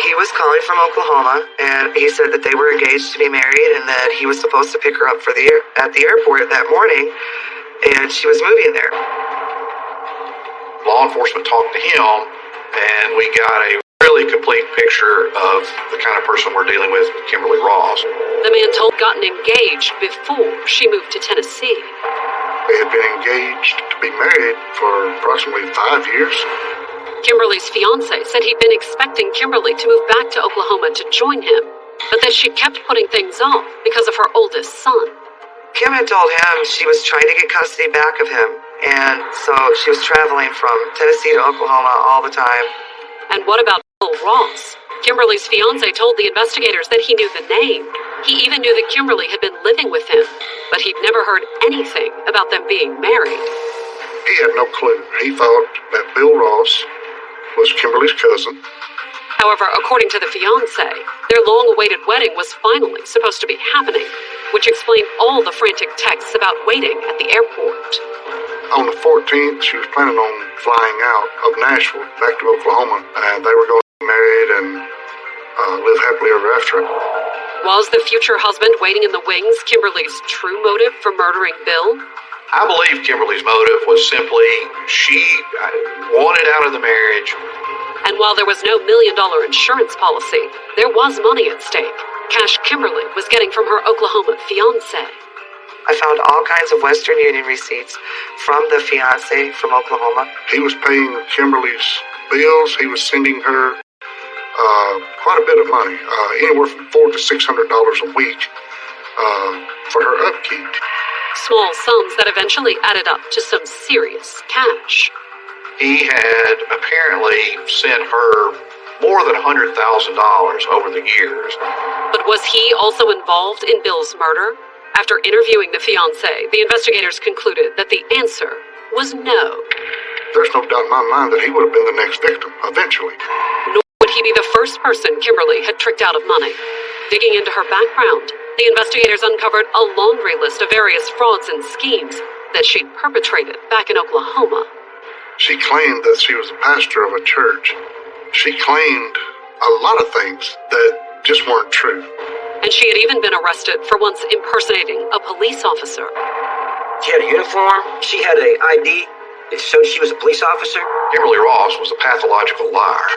Speaker 19: He was calling from Oklahoma, and he said that they were engaged to be married and that he was supposed to pick her up at the airport that morning, and she was moving there.
Speaker 10: Law enforcement talked to him, and we got a really complete picture of the kind of person we're dealing with Kimberly Ross.
Speaker 1: The man told gotten engaged before she moved to Tennessee.
Speaker 7: They had been engaged to be married for approximately 5 years.
Speaker 1: Kimberly's fiance said he'd been expecting Kimberly to move back to Oklahoma to join him, but that she'd kept putting things off because of her oldest son.
Speaker 19: Kim had told him she was trying to get custody back of him, and so she was traveling from Tennessee to Oklahoma all the time.
Speaker 1: And what about Bill Ross? Kimberly's fiance told the investigators that he knew the name. He even knew that Kimberly had been living with him, but he'd never heard anything about them being married.
Speaker 7: He had no clue. He thought that Bill Ross was Kimberly's cousin.
Speaker 1: However, according to the fiancé, their long-awaited wedding was finally supposed to be happening, which explained all the frantic texts about waiting at the airport.
Speaker 7: On the 14th, she was planning on flying out of Nashville back to Oklahoma, and they were going to be married and live happily ever after.
Speaker 1: Was the future husband waiting in the wings Kimberly's true motive for murdering Bill?
Speaker 10: I believe Kimberly's motive was simply she wanted out of the marriage.
Speaker 1: And while there was no $1 million insurance policy, there was money at stake. Cash Kimberly was getting from her Oklahoma fiancé.
Speaker 19: I found all kinds of Western Union receipts from the fiancé from Oklahoma.
Speaker 7: He was paying Kimberly's bills. He was sending her quite a bit of money, anywhere from $400 to $600 a week for her upkeep.
Speaker 1: Small sums that eventually added up to some serious cash.
Speaker 10: He had apparently sent her more than $100,000 over the years.
Speaker 1: But was he also involved in Bill's murder? After interviewing the fiancé, the investigators concluded that the answer was no.
Speaker 7: There's no doubt in my mind that he would have been the next victim, eventually.
Speaker 1: Nor would he be the first person Kimberly had tricked out of money. Digging into her background, the investigators uncovered a laundry list of various frauds and schemes that she'd perpetrated back in Oklahoma.
Speaker 7: She claimed that she was a pastor of a church. She claimed a lot of things that just weren't true.
Speaker 1: And she had even been arrested for once impersonating a police officer.
Speaker 21: She had a uniform, she had an ID, it showed she was a police officer.
Speaker 10: Kimberly Ross was a pathological liar.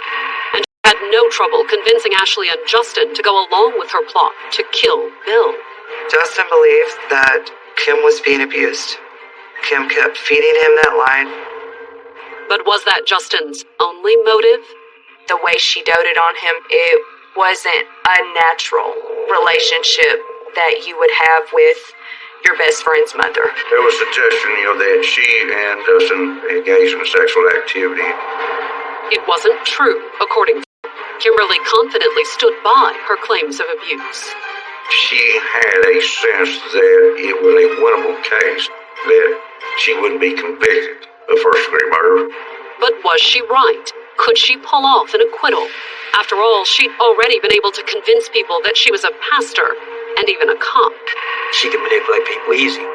Speaker 1: And she had no trouble convincing Ashley and Justin to go along with her plot to kill Bill.
Speaker 19: Justin believed that Kim was being abused. Kim kept feeding him that line.
Speaker 1: But was that Justin's only motive?
Speaker 6: The way she doted on him, it wasn't a natural relationship that you would have with your best friend's mother.
Speaker 9: There was suggestion, that she and Dustin engaged in sexual activity.
Speaker 1: It wasn't true, according to her. Kimberly confidently stood by her claims of abuse.
Speaker 9: She had a sense that it was a winnable case, that she wouldn't be convicted of first-degree murder.
Speaker 1: But was she right? Could she pull off an acquittal? After all, she'd already been able to convince people that she was a pastor and even a cop.
Speaker 21: She could manipulate people easy.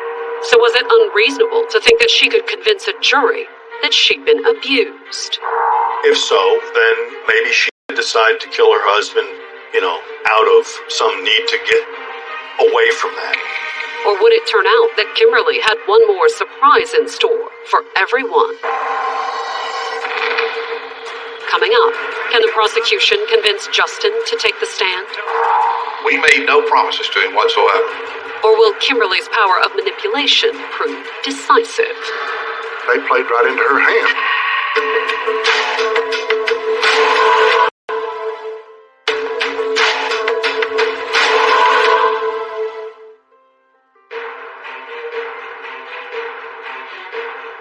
Speaker 1: So was it unreasonable to think that she could convince a jury that she'd been abused?
Speaker 3: If so, then maybe she would decide to kill her husband, out of some need to get away from that.
Speaker 1: Or would it turn out that Kimberly had one more surprise in store for everyone? Coming up, can the prosecution convince Justin to take the stand?
Speaker 10: We made no promises to him whatsoever.
Speaker 1: Or will Kimberly's power of manipulation prove decisive?
Speaker 7: They played right into her hand.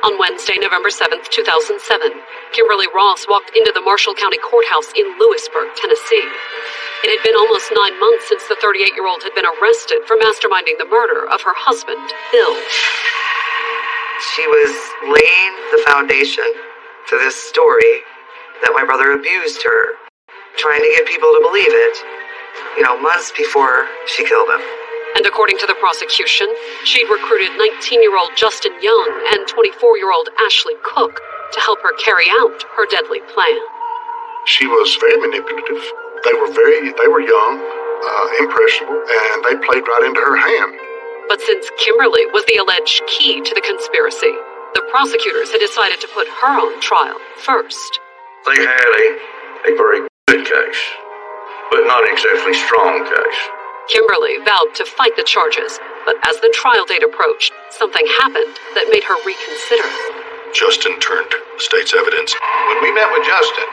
Speaker 1: On Wednesday, November 7th, 2007, Kimberly Ross walked into the Marshall County Courthouse in Lewisburg, Tennessee. It had been almost 9 months since the 38-year-old had been arrested for masterminding the murder of her husband, Bill.
Speaker 19: She was laying the foundation to this story that my brother abused her, trying to get people to believe it, months before she killed him.
Speaker 1: And according to the prosecution, she'd recruited 19-year-old Justin Young and 24-year-old Ashley Cook to help her carry out her deadly plan.
Speaker 7: She was very manipulative. They were young, impressionable, and they played right into her hand.
Speaker 1: But since Kimberly was the alleged key to the conspiracy, the prosecutors had decided to put her on trial first.
Speaker 9: They had a very good case, but not an exceptionally strong case.
Speaker 1: Kimberly vowed to fight the charges, but as the trial date approached, something happened that made her reconsider.
Speaker 3: Justin turned state's evidence.
Speaker 10: When we met with Justin,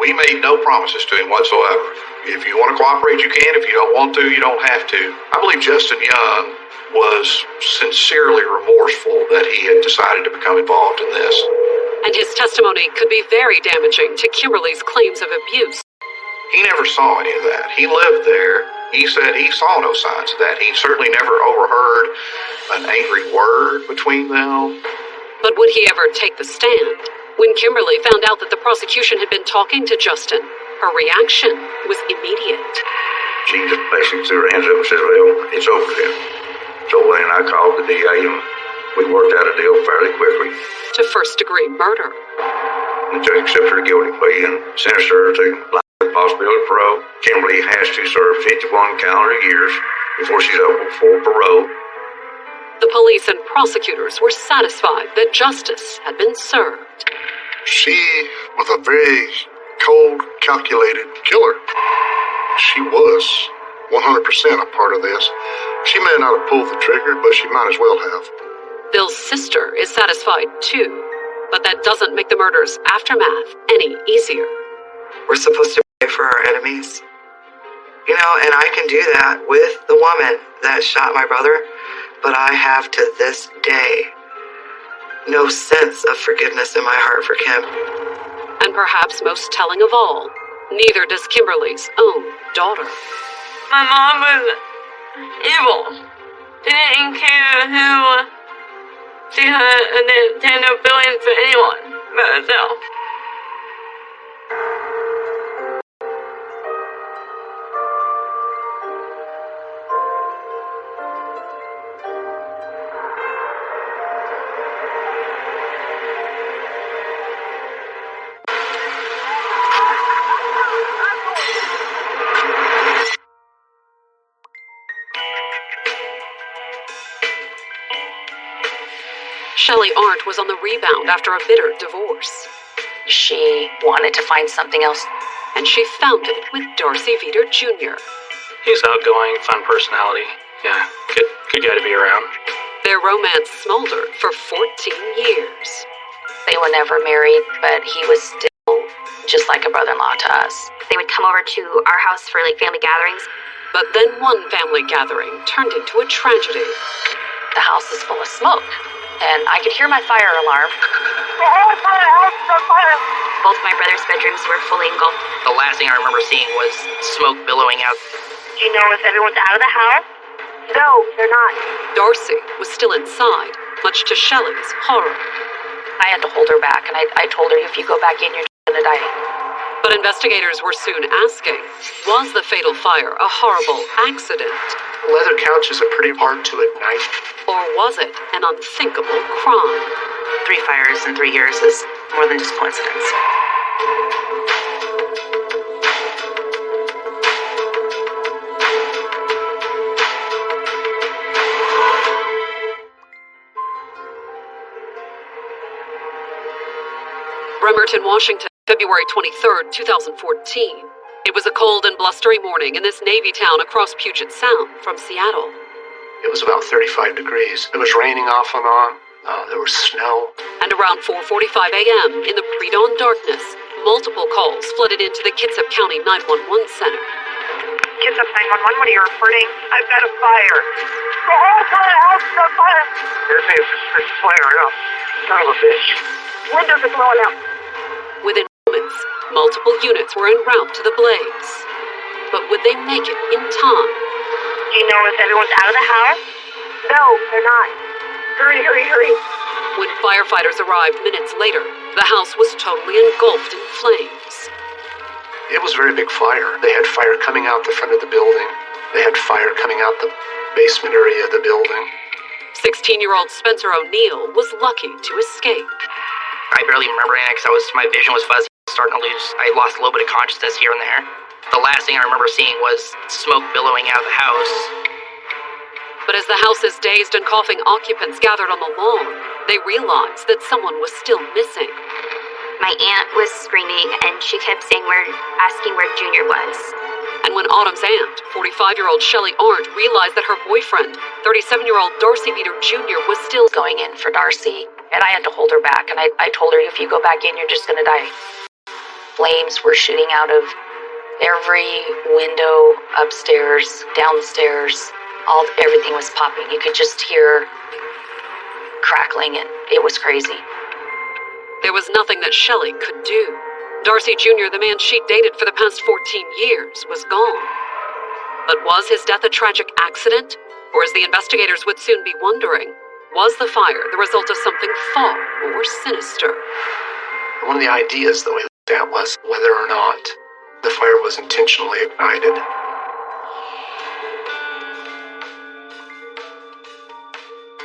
Speaker 10: we made no promises to him whatsoever. If you want to cooperate, you can. If you don't want to, you don't have to. I believe Justin Young was sincerely remorseful that he had decided to become involved in this.
Speaker 1: And his testimony could be very damaging to Kimberly's claims of abuse.
Speaker 10: He never saw any of that. He lived there. He said he saw no signs of that. He certainly never overheard an angry word between them.
Speaker 1: But would he ever take the stand? When Kimberly found out that the prosecution had been talking to Justin, her reaction was immediate.
Speaker 9: She just basically threw her hands up and said, well, it's over then. So then I called the DA and we worked out a deal fairly quickly.
Speaker 1: To first-degree murder.
Speaker 9: The judge accepted her guilty plea and sentenced her to life with possibility of parole. Kimberly has to serve 51 calendar years before she's eligible for parole.
Speaker 1: The police and prosecutors were satisfied that justice had been served.
Speaker 7: She was a very cold, calculated killer. She was 100% a part of this. She may not have pulled the trigger, but she might as well have.
Speaker 1: Bill's sister is satisfied too, but that doesn't make the murder's aftermath any easier.
Speaker 19: We're supposed to pray for our enemies. And I can do that with the woman that shot my brother, but I have to this day no sense of forgiveness in my heart for Kim.
Speaker 1: And perhaps most telling of all, neither does Kimberly's own daughter.
Speaker 5: My mom was evil. She didn't care who she had, and didn't have no feelings for anyone but herself.
Speaker 1: Shelley Arndt was on the rebound after a bitter divorce.
Speaker 2: She wanted to find something else.
Speaker 1: And she found it with Darcy Veter Jr.
Speaker 8: He's outgoing, fun personality. Yeah, good guy to be around.
Speaker 1: Their romance smoldered for 14 years.
Speaker 2: They were never married, but he was still just like a brother-in-law to us.
Speaker 17: They would come over to our house for family gatherings.
Speaker 1: But then one family gathering turned into a tragedy.
Speaker 2: The house is full of smoke, and I could hear my fire alarm.
Speaker 17: Both my brother's bedrooms were fully engulfed.
Speaker 22: The last thing I remember seeing was smoke billowing out.
Speaker 17: Do you know if everyone's out of the house? No, they're not.
Speaker 1: Darcy was still inside, much to Shelley's horror.
Speaker 2: I had to hold her back, and I told her, if you go back in, you're gonna die.
Speaker 1: But investigators were soon asking, was the fatal fire a horrible accident?
Speaker 10: Leather couches are pretty hard to ignite.
Speaker 1: Or was it an unthinkable crime?
Speaker 17: 3 fires in 3 years is more than just coincidence.
Speaker 1: Bremerton, Washington, February 23rd, 2014. It was a cold and blustery morning in this Navy town across Puget Sound from Seattle.
Speaker 10: It was about 35 degrees. It was raining off and on. There was snow.
Speaker 1: And around 4:45 a.m., in the pre-dawn darkness, multiple calls flooded into the Kitsap County 911 Center.
Speaker 23: Kitsap 911, what are you reporting? I've got a fire. The whole entire house is on fire.
Speaker 16: It's flaring up.
Speaker 23: son of a bitch. Windows are blowing out.
Speaker 1: Within moments, multiple units were en route to the blaze. But would they make it in time?
Speaker 23: Do you know if everyone's out of the house? No, they're not. Hurry, hurry, hurry.
Speaker 1: When firefighters arrived minutes later, the house was totally engulfed in flames.
Speaker 4: It was a very big fire. They had fire coming out the front of the building. They had fire coming out the basement area of the building.
Speaker 1: 16-year-old Spencer O'Neill was lucky to escape.
Speaker 22: I barely remember anything because my vision was fuzzy. I lost a little bit of consciousness here and there. The last thing I remember seeing was smoke billowing out of the house.
Speaker 1: But as the house's dazed and coughing occupants gathered on the lawn, they realized that someone was still missing.
Speaker 11: My aunt was screaming, and she kept asking where Junior was.
Speaker 1: And when Autumn's aunt, 45-year-old Shelley Arndt, realized that her boyfriend, 37-year-old Darcy Veter Jr., was still
Speaker 2: going in for Darcy, and I had to hold her back, and I told her, if you go back in, you're just going to die. Flames were shooting out of every window, upstairs, down the stairs. Everything was popping. You could just hear crackling, and it was crazy.
Speaker 1: There was nothing that Shelley could do. Darcy Jr., the man she'd dated for the past 14 years, was gone. But was his death a tragic accident? Or, as the investigators would soon be wondering, was the fire the result of something far more sinister?
Speaker 4: One of the ideas, though, that was whether or not the fire was intentionally ignited.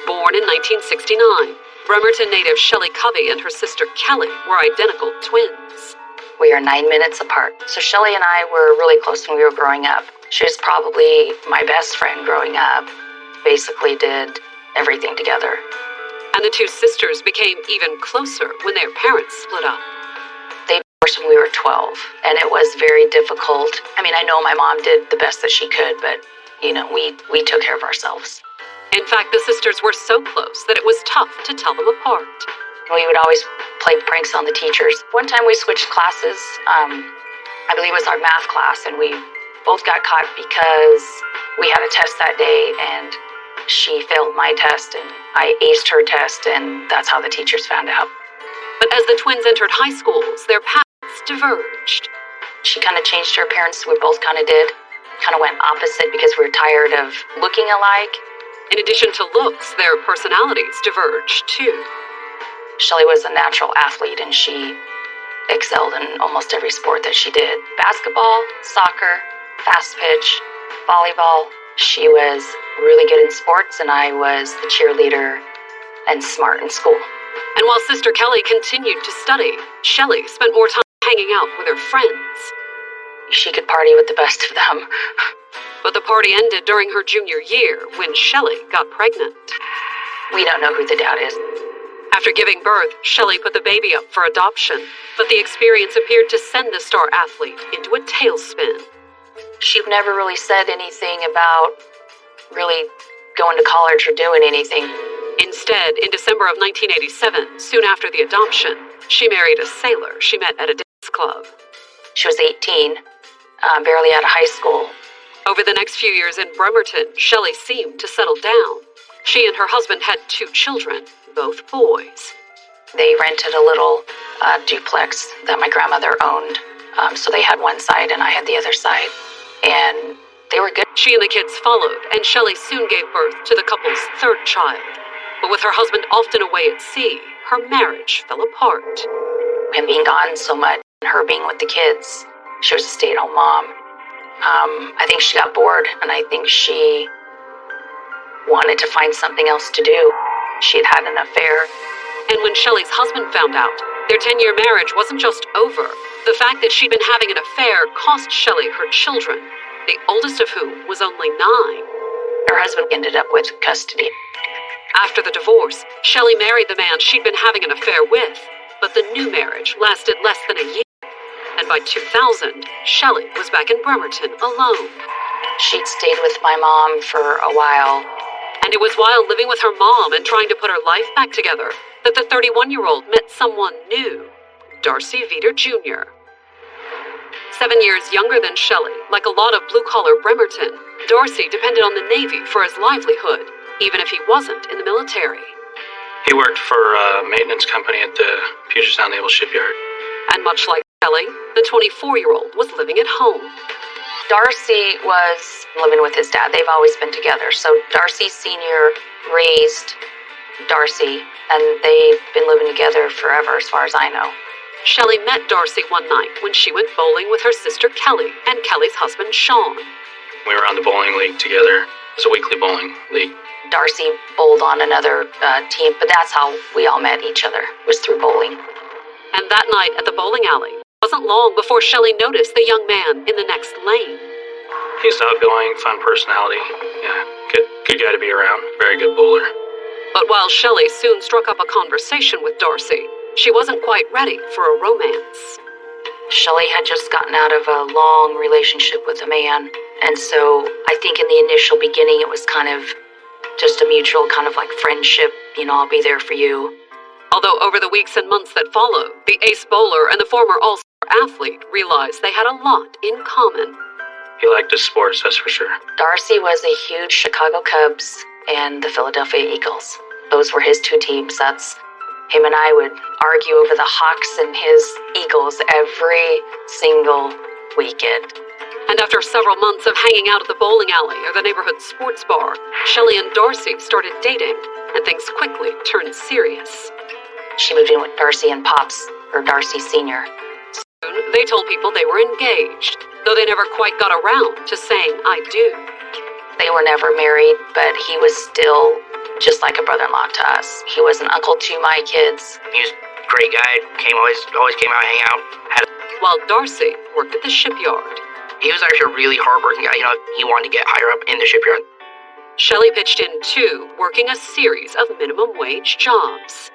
Speaker 1: Born in 1969, Bremerton native Shelley Covey and her sister Kelly were identical twins.
Speaker 2: We are 9 minutes apart. So Shelley and I were really close when we were growing up. She was probably my best friend growing up. Basically did everything together.
Speaker 1: And the two sisters became even closer when their parents split up.
Speaker 2: They divorced when we were 12, and it was very difficult. I mean, I know my mom did the best that she could, but, we took care of ourselves.
Speaker 1: In fact, the sisters were so close that it was tough to tell them apart.
Speaker 2: We would always play pranks on the teachers. One time we switched classes. I believe it was our math class, and we both got caught because we had a test that day, and she failed my test, and I aced her test, and that's how the teachers found out.
Speaker 1: But as the twins entered high schools, their paths diverged.
Speaker 2: She kind of changed her appearance. We both kind of did. Kind of went opposite because we were tired of looking alike.
Speaker 1: In addition to looks, their personalities diverged, too.
Speaker 2: Shelley was a natural athlete, and she excelled in almost every sport that she did. Basketball, soccer, fast pitch, volleyball. She was really good in sports, and I was the cheerleader and smart in school.
Speaker 1: And while Sister Kelly continued to study, Shelley spent more time hanging out with her friends.
Speaker 2: She could party with the best of them.
Speaker 1: But the party ended during her junior year when Shelley got pregnant.
Speaker 2: We don't know who the dad is.
Speaker 1: After giving birth, Shelley put the baby up for adoption, but the experience appeared to send the star athlete into a tailspin.
Speaker 2: She never really said anything about really going to college or doing anything.
Speaker 1: Instead, in December of 1987, soon after the adoption, she married a sailor she met at a dance club.
Speaker 2: She was 18, barely out of high school.
Speaker 1: Over the next few years in Bremerton, Shelley seemed to settle down. She and her husband had 2 children, both boys.
Speaker 2: They rented a little duplex that my grandmother owned. So they had one side and I had the other side. And they were good.
Speaker 1: She and the kids followed, and Shelley soon gave birth to the couple's 3rd child. But with her husband often away at sea, her marriage fell apart.
Speaker 2: Him being gone so much, and her being with the kids, she was a stay-at-home mom. I think she got bored, and I think she wanted to find something else to do. She had an affair.
Speaker 1: And when Shelley's husband found out, their 10-year marriage wasn't just over. The fact that she'd been having an affair cost Shelley her children, the oldest of whom was only 9.
Speaker 2: Her husband ended up with custody.
Speaker 1: After the divorce, Shelley married the man she'd been having an affair with, but the new marriage lasted less than a year. And by 2000, Shelley was back in Bremerton alone.
Speaker 2: She'd stayed with my mom for a while.
Speaker 1: And it was while living with her mom and trying to put her life back together that the 31-year-old met someone new, Darcy Veter Jr. 7 years younger than Shelley, like a lot of blue-collar Bremerton, Darcy depended on the Navy for his livelihood, even if he wasn't in the military.
Speaker 12: He worked for a maintenance company at the Puget Sound Naval Shipyard.
Speaker 1: And much like Shelley, the 24-year-old was living at home.
Speaker 13: Darcy was living with his dad. They've always been together. So Darcy Sr. raised Darcy, and they've been living together forever, as far as I know.
Speaker 1: Shelley met Darcy one night when she went bowling with her sister Kelly and Kelly's husband Sean.
Speaker 12: We were on the bowling league together. It was a weekly bowling league.
Speaker 13: Darcy bowled on another team, but that's how we all met each other, was through bowling.
Speaker 1: And that night at the bowling alley, it wasn't long before Shelley noticed the young man in the next lane.
Speaker 12: He's outgoing, fun personality. Yeah, good guy to be around. Very good bowler.
Speaker 1: But while Shelley soon struck up a conversation with Darcy, she wasn't quite ready for a romance.
Speaker 13: Shelley had just gotten out of a long relationship with a man, and so I think in the initial beginning it was kind of just a mutual kind of like friendship, I'll be there for you.
Speaker 1: Although over the weeks and months that followed, the ace bowler and the former all-star athlete realized they had a lot in common.
Speaker 12: He liked his sports, that's for sure.
Speaker 13: Darcy was a huge Chicago Cubs and the Philadelphia Eagles. Those were his two teams. That's him, and I would argue over the Hawks and his Eagles every single weekend.
Speaker 1: And after several months of hanging out at the bowling alley or the neighborhood sports bar, Shelley and Darcy started dating, and things quickly turned serious.
Speaker 13: She moved in with Darcy and Pops, or Darcy Sr.
Speaker 1: Soon, they told people they were engaged, though they never quite got around to saying I do.
Speaker 13: They were never married, but he was still just like a brother-in-law to us. He was an uncle to my kids.
Speaker 22: He was a great guy, always came out, hang out.
Speaker 1: While Darcy worked at the shipyard.
Speaker 22: He was actually a really hard-working guy. He wanted to get higher up in the shipyard.
Speaker 1: Shelley pitched in too, working a series of minimum wage jobs.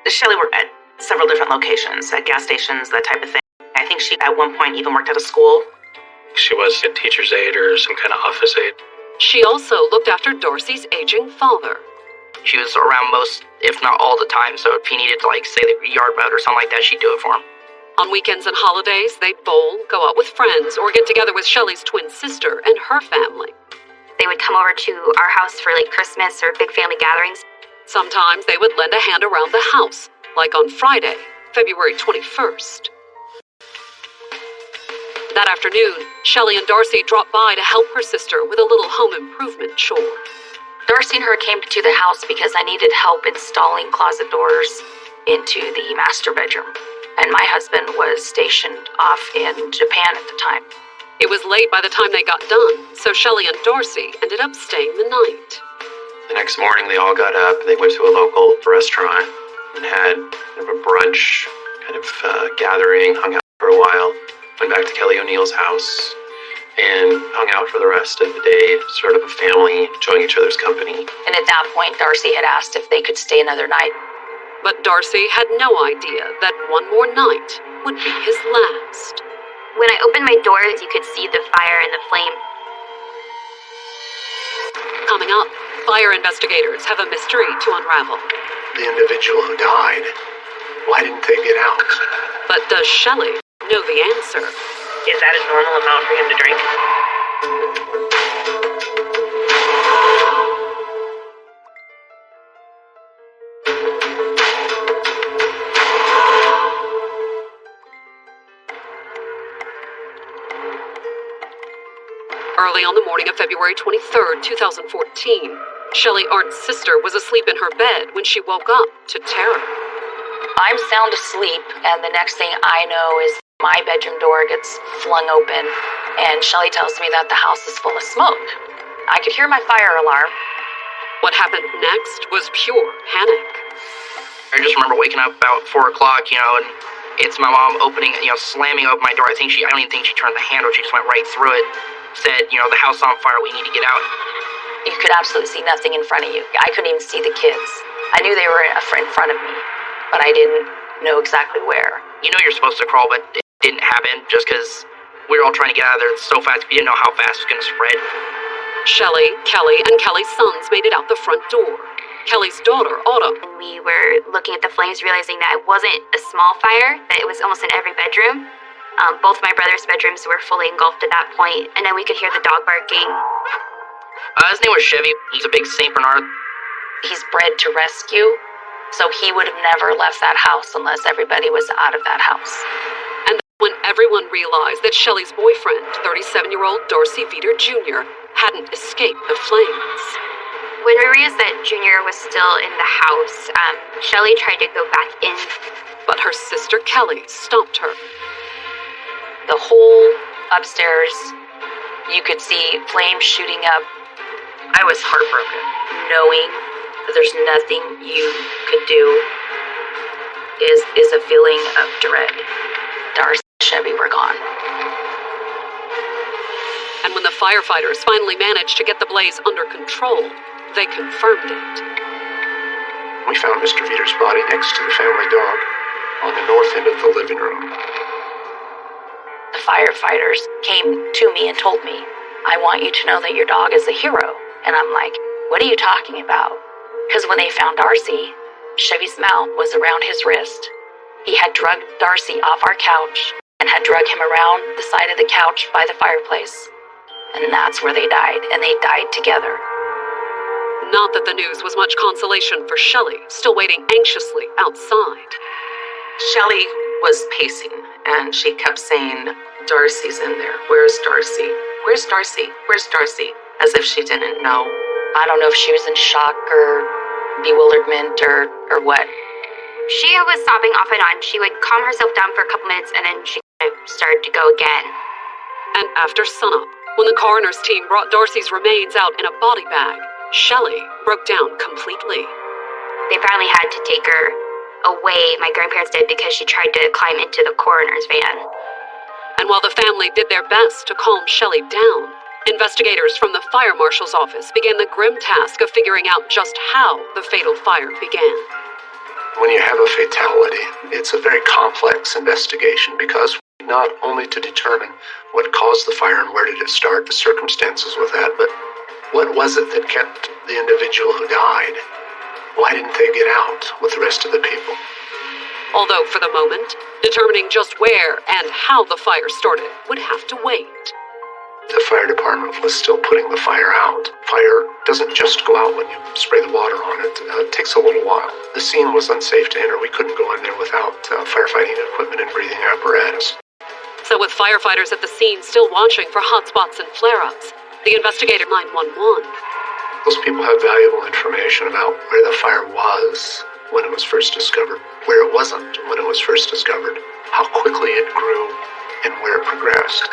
Speaker 2: Shelley worked at several different locations, at gas stations, that type of thing. I think she at one point even worked at a school.
Speaker 12: She was a teacher's aide or some kind of office aide.
Speaker 1: She also looked after Darcy's aging father.
Speaker 22: She was around most, if not all the time, so if he needed to, say, the yard mower or something like that, she'd do it for him.
Speaker 1: On weekends and holidays, they'd bowl, go out with friends, or get together with Shelley's twin sister and her family.
Speaker 11: They would come over to our house for Christmas or big family gatherings.
Speaker 1: Sometimes they would lend a hand around the house, like on Friday, February 21st. That afternoon, Shelley and Darcy dropped by to help her sister with a little home improvement chore.
Speaker 13: Darcy and her came to the house because I needed help installing closet doors into the master bedroom. And my husband was stationed off in Japan at the time.
Speaker 1: It was late by the time they got done, so Shelley and Darcy ended up staying the night.
Speaker 10: The next morning, they all got up and they went to a local restaurant and had kind of a brunch gathering, hung out for a while, went back to Kelly O'Neill's house and hung out for the rest of the day, sort of a family, enjoying each other's company.
Speaker 13: And at that point, Darcy had asked if they could stay another night.
Speaker 1: But Darcy had no idea that one more night would be his last.
Speaker 11: When I opened my doors, you could see the fire and the flame.
Speaker 1: Coming up, fire investigators have a mystery to unravel.
Speaker 4: The individual who died, why didn't they get out?
Speaker 1: But does Shelley know the answer?
Speaker 2: Is that a normal amount for him to drink?
Speaker 1: Early on the morning of February 23rd, 2014, Shelley Arndt's sister was asleep in her bed when she woke up to terror.
Speaker 13: I'm sound asleep, and the next thing I know is my bedroom door gets flung open, and Shelley tells me that the house is full of smoke. I could hear my fire alarm.
Speaker 1: What happened next was pure panic.
Speaker 22: I just remember waking up about 4 o'clock, and it's my mom opening, slamming open my door. I don't even think she turned the handle. She just went right through it. Said, the house is on fire. We need to get out.
Speaker 13: You could absolutely see nothing in front of you. I couldn't even see the kids. I knew they were in front of me, but I didn't know exactly where.
Speaker 22: You're supposed to crawl, but it didn't happen just because we were all trying to get out of there so fast. We didn't know how fast it was going to spread.
Speaker 1: Shelley, Kelly, and Kelly's sons made it out the front door. Kelly's daughter, Autumn.
Speaker 11: We were looking at the flames, realizing that it wasn't a small fire, that it was almost in every bedroom. Both my brother's bedrooms were fully engulfed at that point, and then we could hear the dog barking.
Speaker 22: His name was Chevy. He's a big St. Bernard.
Speaker 13: He's bred to rescue, So he would have never left that house unless everybody was out of that house.
Speaker 1: And when everyone realized that Shelley's boyfriend, 37-year-old Darcy Veter Jr., hadn't escaped the flames.
Speaker 11: When Maria said Junior was still in the house, Shelley tried to go back in.
Speaker 1: But her sister Kelly stopped her.
Speaker 13: The whole upstairs, you could see flames shooting up. I was heartbroken, knowing that there's nothing you could do is a feeling of dread. Darcy and Chevy were gone.
Speaker 1: And when the firefighters finally managed to get the blaze under control, they confirmed it.
Speaker 4: We found Mr. Veter's body next to the family dog on the north end of the living room.
Speaker 13: The firefighters came to me and told me, I want you to know that your dog is a hero. And I'm like, what are you talking about? Because when they found Darcy, Chevy's mouth was around his wrist. He had drugged Darcy off our couch and had drugged him around the side of the couch by the fireplace. And that's where they died, and they died together.
Speaker 1: Not that the news was much consolation for Shelley, still waiting anxiously outside.
Speaker 14: Shelley was pacing, and she kept saying, Darcy's in there. Where's Darcy? Where's Darcy? Where's Darcy? As if she didn't know.
Speaker 13: I don't know if she was in shock or bewilderment or what.
Speaker 11: She was sobbing off and on. She would calm herself down for a couple minutes, and then she started to go again.
Speaker 1: And after sunup, when the coroner's team brought Darcy's remains out in a body bag, Shelley broke down completely.
Speaker 11: They finally had to take her away, my grandparents did, because she tried to climb into the coroner's van.
Speaker 1: And while the family did their best to calm Shelley down, investigators from the fire marshal's office began the grim task of figuring out just how the fatal fire began.
Speaker 4: When you have a fatality, it's a very complex investigation because not only to determine what caused the fire and where did it start, the circumstances with that, but what was it that kept the individual who died? Why didn't they get out with the rest of the people?
Speaker 1: Although for the moment, determining just where and how the fire started would have to wait.
Speaker 4: The fire department was still putting the fire out. Fire doesn't just go out when you spray the water on it. It takes a little while. The scene was unsafe to enter. We couldn't go in there without firefighting equipment and breathing apparatus.
Speaker 1: So with firefighters at the scene still watching for hotspots and flare-ups, the investigator 911.
Speaker 4: Those people have valuable information about where the fire was when it was first discovered, where it wasn't when it was first discovered, how quickly it grew, and where it progressed.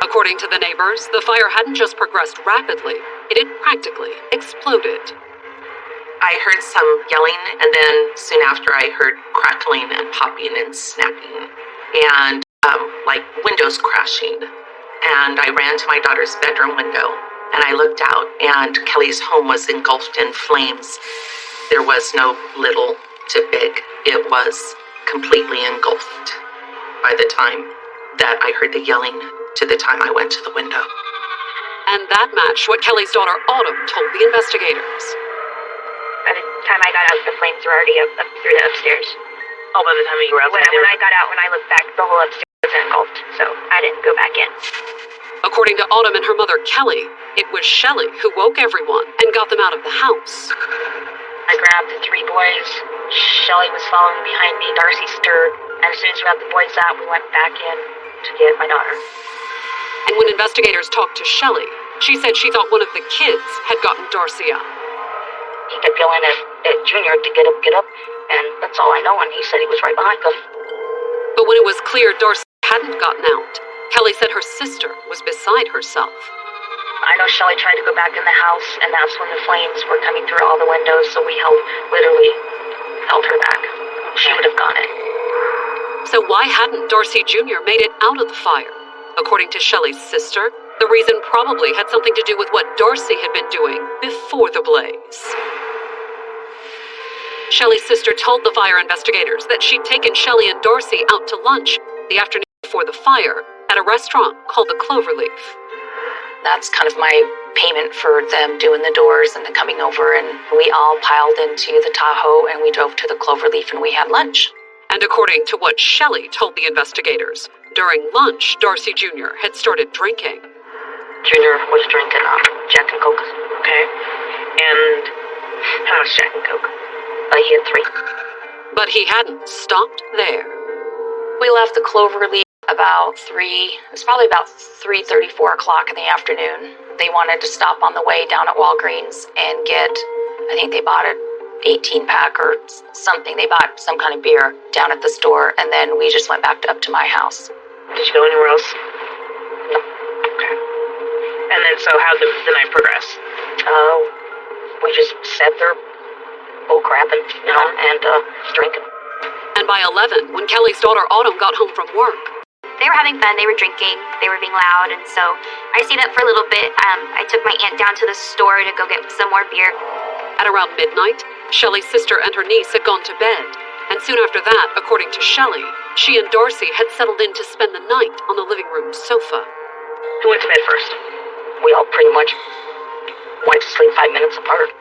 Speaker 1: According to the neighbors, the fire hadn't just progressed rapidly, it had practically exploded.
Speaker 14: I heard some yelling, and then soon after I heard crackling and popping and snapping, and like windows crashing. And I ran to my daughter's bedroom window, and I looked out, and Kelly's home was engulfed in flames. There was no little to big. It was completely engulfed by the time that I heard the yelling to the time I went to the window.
Speaker 1: And that matched what Kelly's daughter Autumn told the investigators.
Speaker 23: By the time I got out, the flames were already up through the upstairs.
Speaker 17: Oh, by the time you were outside,
Speaker 23: when I got out, when I looked back, the whole upstairs was engulfed, so I didn't go back in.
Speaker 1: According to Autumn and her mother Kelly, it was Shelley who woke everyone and got them out of the house.
Speaker 23: I grabbed the three boys. Shelley was following behind me. Darcy stirred. And as soon as we got the boys out, we went back in to get my daughter.
Speaker 1: And when investigators talked to Shelley, she said she thought one of the kids had gotten Darcy out.
Speaker 23: He kept yelling at Junior to get up, and that's all I know, and he said he was right behind us.
Speaker 1: But when it was clear Darcy hadn't gotten out, Kelly said her sister was beside herself.
Speaker 23: I know Shelley tried to go back in the house, and that's when the flames were coming through all the windows, so we literally held her back. She would have gone in.
Speaker 1: So why hadn't Darcy Jr. made it out of the fire? According to Shelley's sister, the reason probably had something to do with what Darcy had been doing before the blaze. Shelley's sister told the fire investigators that she'd taken Shelley and Darcy out to lunch the afternoon before the fire at a restaurant called the Cloverleaf.
Speaker 13: That's kind of my payment for them doing the doors and the coming over, and we all piled into the Tahoe and we drove to the Cloverleaf and we had lunch.
Speaker 1: And according to what Shelley told the investigators, during lunch, Darcy Jr. had started drinking.
Speaker 23: Junior was drinking Jack and Coke. Okay. And how much Jack and Coke? I hit 3.
Speaker 1: But he hadn't stopped there.
Speaker 13: We left the Cloverleaf about 3, it was probably about 3:30, 4 o'clock in the afternoon. They wanted to stop on the way down at Walgreens and get, I think they bought an 18-pack or something. They bought some kind of beer down at the store, and then we just went back up to my house.
Speaker 23: Did you go anywhere else? No. Okay. And then, so how'd the night progress? We just sat there, bull crapping, and drinking.
Speaker 1: And by 11, when Kelly's daughter Autumn got home from work,
Speaker 11: They were having fun, they were drinking, they were being loud, and so I stayed up for a little bit. I took my aunt down to the store to go get some more beer.
Speaker 1: at around midnight, Shelley's sister and her niece had gone to bed, and soon after that, according to Shelley, she and Darcy had settled in to spend the night on the living room sofa.
Speaker 23: Who went to bed first? We all pretty much went to sleep 5 minutes apart.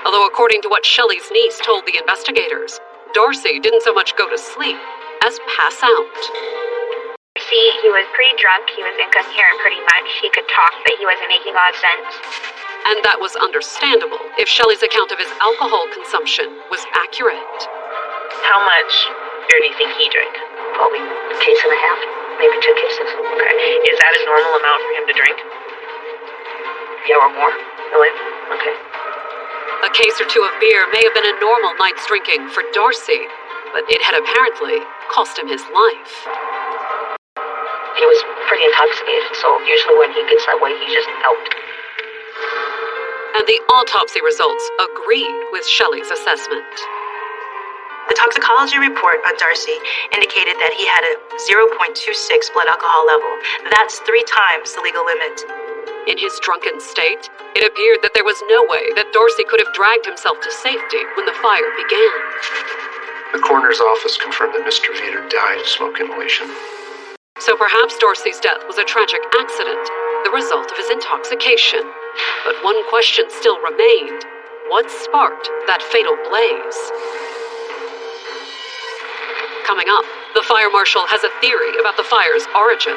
Speaker 1: Although according to what Shelley's niece told the investigators, Darcy didn't so much go to sleep as pass out.
Speaker 11: He was pretty drunk, he was incoherent pretty much. He could talk, but he wasn't making a lot of sense.
Speaker 1: And that was understandable if Shelley's account of his alcohol consumption was accurate.
Speaker 23: How much beer do you think he drank? Probably a case and a half, maybe 2 cases. Okay. Is that a normal amount for him to drink? Yeah, or more? Really? Okay.
Speaker 1: A case or two of beer may have been a normal night's drinking for Darcy, but it had apparently cost him his life.
Speaker 23: He was pretty intoxicated, so usually when he gets that way, he's just out.
Speaker 1: And the autopsy results agreed with Shelley's assessment.
Speaker 2: The toxicology report on Darcy indicated that he had a 0.26 blood alcohol level. That's 3 times the legal limit.
Speaker 1: In his drunken state, it appeared that there was no way that Darcy could have dragged himself to safety when the fire began.
Speaker 4: The coroner's office confirmed that Mr. Veter died of smoke inhalation.
Speaker 1: So perhaps Darcy's death was a tragic accident, the result of his intoxication. But one question still remained. What sparked that fatal blaze? Coming up, the fire marshal has a theory about the fire's origin.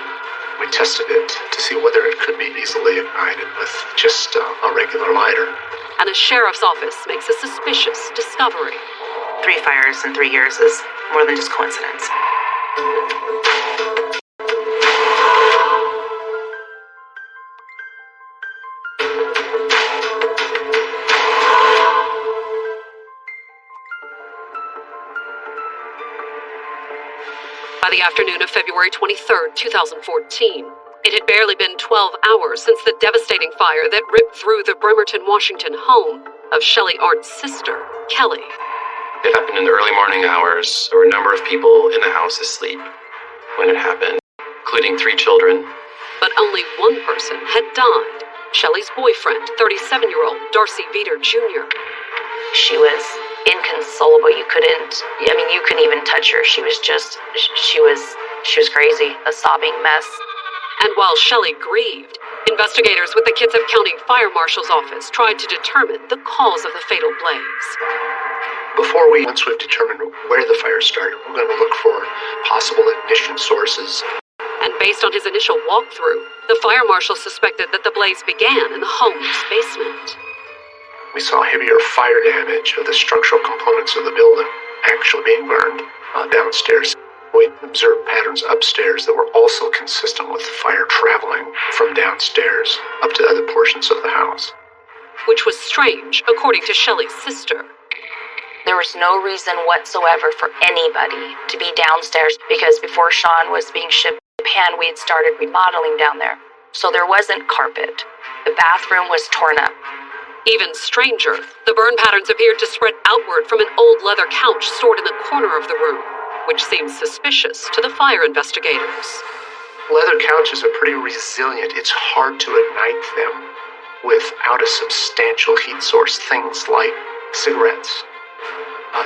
Speaker 4: We tested it to see whether it could be easily ignited with just a regular lighter.
Speaker 1: And a sheriff's office makes a suspicious discovery.
Speaker 2: 3 fires in 3 years is more than just coincidence.
Speaker 1: By the afternoon of February 23rd, 2014, it had barely been 12 hours since the devastating fire that ripped through the Bremerton, Washington home of Shelley Arndt's sister, Kelly.
Speaker 15: It happened in the early morning hours. There were a number of people in the house asleep when it happened, including 3 children.
Speaker 1: But only one person had died, Shelley's boyfriend, 37-year-old Darcy Veter Jr.
Speaker 13: She was inconsolable. You couldn't even touch her. She was crazy, a sobbing mess.
Speaker 1: And while Shelley grieved, investigators with the Kitsap County Fire Marshal's office tried to determine the cause of the fatal blaze.
Speaker 4: Once we've determined where the fire started, we're going to look for possible ignition sources.
Speaker 1: And based on his initial walkthrough, the fire marshal suspected that the blaze began in the home's basement.
Speaker 4: We saw heavier fire damage of the structural components of the building actually being burned downstairs. We observed patterns upstairs that were also consistent with fire traveling from downstairs up to other portions of the house.
Speaker 1: Which was strange, according to Shelley's sister.
Speaker 13: There was no reason whatsoever for anybody to be downstairs because before Sean was being shipped to Japan, we had started remodeling down there. So there wasn't carpet. The bathroom was torn up.
Speaker 1: Even stranger, the burn patterns appeared to spread outward from an old leather couch stored in the corner of the room, which seems suspicious to the fire investigators.
Speaker 4: Leather couches are pretty resilient. It's hard to ignite them without a substantial heat source, things like cigarettes.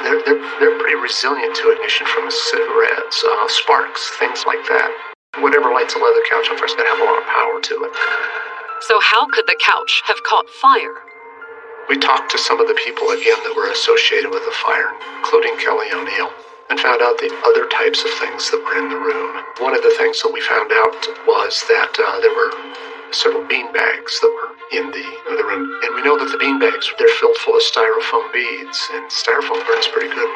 Speaker 4: They're pretty resilient to ignition from cigarettes, sparks, things like that. Whatever lights a leather couch on fire is going to have a lot of power to it.
Speaker 1: So how could the couch have caught fire?
Speaker 4: We talked to some of the people again that were associated with the fire, including Kelly O'Neill, and found out the other types of things that were in the room. One of the things that we found out was that there were several bean bags that were in the room. And we know that the bean bags, they're filled full of styrofoam beads, and styrofoam burns pretty good.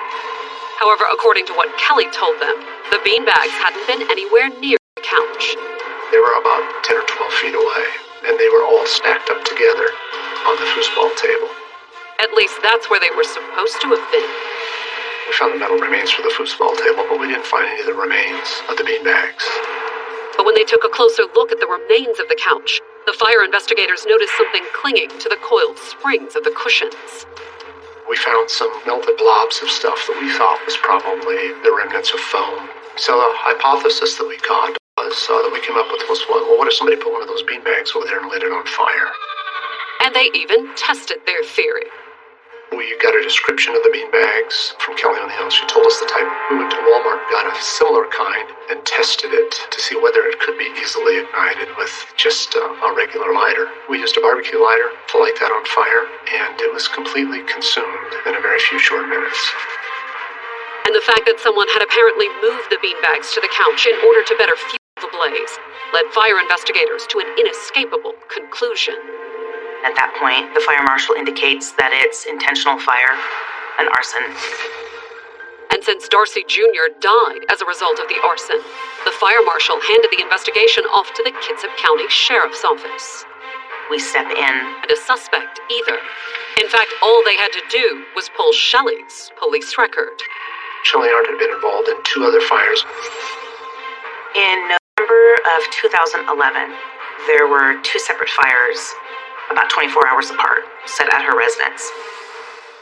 Speaker 1: However, according to what Kelly told them, the beanbags hadn't been anywhere near the couch.
Speaker 4: They were about 10 or 12 feet away, and they were all stacked up together on the foosball table.
Speaker 1: At least that's where they were supposed to have been.
Speaker 4: We found the metal remains for the foosball table, but we didn't find any of the remains of the beanbags.
Speaker 1: But when they took a closer look at the remains of the couch, the fire investigators noticed something clinging to the coiled springs of the cushions.
Speaker 4: We found some melted blobs of stuff that we thought was probably the remnants of foam. So the hypothesis that we got was that we came up with was, well, what if somebody put one of those beanbags over there and lit it on fire?
Speaker 1: And they even tested their theory.
Speaker 4: We got a description of the beanbags from Kelly O'Neill. She told us the type. We went to Walmart, got a similar kind, and tested it to see whether it could be easily ignited with just a regular lighter. We used a barbecue lighter to light that on fire, and it was completely consumed in a very few short minutes.
Speaker 1: And the fact that someone had apparently moved the beanbags to the couch in order to better fuel the blaze led fire investigators to an inescapable conclusion.
Speaker 2: At that point, the fire marshal indicates that it's intentional fire, an arson.
Speaker 1: And since Darcy Jr. died as a result of the arson, the fire marshal handed the investigation off to the Kitsap County Sheriff's Office.
Speaker 2: We step in.
Speaker 1: And a suspect either. In fact, all they had to do was pull Shelley's police record.
Speaker 4: Shelley Art had been involved in 2 other fires.
Speaker 2: In November of 2011, there were 2 separate fires, about 24 hours apart, set at her residence.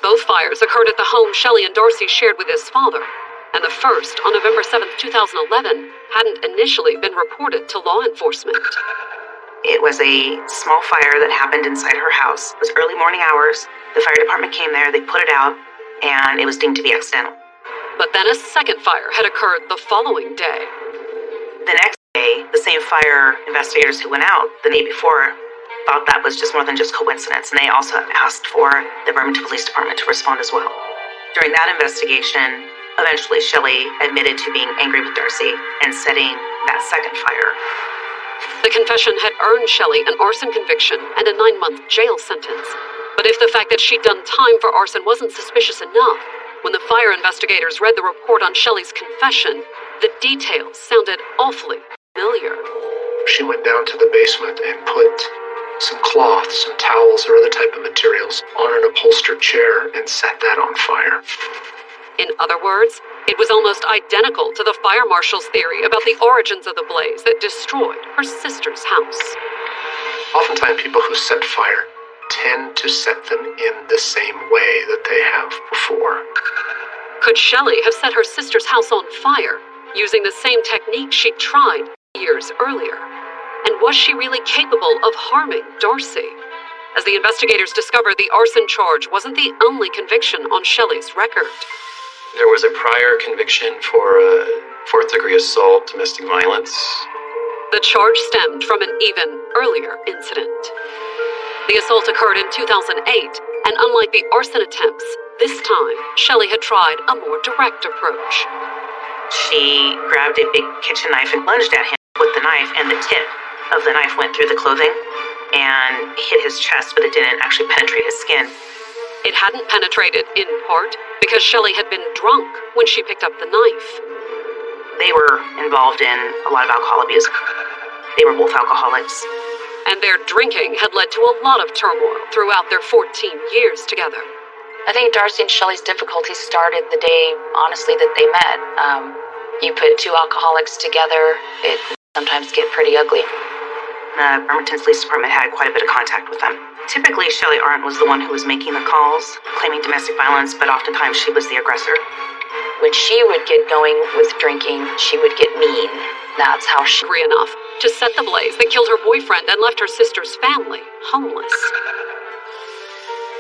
Speaker 1: Both fires occurred at the home Shelley and Darcy shared with his father, and the first, on November 7th, 2011, hadn't initially been reported to law enforcement.
Speaker 2: It was a small fire that happened inside her house. It was early morning hours. The fire department came there, they put it out, and it was deemed to be accidental.
Speaker 1: But then a second fire had occurred the following day.
Speaker 2: The next day, the same fire investigators who went out the day before thought that was just more than just coincidence, and they also asked for the Bremerton Police Department to respond as well. During that investigation, eventually Shelley admitted to being angry with Darcy and setting that second fire.
Speaker 1: The confession had earned Shelley an arson conviction and a 9-month jail sentence. But if the fact that she'd done time for arson wasn't suspicious enough, when the fire investigators read the report on Shelley's confession, the details sounded awfully familiar.
Speaker 4: She went down to the basement and put some cloth, some towels, or other type of materials on an upholstered chair and set that on fire.
Speaker 1: In other words, it was almost identical to the fire marshal's theory about the origins of the blaze that destroyed her sister's house.
Speaker 4: Oftentimes, people who set fire tend to set them in the same way that they have before.
Speaker 1: Could Shelley have set her sister's house on fire using the same technique she'd tried years earlier? And was she really capable of harming Darcy? As the investigators discovered, the arson charge wasn't the only conviction on Shelley's record.
Speaker 15: There was a prior conviction for 4th-degree assault, domestic violence.
Speaker 1: The charge stemmed from an even earlier incident. The assault occurred in 2008, and unlike the arson attempts, this time, Shelley had tried a more direct approach.
Speaker 2: She grabbed a big kitchen knife and lunged at him with the knife, and the tip of the knife went through the clothing and hit his chest, but it didn't actually penetrate his skin.
Speaker 1: It hadn't penetrated, in part, because Shelley had been drunk when she picked up the knife.
Speaker 2: They were involved in a lot of alcohol abuse. They were both alcoholics.
Speaker 1: And their drinking had led to a lot of turmoil throughout their 14 years together.
Speaker 13: I think Darcy and Shelley's difficulties started the day, honestly, that they met. You put 2 alcoholics together, it sometimes get pretty ugly.
Speaker 2: The Bremerton Police Department had quite a bit of contact with them. Typically, Shelley Arndt was the one who was making the calls, claiming domestic violence, but oftentimes she was the aggressor.
Speaker 13: When she would get going with drinking, she would get mean. That's how she...
Speaker 1: Angry enough to set the blaze that killed her boyfriend and left her sister's family homeless.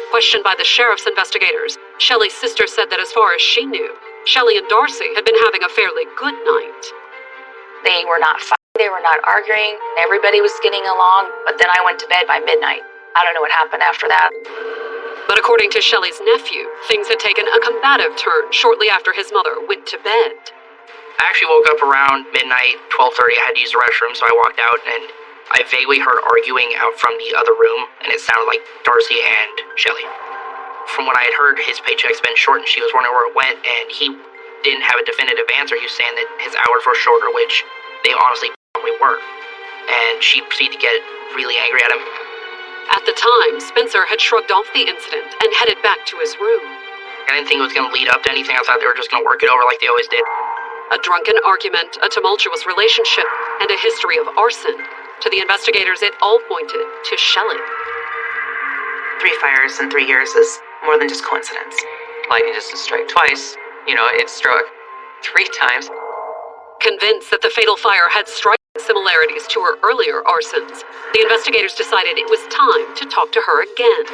Speaker 1: Questioned by the sheriff's investigators, Shelley's sister said that as far as she knew, Shelley and Darcy had been having a fairly good night.
Speaker 13: They were not fighting, they were not arguing, everybody was getting along, but then I went to bed by midnight. I don't know what happened after that.
Speaker 1: But according to Shelley's nephew, things had taken a combative turn shortly after his mother went to bed.
Speaker 22: I actually woke up around midnight, 12:30. I had to use the restroom, so I walked out, and I vaguely heard arguing out from the other room, and it sounded like Darcy and Shelley. From what I had heard, his paycheck's been short, and she was wondering where it went, and he didn't have a definitive answer. He was saying that his hours were shorter, which they honestly probably were. And she proceeded to get really angry at him.
Speaker 1: At the time, Spencer had shrugged off the incident and headed back to his room.
Speaker 22: I didn't think it was going to lead up to anything. I thought they were just going to work it over like they always did.
Speaker 1: A drunken argument, a tumultuous relationship, and a history of arson. To the investigators, it all pointed to Shelley.
Speaker 6: 3 fires in 3 years is more than just coincidence.
Speaker 18: Lightning doesn't strike twice. It struck 3 times.
Speaker 1: Convinced that the fatal fire had striking similarities to her earlier arsons, the investigators decided it was time to talk to her again.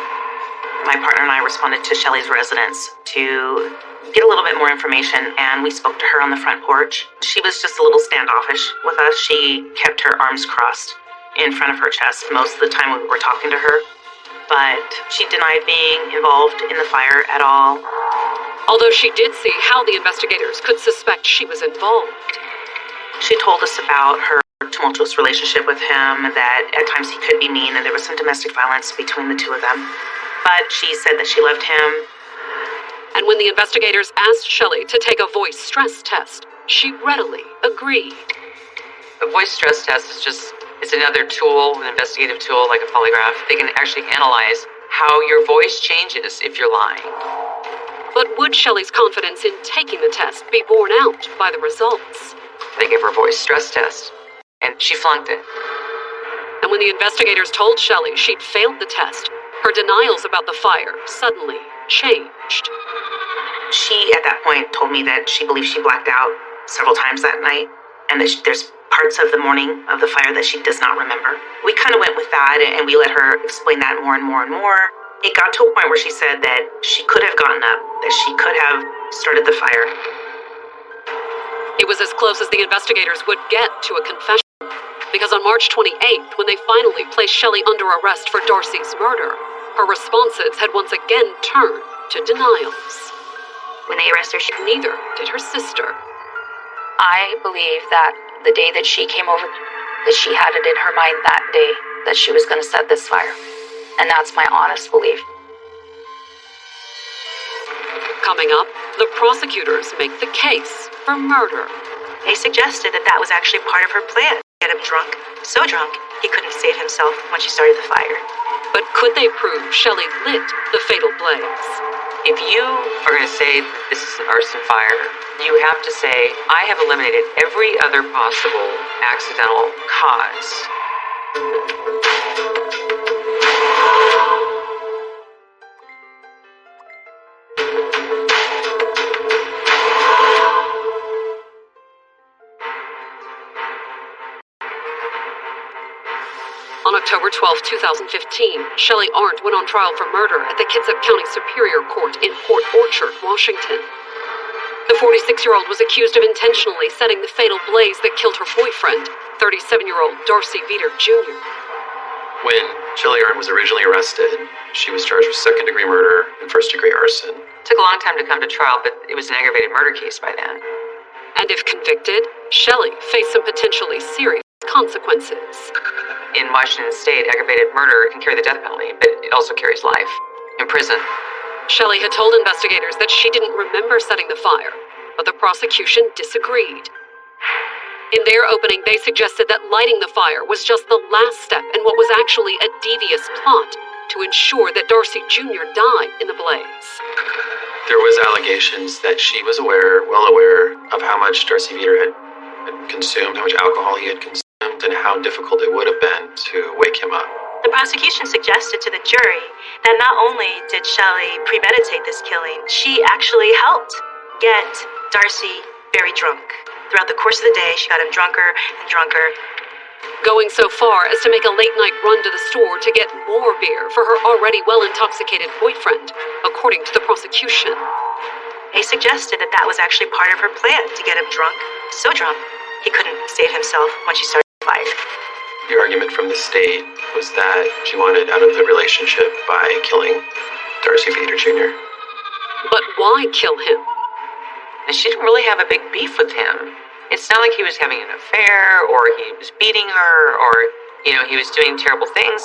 Speaker 6: My partner and I responded to Shelley's residence to get a little bit more information, and we spoke to her on the front porch. She was just a little standoffish with us. She kept her arms crossed in front of her chest most of the time we were talking to her, but she denied being involved in the fire at all.
Speaker 1: Although she did see how the investigators could suspect she was involved.
Speaker 6: She told us about her tumultuous relationship with him, that at times he could be mean, and there was some domestic violence between the two of them. But she said that she loved him.
Speaker 1: And when the investigators asked Shelley to take a voice stress test, she readily agreed.
Speaker 18: The voice stress test is it's another tool, an investigative tool like a polygraph. They can actually analyze how your voice changes if you're lying.
Speaker 1: But would Shelley's confidence in taking the test be borne out by the results?
Speaker 18: They gave her a voice stress test, and she flunked it.
Speaker 1: And when the investigators told Shelley she'd failed the test, her denials about the fire suddenly changed.
Speaker 6: She, at that point, told me that she believes she blacked out several times that night, and that there's parts of the morning of the fire that she does not remember. We kind of went with that, and we let her explain that more and more and more. It got to a point where she said that she could have gotten up, that she could have started the fire.
Speaker 1: It was as close as the investigators would get to a confession, because on March 28th, when they finally placed Shelley under arrest for Darcy's murder, her responses had once again turned to denials.
Speaker 11: When they arrested her,
Speaker 1: neither did her sister.
Speaker 13: I believe that the day that she came over, that she had it in her mind that day that she was going to set this fire. And that's my honest belief.
Speaker 1: Coming up, the prosecutors make the case for murder.
Speaker 6: They suggested that that was actually part of her plan. Get him drunk, so drunk he couldn't save himself when she started the fire.
Speaker 1: But could they prove Shelley lit the fatal blaze?
Speaker 18: If you are going to say this is an arson fire, you have to say, I have eliminated every other possible accidental cause.
Speaker 1: On October 12, 2015, Shelley Arndt went on trial for murder at the Kitsap County Superior Court in Port Orchard, Washington. The 46-year-old was accused of intentionally setting the fatal blaze that killed her boyfriend, 37-year-old Darcy Veter Jr.
Speaker 15: When Shelley Arndt was originally arrested, she was charged with second-degree murder and first-degree arson.
Speaker 18: It took a long time to come to trial, but it was an aggravated murder case by then.
Speaker 1: And if convicted, Shelley faced some potentially serious consequences.
Speaker 18: In Washington State, aggravated murder can carry the death penalty, but it also carries life in prison.
Speaker 1: Shelley had told investigators that she didn't remember setting the fire, but the prosecution disagreed. In their opening, they suggested that lighting the fire was just the last step in what was actually a devious plot to ensure that Darcy Jr. died in the blaze.
Speaker 15: There was allegations that she was well aware of how much Darcy Veter had consumed, how much alcohol he had consumed, and how difficult it would have been to wake him up.
Speaker 6: The prosecution suggested to the jury that not only did Shelley premeditate this killing, she actually helped get Darcy very drunk. Throughout the course of the day, she got him drunker and drunker.
Speaker 1: Going so far as to make a late-night run to the store to get more beer for her already well-intoxicated boyfriend, according to the prosecution.
Speaker 6: They suggested that that was actually part of her plan to get him drunk, so drunk he couldn't save himself when she started the fire.
Speaker 15: The argument from the state was that she wanted out of the relationship by killing Darcy Veter Jr.
Speaker 1: But why kill him?
Speaker 18: And she didn't really have a big beef with him. It's not like he was having an affair, or he was beating her, or he was doing terrible things.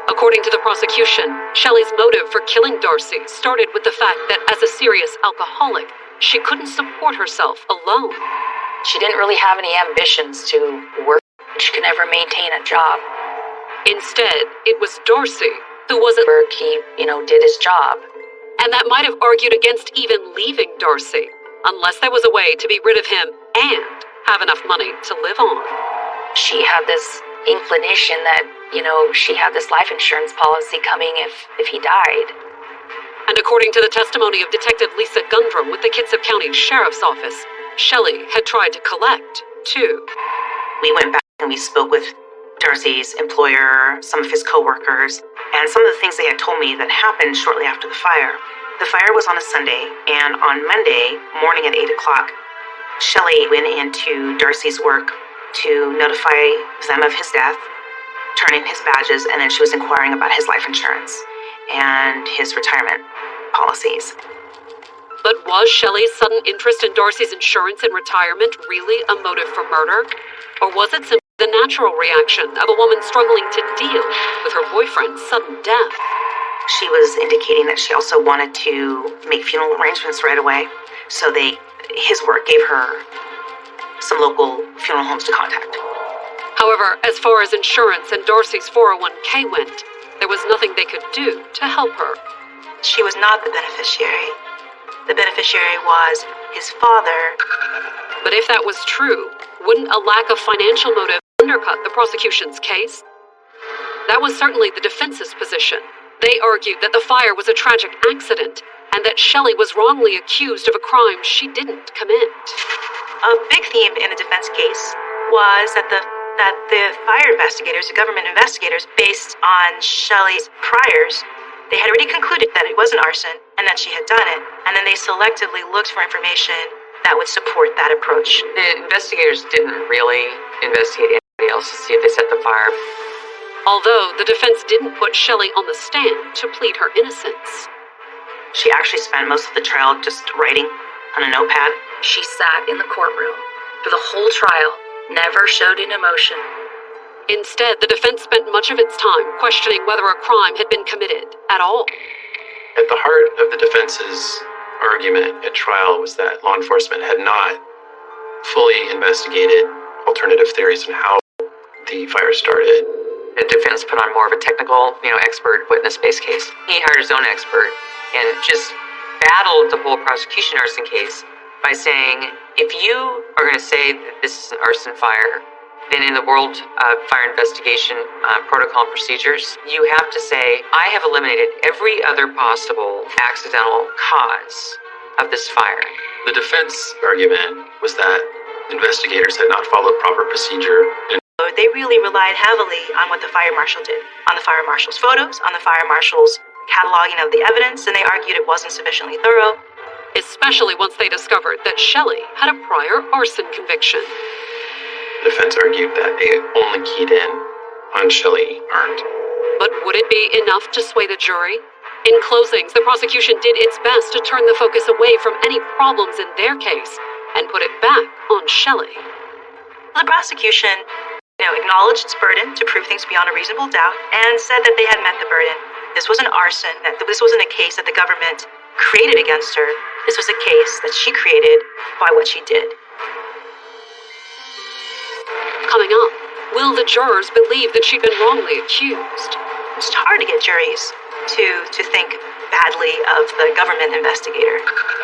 Speaker 1: According to the prosecution, Shelley's motive for killing Darcy started with the fact that as a serious alcoholic, she couldn't support herself alone.
Speaker 13: She didn't really have any ambitions to work. She could never maintain a job.
Speaker 1: Instead, it was Darcy who wasn't
Speaker 13: work. He, did his job.
Speaker 1: And that might have argued against even leaving Darcy, unless there was a way to be rid of him and have enough money to live on.
Speaker 13: She had this inclination that, she had this life insurance policy coming if he died.
Speaker 1: And according to the testimony of Detective Lisa Gundrum with the Kitsap County Sheriff's Office, Shelley had tried to collect, too.
Speaker 6: We went back and we spoke with Darcy's employer, some of his co-workers, and some of the things they had told me that happened shortly after the fire. The fire was on a Sunday, and on Monday morning at 8 o'clock, Shelley went into Darcy's work to notify them of his death, turn in his badges, and then she was inquiring about his life insurance and his retirement policies.
Speaker 1: But was Shelley's sudden interest in Darcy's insurance and retirement really a motive for murder? Or was it simply the natural reaction of a woman struggling to deal with her boyfriend's sudden death?
Speaker 6: She was indicating that she also wanted to make funeral arrangements right away, so his work gave her some local funeral homes to contact.
Speaker 1: However, as far as insurance and Darcy's 401k went, there was nothing they could do to help her.
Speaker 2: She was not the beneficiary. The beneficiary was his father.
Speaker 1: But if that was true, wouldn't a lack of financial motive undercut the prosecution's case? That was certainly the defense's position. They argued that the fire was a tragic accident and that Shelley was wrongly accused of a crime she didn't commit.
Speaker 2: A big theme in the defense case was that the fire investigators, the government investigators, based on Shelley's priors, they had already concluded that it was an arson and that she had done it, and then they selectively looked for information that would support that approach.
Speaker 18: The investigators didn't really investigate anybody else to see if they set the fire.
Speaker 1: Although the defense didn't put Shelley on the stand to plead her innocence.
Speaker 6: She actually spent most of the trial just writing on a notepad.
Speaker 13: She sat in the courtroom for the whole trial, never showed an emotion.
Speaker 1: Instead, the defense spent much of its time questioning whether a crime had been committed at all.
Speaker 15: At the heart of the defense's argument at trial was that law enforcement had not fully investigated alternative theories on how the fire started.
Speaker 18: The defense put on more of a technical, expert witness-based case. He hired his own expert and just battled the whole prosecution arson case by saying, if you are going to say that this is an arson fire, then in the world of fire investigation protocol and procedures, you have to say, I have eliminated every other possible accidental cause of this fire.
Speaker 15: The defense argument was that investigators had not followed proper procedure.
Speaker 2: They really relied heavily on what the fire marshal did, on the fire marshal's photos, on the fire marshal's cataloging of the evidence, and they argued it wasn't sufficiently thorough.
Speaker 1: Especially once they discovered that Shelley had a prior arson conviction.
Speaker 15: The defense argued that they only keyed in on Shelley Arndt.
Speaker 1: But would it be enough to sway the jury? In closings, the prosecution did its best to turn the focus away from any problems in their case and put it back on Shelley.
Speaker 2: The prosecution acknowledged its burden to prove things beyond a reasonable doubt and said that they had met the burden. This was an arson, that this wasn't a case that the government created against her. This was a case that she created by what she did.
Speaker 1: Coming up, will the jurors believe that she'd been wrongly accused?
Speaker 2: It's hard to get juries to think badly of the government investigator.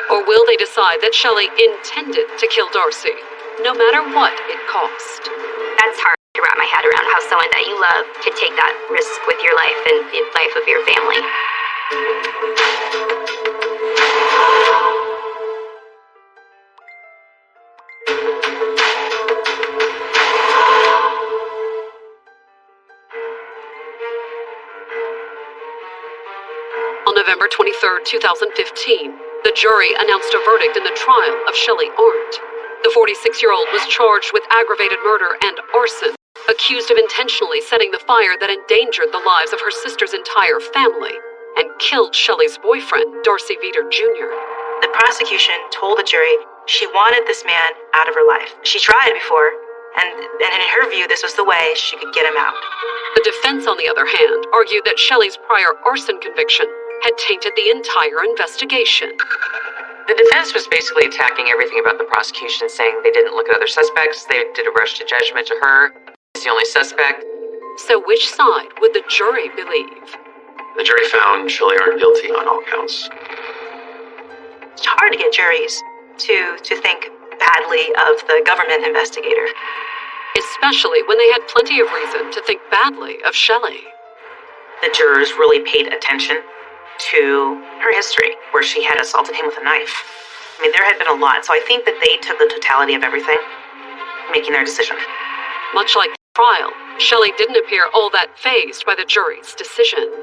Speaker 1: Or will they decide that Shelley intended to kill Darcy, no matter what it cost?
Speaker 11: That's hard to wrap my head around, how someone that you love could take that risk with your life and the life of your family.
Speaker 1: On November 23, 2015, the jury announced a verdict in the trial of Shelley Arndt. The 46-year-old was charged with aggravated murder and arson, accused of intentionally setting the fire that endangered the lives of her sister's entire family and killed Shelley's boyfriend, Darcy Veeder Jr.
Speaker 2: The prosecution told the jury she wanted this man out of her life. She tried before, And in her view, this was the way she could get him out.
Speaker 1: The defense, on the other hand, argued that Shelley's prior arson conviction had tainted the entire investigation.
Speaker 18: The defense was basically attacking everything about the prosecution, saying they didn't look at other suspects, they did a rush to judgment to her, she's the only suspect.
Speaker 1: So which side would the jury believe?
Speaker 15: The jury found Shelley Arndt guilty on all counts.
Speaker 2: It's hard to get juries to think badly of the government investigator.
Speaker 1: Especially when they had plenty of reason to think badly of Shelley.
Speaker 6: The jurors really paid attention to her history, where she had assaulted him with a knife. I mean, there had been a lot, so I think that they took the totality of everything, making their decision.
Speaker 1: Much like the trial, Shelley didn't appear all that fazed by the jury's decision.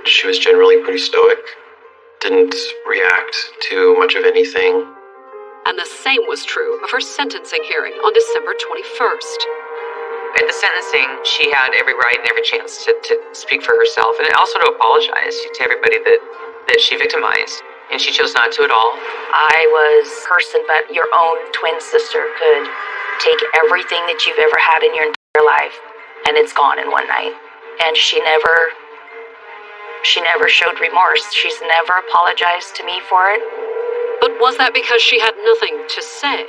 Speaker 15: She was generally pretty stoic, didn't react to much of anything.
Speaker 1: And the same was true of her sentencing hearing on December 21st.
Speaker 18: At the sentencing, she had every right and every chance to speak for herself, and also to apologize to everybody that she victimized. And she chose not to at all.
Speaker 13: I was a person, but your own twin sister could take everything that you've ever had in your entire life, and it's gone in one night. And she never showed remorse. She's never apologized to me for it.
Speaker 1: But was that because she had nothing to say?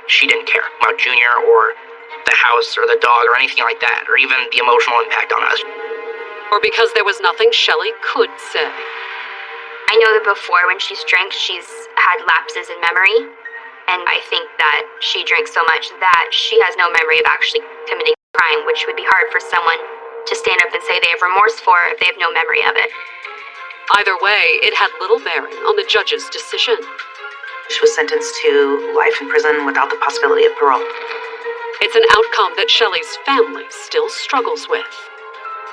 Speaker 10: She didn't care about Junior or the house or the dog or anything like that, or even the emotional impact on us.
Speaker 1: Or because there was nothing Shelley could say?
Speaker 11: I know that before, when she's drank, she's had lapses in memory. And I think that she drinks so much that she has no memory of actually committing a crime, which would be hard for someone to stand up and say they have remorse for if they have no memory of it.
Speaker 1: Either way, it had little bearing on the judge's decision.
Speaker 6: She was sentenced to life in prison without the possibility of parole.
Speaker 1: It's an outcome that Shelley's family still struggles with.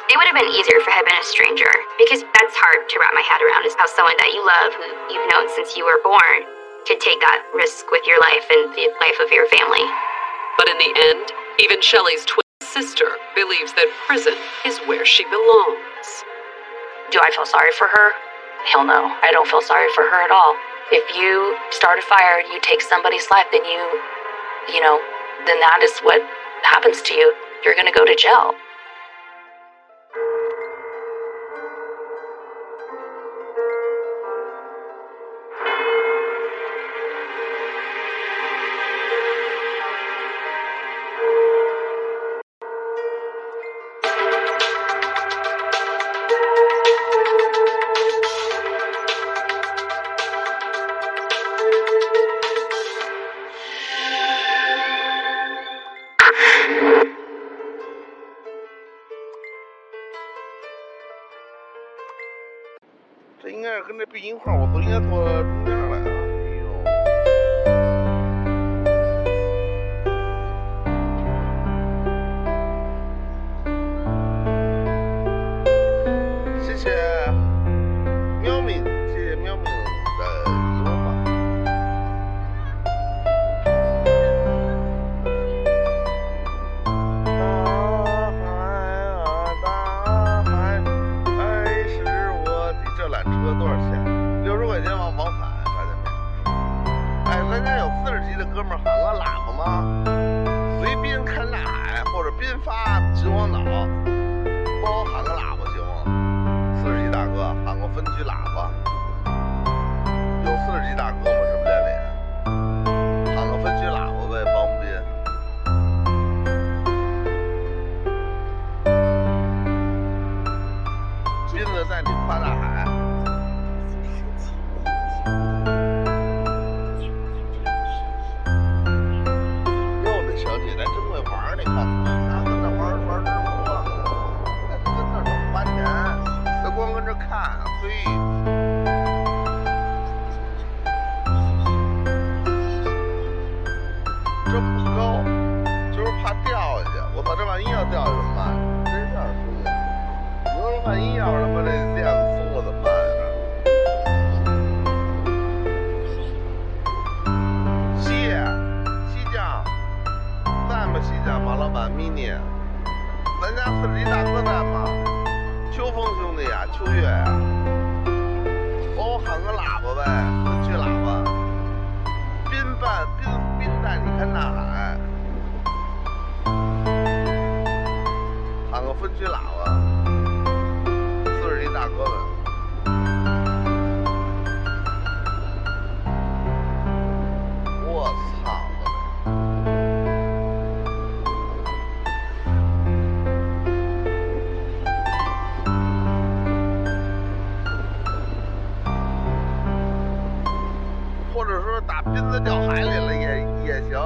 Speaker 11: It would have been easier if I had been a stranger, because that's hard to wrap my head around, is how someone that you love, who you've known since you were born, could take that risk with your life and the life of your family.
Speaker 1: But in the end, even Shelley's twin sister believes that prison is where she belongs.
Speaker 13: Do I feel sorry for her? Hell no. I don't feel sorry for her at all. If you start a fire and you take somebody's life, then then that is what happens to you. You're going to go to jail.
Speaker 3: 这应该是跟这背景画，我都应该坐中间来了。谢谢喵咪，谢谢喵咪的幽默。车多少钱？60块钱往返，大家没？哎，咱家有40级的哥们儿喊个喇叭吗？随滨看大海或者滨发秦皇岛，帮我喊个喇叭行吗？40级大哥喊个分区喇叭，有40级大哥吗？直播间里喊个分区喇叭呗，帮滨。斌子带你跨大海。小姐咱真会玩，你看咱跟那玩直播，那跟那都不花钱，他光跟这看，嘿，这不高，就是怕掉下去。我操，这万一要掉下去怎么办？真是这样说的。你说万一要是他妈这链子松了怎么办呀？西酱。在吗？西酱马老板 mini， 咱家40级大哥在吗？秋风兄弟呀，秋月呀，帮我喊个喇叭呗，分区喇叭。滨带你看大海，去喇叭，40级大哥们。我操！或者说打斌子掉海里了也行，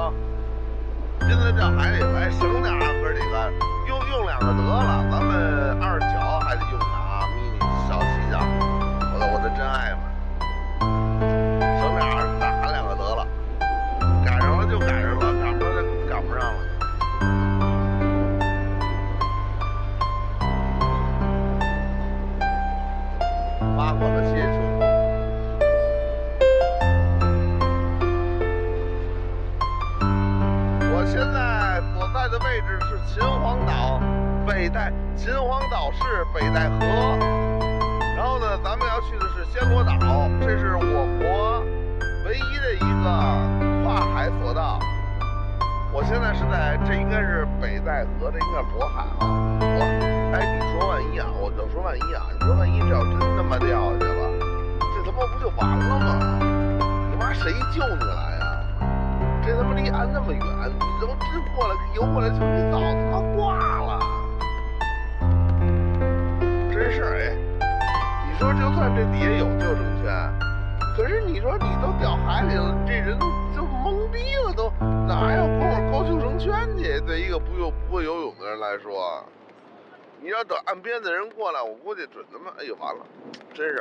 Speaker 3: 斌子掉海里了，省点哥几个，用2个得了，咱们29还得用它迷你少7张，我的真爱们，省点喊2个得了，赶上了就赶上了，赶不上就赶不上了。发过了谢球。我现在所在的位置是秦皇岛市北戴河，然后呢，咱们要去的是暹罗岛，这是我国唯一的一个跨海索道。我现在是在，这应该是北戴河，这应该是渤海啊。你说万一啊，我就说万一啊，你说万一这要真他妈掉下去了，这他妈不就完了吗？你妈谁救你来呀？这他妈离岸那么远，你这过来游过来就你早他妈挂了，真是哎！你说就算这底下有救生圈，可是你说你都掉海里了，这人就懵逼了，都哪有空勾救生圈去？对一个不会游泳的人来说，你要等岸边的人过来，我估计准他妈，哎呦完了，真是。